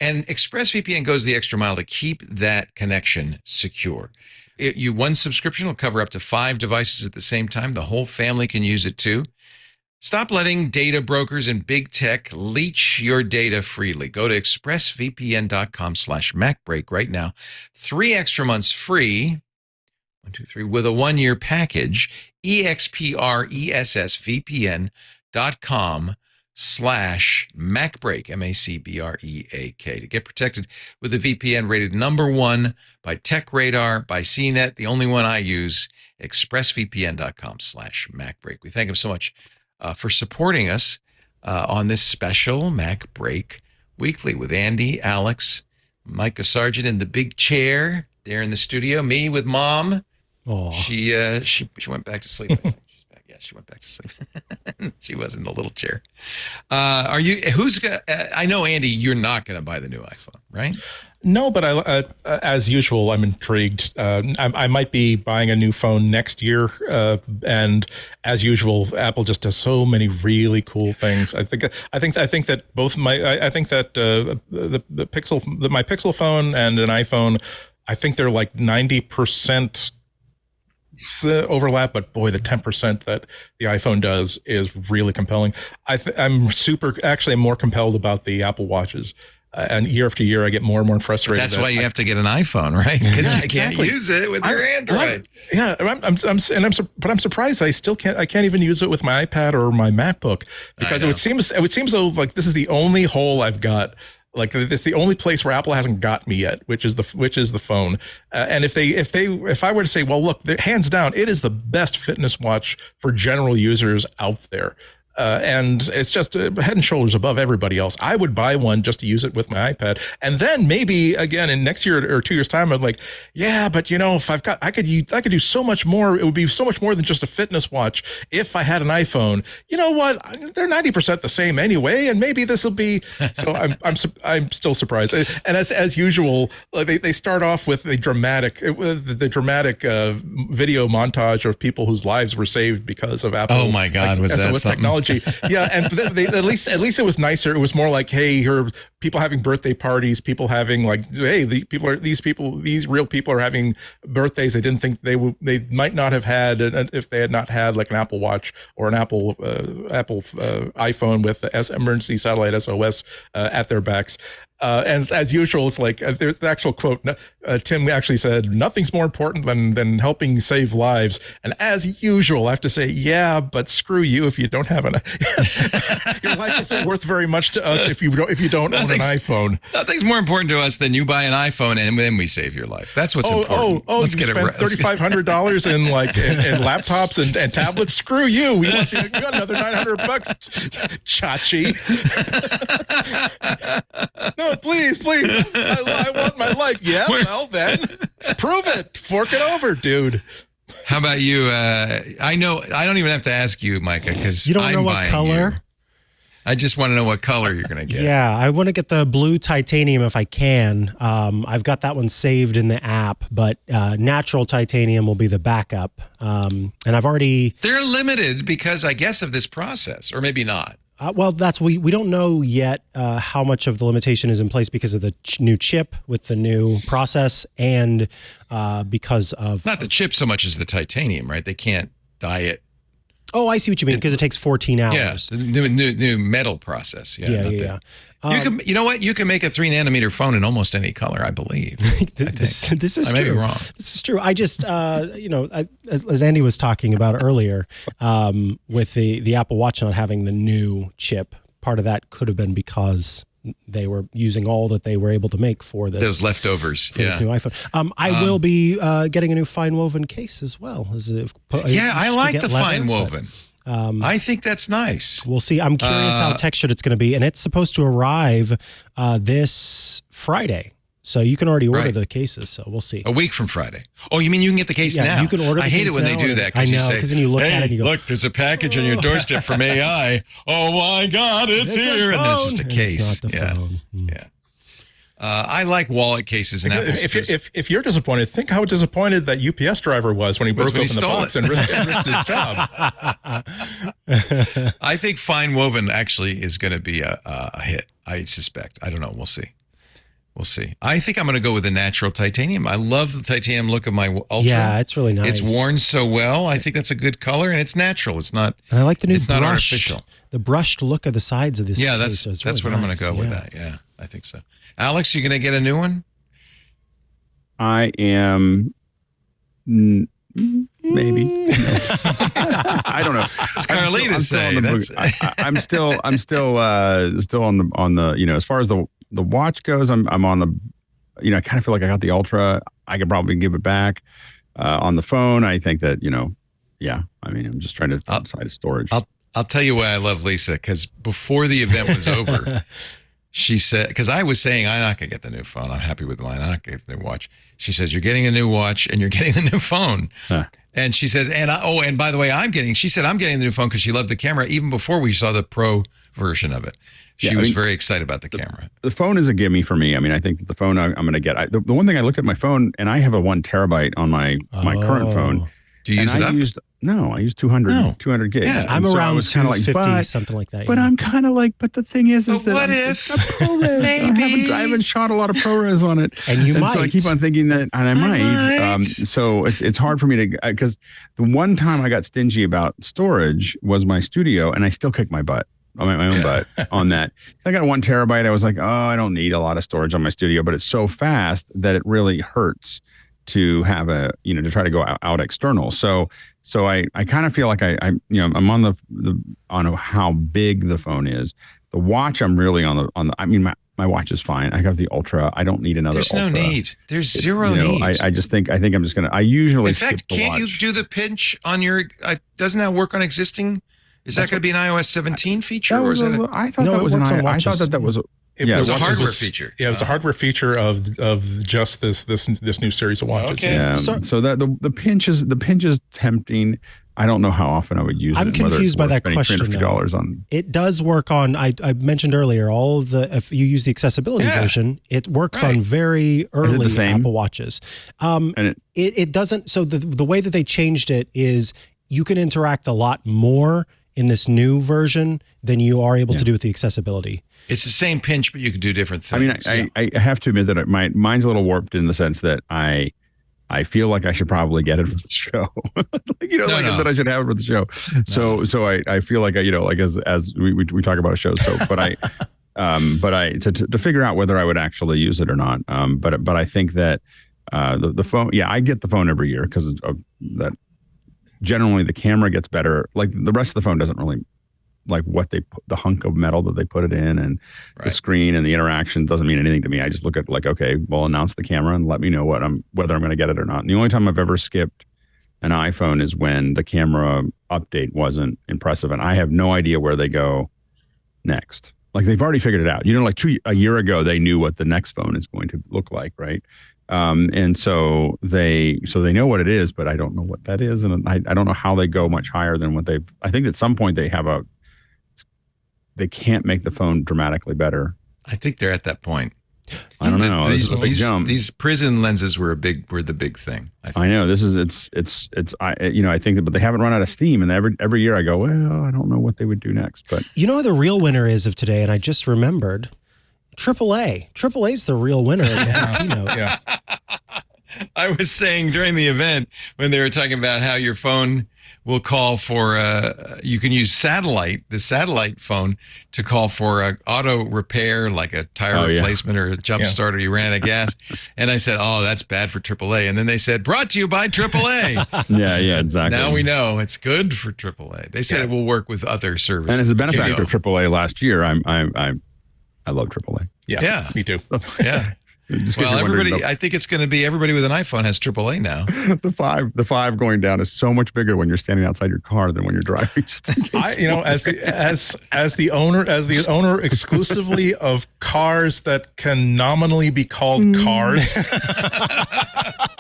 And ExpressVPN goes the extra mile to keep that connection secure. One subscription will cover up to 5 devices at the same time. The whole family can use it too. Stop letting data brokers and big tech leech your data freely. Go to expressvpn.com/MacBreak right now. 3 extra months free. 1, 2, 3 with a 1-year package. expressvpn.com/MacBreak, MacBreak, to get protected with the VPN rated #1 by TechRadar, by CNET, the only one I use, expressvpn.com/MacBreak. We thank him so much for supporting us on this special MacBreak Weekly with Andy, Alex, Micah Sargent in the big chair there in the studio, me with Mom. Oh, she went back to sleep. I think. She's back. Yeah, she went back to sleep. She was in the little chair. I know, Andy, you're not going to buy the new iPhone, right? No, but as usual, I'm intrigued. I might be buying a new phone next year, and as usual, Apple just does so many really cool things. I think that both my Pixel phone and an iPhone, I think they're like 90% overlap, but boy, the 10% that the iPhone does is really compelling. I'm more compelled about the Apple Watches. And year after year, I get more and more frustrated. That's why you have to get an iPhone, right? Because you exactly. can't use it with your Android. I'm surprised that I can't even use it with my iPad or my MacBook, because it would seem as though like this is the only hole I've got. Like it's the only place where Apple hasn't got me yet, which is the phone. And if I were to say, well, look, hands down, it is the best fitness watch for general users out there. And it's just head and shoulders above everybody else. I would buy one just to use it with my iPad, and then maybe again in next year or 2 years time, I'm like, yeah, but if I could do so much more. It would be so much more than just a fitness watch if I had an iPhone. You know what? They're 90% the same anyway, and maybe this will be. So I'm still surprised. And as usual, they start off with the dramatic video montage of people whose lives were saved because of Apple. Oh my God, was that something? Technology. Yeah, and at least it was nicer. It was more like, hey, here are people having birthday parties, people having like, hey, these real people are having birthdays they didn't think they might not have had if they had not had like an Apple Watch or an Apple iPhone with the emergency satellite SOS at their backs. And as usual, it's like there's the actual quote. Tim actually said, "Nothing's more important than helping save lives." And as usual, I have to say, yeah, but screw you if you don't have an. Your life isn't worth very much to us if you don't own an iPhone. Nothing's more important to us than you buy an iPhone and then we save your life. That's what's important. Let's get it right. $3,500 in in laptops and tablets. Screw you. We got another $900, Chachi. No, please. I want my life. Yeah, well then, prove it. Fork it over, dude. How about you? I know I don't even have to ask you, Micah, because you don't know what color. I just want to know what color you're going to get. Yeah, I want to get the blue titanium if I can. I've got that one saved in the app, but natural titanium will be the backup. And I've already... They're limited because, I guess, of this process, or maybe not. Well, we don't know yet how much of the limitation is in place because of the new chip with the new process, and because of... Not the chip so much as the titanium, right? They can't dye it. Oh, I see what you mean, because it takes 14 hours. Yeah, new metal process. Yeah. You know what? You can make a 3-nanometer phone in almost any color, I believe. This is I true. may be wrong. This is true. I just, as Andy was talking about earlier, with the Apple Watch not having the new chip, part of that could have been because they were using all that they were able to make for this. Those leftovers. For this new iPhone. I will be getting a new fine woven case as well. I like the fine woven. I think that's nice. We'll see. I'm curious how textured it's going to be, and it's supposed to arrive this Friday. So you can already order the cases. So we'll see. A week from Friday. Oh, you mean you can get the case now? You can order the case now. I hate it when they do that. I know, because then you look hey, at it and you go, look, there's a package on your doorstep from AI. Oh my God, it's here. And there's just a case. It's not the phone. Yeah. I like wallet cases and Apples. If you're disappointed, think how disappointed that UPS driver was when he broke open the box and risked his job. I think fine woven actually is going to be a hit. I suspect. I don't know. We'll see. I think I'm going to go with the natural titanium. I love the titanium look of my Ultra. Yeah, it's really nice. It's worn so well. I think that's a good color, and it's natural. It's not. And I like the new It's not artificial. The brushed look of the sides of this. Yeah, case. that's really what I'm going to go with. That. Yeah, I think so. Alex, you going to get a new one? I am. Maybe. I don't know. It's Carlita saying. I'm still on the as far as the watch goes, I'm on the, I kind of feel like I got the Ultra. I could probably give it back. On the phone, I think that, I'm just trying to outside of storage. I'll tell you why I love Lisa, because before the event was over, she said, because I was saying, I'm not going to get the new phone. I'm happy with mine. I'm not going to get the new watch. She says, you're getting a new watch and you're getting the new phone. Huh. And she says, and by the way, I'm getting the new phone because she loved the camera even before we saw the Pro version of it. She was very excited about the camera. The phone is a gimme for me. I mean, I think that the phone I'm going to get. The one thing I looked at my phone, and I have a 1 terabyte on my current phone. Do you use it up? I use 200 gigs. Yeah, I'm around 250, something like that. But I'm kind of like, but the thing is that what if maybe I haven't shot a lot of ProRes on it, And you might. So I keep on thinking that, and I might. So it's hard for me to, because the one time I got stingy about storage was my studio, and I still kick my butt. My own butt on that. I got 1 terabyte. I was like, oh, I don't need a lot of storage on my studio, but it's so fast that it really hurts to have to try to go out external. So I kind of feel like I'm on on how big the phone is. The watch, I'm really on the. I mean, my watch is fine. I have the Ultra. I don't need another. There's Ultra. no need. There's zero need. I think I'm just gonna. I usually. In fact, can't you do the pinch on your? Doesn't that work on existing? Is that going to be an iOS 17 feature, or is that? I thought that was an. I thought that was. It was a hardware feature. Yeah, it was a hardware feature of just this new series of watches. Okay. Yeah. So that the pinch is tempting. I don't know how often I would use it. I'm confused by that question. $350 on. It does work on. I mentioned earlier all of the. If you use the accessibility version, it works on very early Apple Watches. And it doesn't. So the way that they changed it is you can interact a lot more in this new version than you are able to do with the accessibility. It's the same pinch, but you can do different things. I mean, I have to admit that mine's a little warped in the sense that I feel like I should probably get it for the show. That I should have it for the show. So I feel like as we talk about a show. So, but to figure out whether I would actually use it or not. But I think that the phone. Yeah, I get the phone every year because of that. Generally, the camera gets better. Like the rest of the phone doesn't really like what they put, the hunk of metal that they put it in, and the screen and the interaction doesn't mean anything to me. I just look at okay, well, announce the camera and let me know whether I'm going to get it or not. And the only time I've ever skipped an iPhone is when the camera update wasn't impressive, and I have no idea where they go next. Like they've already figured it out. A year ago they knew what the next phone is going to look like, right? And so they know what it is, but I don't know what that is, and I don't know how they go much higher than what they've. I think at some point they can't make the phone dramatically better. I think they're at that point. I don't know. These prison lenses were the big thing. I know this is I think that, but they haven't run out of steam, and every year I go, well, I don't know what they would do next. But who the real winner is of today, and I just remembered. AAA. AAA's the real winner of the Keynote. Yeah. I was saying during the event when they were talking about how your phone will call for, you can use the satellite phone to call for auto repair, like a tire replacement or a jump start, or you ran out of gas. And I said, oh, that's bad for AAA. And then they said, brought to you by AAA. yeah, exactly. Now we know it's good for AAA. They said it will work with other services. And as a benefactor of AAA last year, I love AAA. Yeah, me too. Yeah. Well, everybody, I think it's going to be everybody with an iPhone has AAA now. The 5 going down is so much bigger when you're standing outside your car than when you're driving. As the owner exclusively of cars that can nominally be called cars,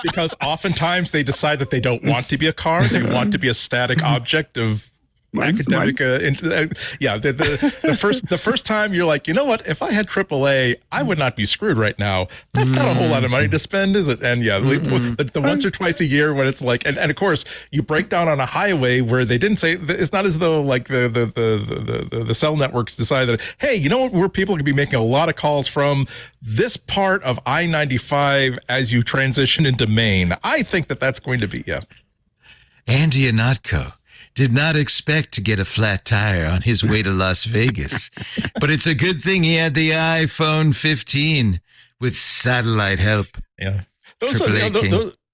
because oftentimes they decide that they don't want to be a car; they want to be a static object of academic. The first time you're like, you know what? If I had AAA, I would not be screwed right now. That's not a whole lot of money to spend, is it? And the once or twice a year when it's like, and of course you break down on a highway where they didn't say, it's not as though like the cell networks decided that, hey, you know what, where people could be making a lot of calls from this part of I-95 as you transition into Maine. I think that's going to be Andy Anatko did not expect to get a flat tire on his way to Las Vegas, but it's a good thing he had the iPhone 15 with satellite help. Yeah.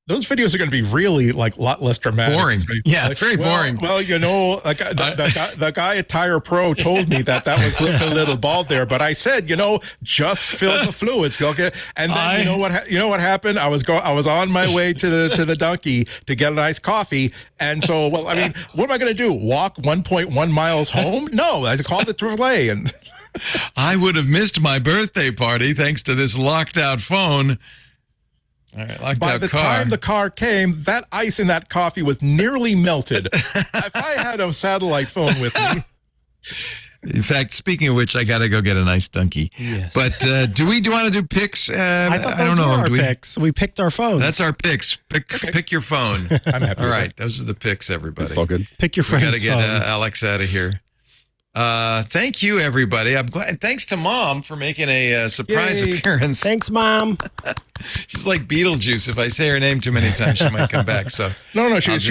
Those videos are going to be really like a lot less dramatic. Boring. Yeah, it's very boring. Well, the guy at Tire Pro told me that was looking a little bald there, but I said, just fill the fluids. Okay. And then you know what happened? I was on my way to the Donkey to get a nice coffee. And so, what am I going to do? Walk 1.1 miles home? No, I called the AAA and I would have missed my birthday party thanks to this locked out phone. All right, by the time the car came, that ice in that coffee was nearly melted. If I had a satellite phone with me. In fact, speaking of which, I got to go get a nice donkey. Yes. But do we want to do picks? I thought those were our picks. We picked our phones. That's our picks. Pick your phone. I'm happy. All right, those are the picks, everybody. It's all good. Pick your friend's phone. We got to get Alex out of here. Thank you, everybody. I'm glad. Thanks to Mom for making a surprise appearance. Thanks, Mom. She's like Beetlejuice. If I say her name too many times, she might come back. So No, she was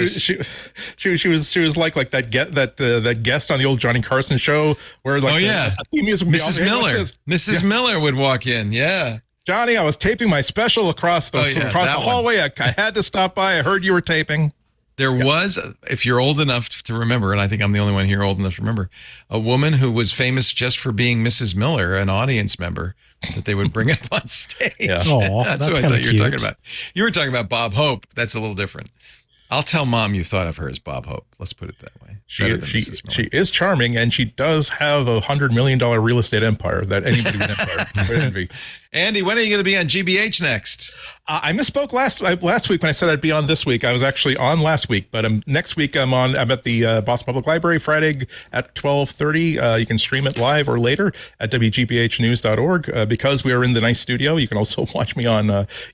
like that guest on the old Johnny Carson show where like the theme music would be Mrs. on Miller. like this. Mrs. Miller would walk in. Yeah. Johnny, I was taping my special across the hallway. I had to stop by. I heard you were taping. There was, if you're old enough to remember, and I think I'm the only one here old enough to remember, a woman who was famous just for being Mrs. Miller, an audience member that they would bring up on stage. Yeah. Aww, that's that's what I thought kinda you were talking cute. about. You were talking about Bob Hope. That's a little different. I'll tell Mom you thought of her as Bob Hope. Let's put it that way. She Mrs. Miller. is charming, and she does have $100 million real estate empire that anybody would envy. Andy, when are you going to be on GBH next? I misspoke last week when I said I'd be on this week. I was actually on last week, but next week I'm at the Boston Public Library Friday at 12:30. You can stream it live or later at wgbhnews.org. Because we are in the nice studio, you can also watch me on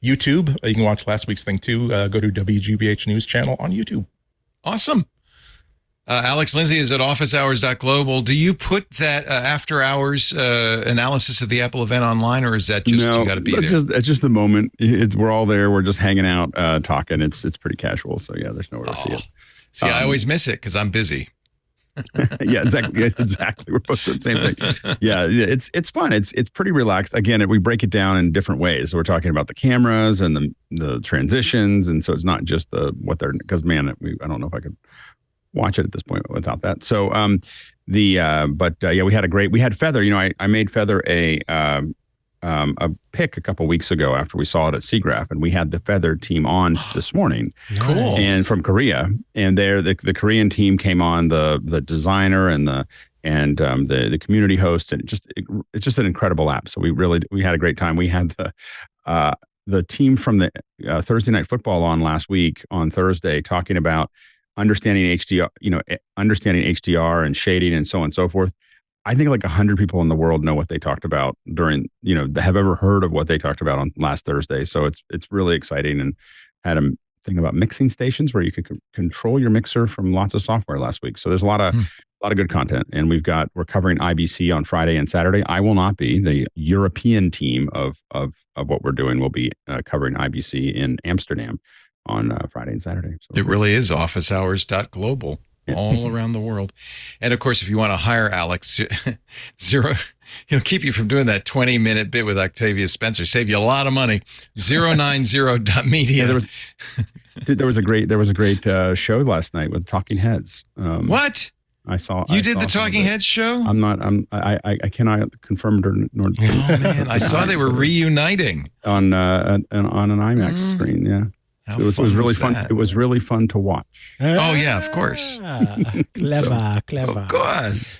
YouTube. You can watch last week's thing too. Go to WGBH News channel on YouTube. Awesome. Alex Lindsay is at officehours.global. Do you put that after hours analysis of the Apple event online, or is that just you got to be there? It's just the moment. We're all there. We're just hanging out, talking. It's pretty casual. So yeah, there's nowhere to see it. See, I always miss it because I'm busy. Yeah, exactly. We're both doing the same thing. Yeah, it's fun. It's pretty relaxed. Again, we break it down in different ways. So we're talking about the cameras and the transitions, and so it's not just because I don't know if I could watch it at this point without that. So we had Feather. I made Feather a pick a couple weeks ago after we saw it at SIGGRAPH, and we had the Feather team on this morning. Cool. And from Korea, and the Korean team came on, the designer and the community host, and it's just an incredible app. So we had a great time. We had the team from the Thursday Night Football on last week on Thursday talking about understanding HDR and shading and so on and so forth. I think like 100 people in the world know what they talked about have ever heard of what they talked about on last Thursday. So it's really exciting, and had a thing about mixing stations where you could control your mixer from lots of software last week. So there's a lot of good content, and we're covering IBC on Friday and Saturday. I will not be. The European team of what we're doing will be covering IBC in Amsterdam on Friday and Saturday. So it really is officehours.global all around the world. And of course, if you want to hire Alex, he'll keep you from doing that 20-minute bit with Octavia Spencer. Save you a lot of money. 090.media. Yeah, there was a great show last night with Talking Heads. What? I saw you did the Talking Heads show? I cannot confirm it nor oh man, I saw they were reuniting on an IMAX screen. Yeah. It was really fun. It was really fun to watch. Oh yeah, of course. Clever. Of course.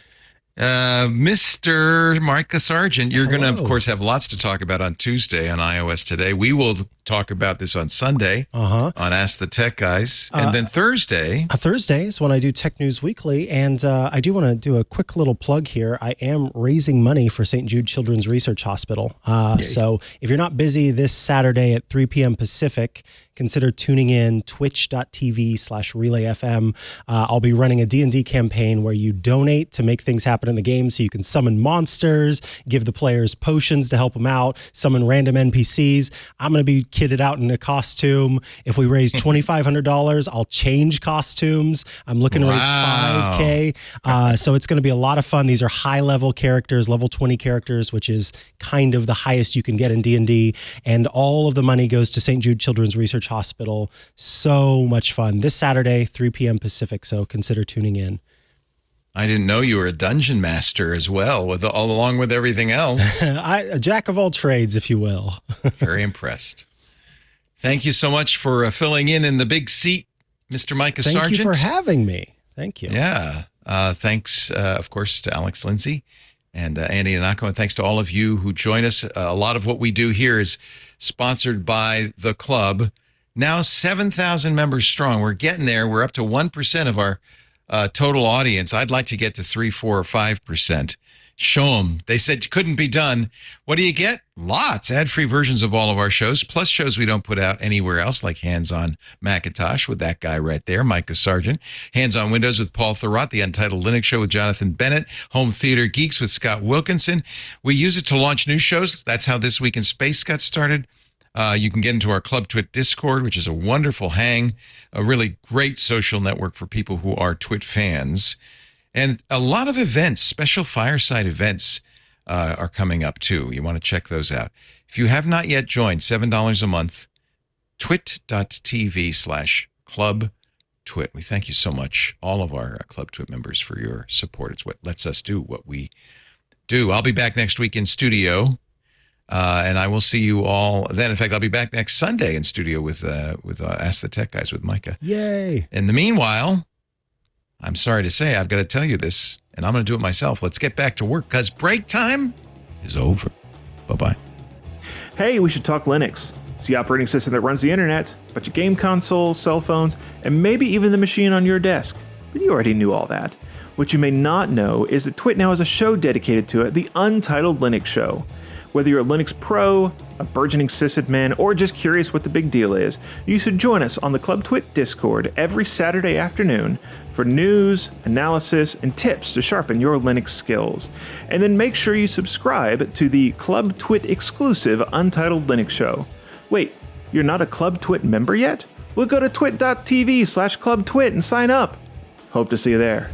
Mr. Micah Sargent, you're going to, of course, have lots to talk about on Tuesday on iOS Today. We will talk about this on Sunday on Ask the Tech Guys. And then Thursday. Thursday is when I do Tech News Weekly. And I do want to do a quick little plug here. I am raising money for St. Jude Children's Research Hospital. So if you're not busy this Saturday at 3 p.m. Pacific, consider tuning in twitch.tv/RelayFM. I'll be running a D&D campaign where you donate to make things happen in the game, so you can summon monsters, give the players potions to help them out, summon random NPCs. I'm going to be kitted out in a costume. If we raise $2,500, I'll change costumes. I'm looking to raise $5,000. So it's going to be a lot of fun. These are high-level characters, level 20 characters, which is kind of the highest you can get in D&D. And all of the money goes to St. Jude Children's Research Hospital. So much fun. This Saturday, 3 p.m. Pacific, so consider tuning in. I didn't know you were a dungeon master as well, along with everything else. A jack of all trades, if you will. Very impressed. Thank you so much for filling in the big seat, Mr. Micah Sargent. Thank you for having me. Thank you. Yeah. Thanks, of course, to Alex Lindsay and Andy Anako, and thanks to all of you who join us. A lot of what we do here is sponsored by the club. Now 7,000 members strong. We're getting there. We're up to 1% of our total audience. I'd like to get to 3, 4, or 5%. Show them. They said it couldn't be done. What do you get? Lots. Ad-free versions of all of our shows, plus shows we don't put out anywhere else, like Hands on Macintosh with that guy right there, Micah Sargent. Hands on Windows with Paul Thurrott, the Untitled Linux Show with Jonathan Bennett, Home Theater Geeks with Scott Wilkinson. We use it to launch new shows. That's how This Week in Space got started. You can get into our Club Twit Discord, which is a wonderful hang, a really great social network for people who are Twit fans. And a lot of events, special fireside events are coming up too. You want to check those out. If you have not yet joined, $7 a month, twit.tv/clubtwit. We thank you so much, all of our Club Twit members, for your support. It's what lets us do what we do. I'll be back next week in studio, and I will see you all then. In fact, I'll be back next Sunday in studio with Ask the Tech Guys with Micah. Yay. In the meanwhile, I'm sorry to say, I've got to tell you this, and I'm going to do it myself. Let's get back to work, because break time is over. Bye-bye. Hey, we should talk Linux. It's the operating system that runs the internet, but your game consoles, cell phones, and maybe even the machine on your desk. But you already knew all that. What you may not know is that Twit now has a show dedicated to it, the Untitled Linux Show. Whether you're a Linux pro, a burgeoning sysadmin, or just curious what the big deal is, you should join us on the Club Twit Discord every Saturday afternoon for news, analysis, and tips to sharpen your Linux skills. And then make sure you subscribe to the Club Twit exclusive Untitled Linux Show. Wait, you're not a Club Twit member yet? Well, go to twit.tv/clubtwit and sign up. Hope to see you there.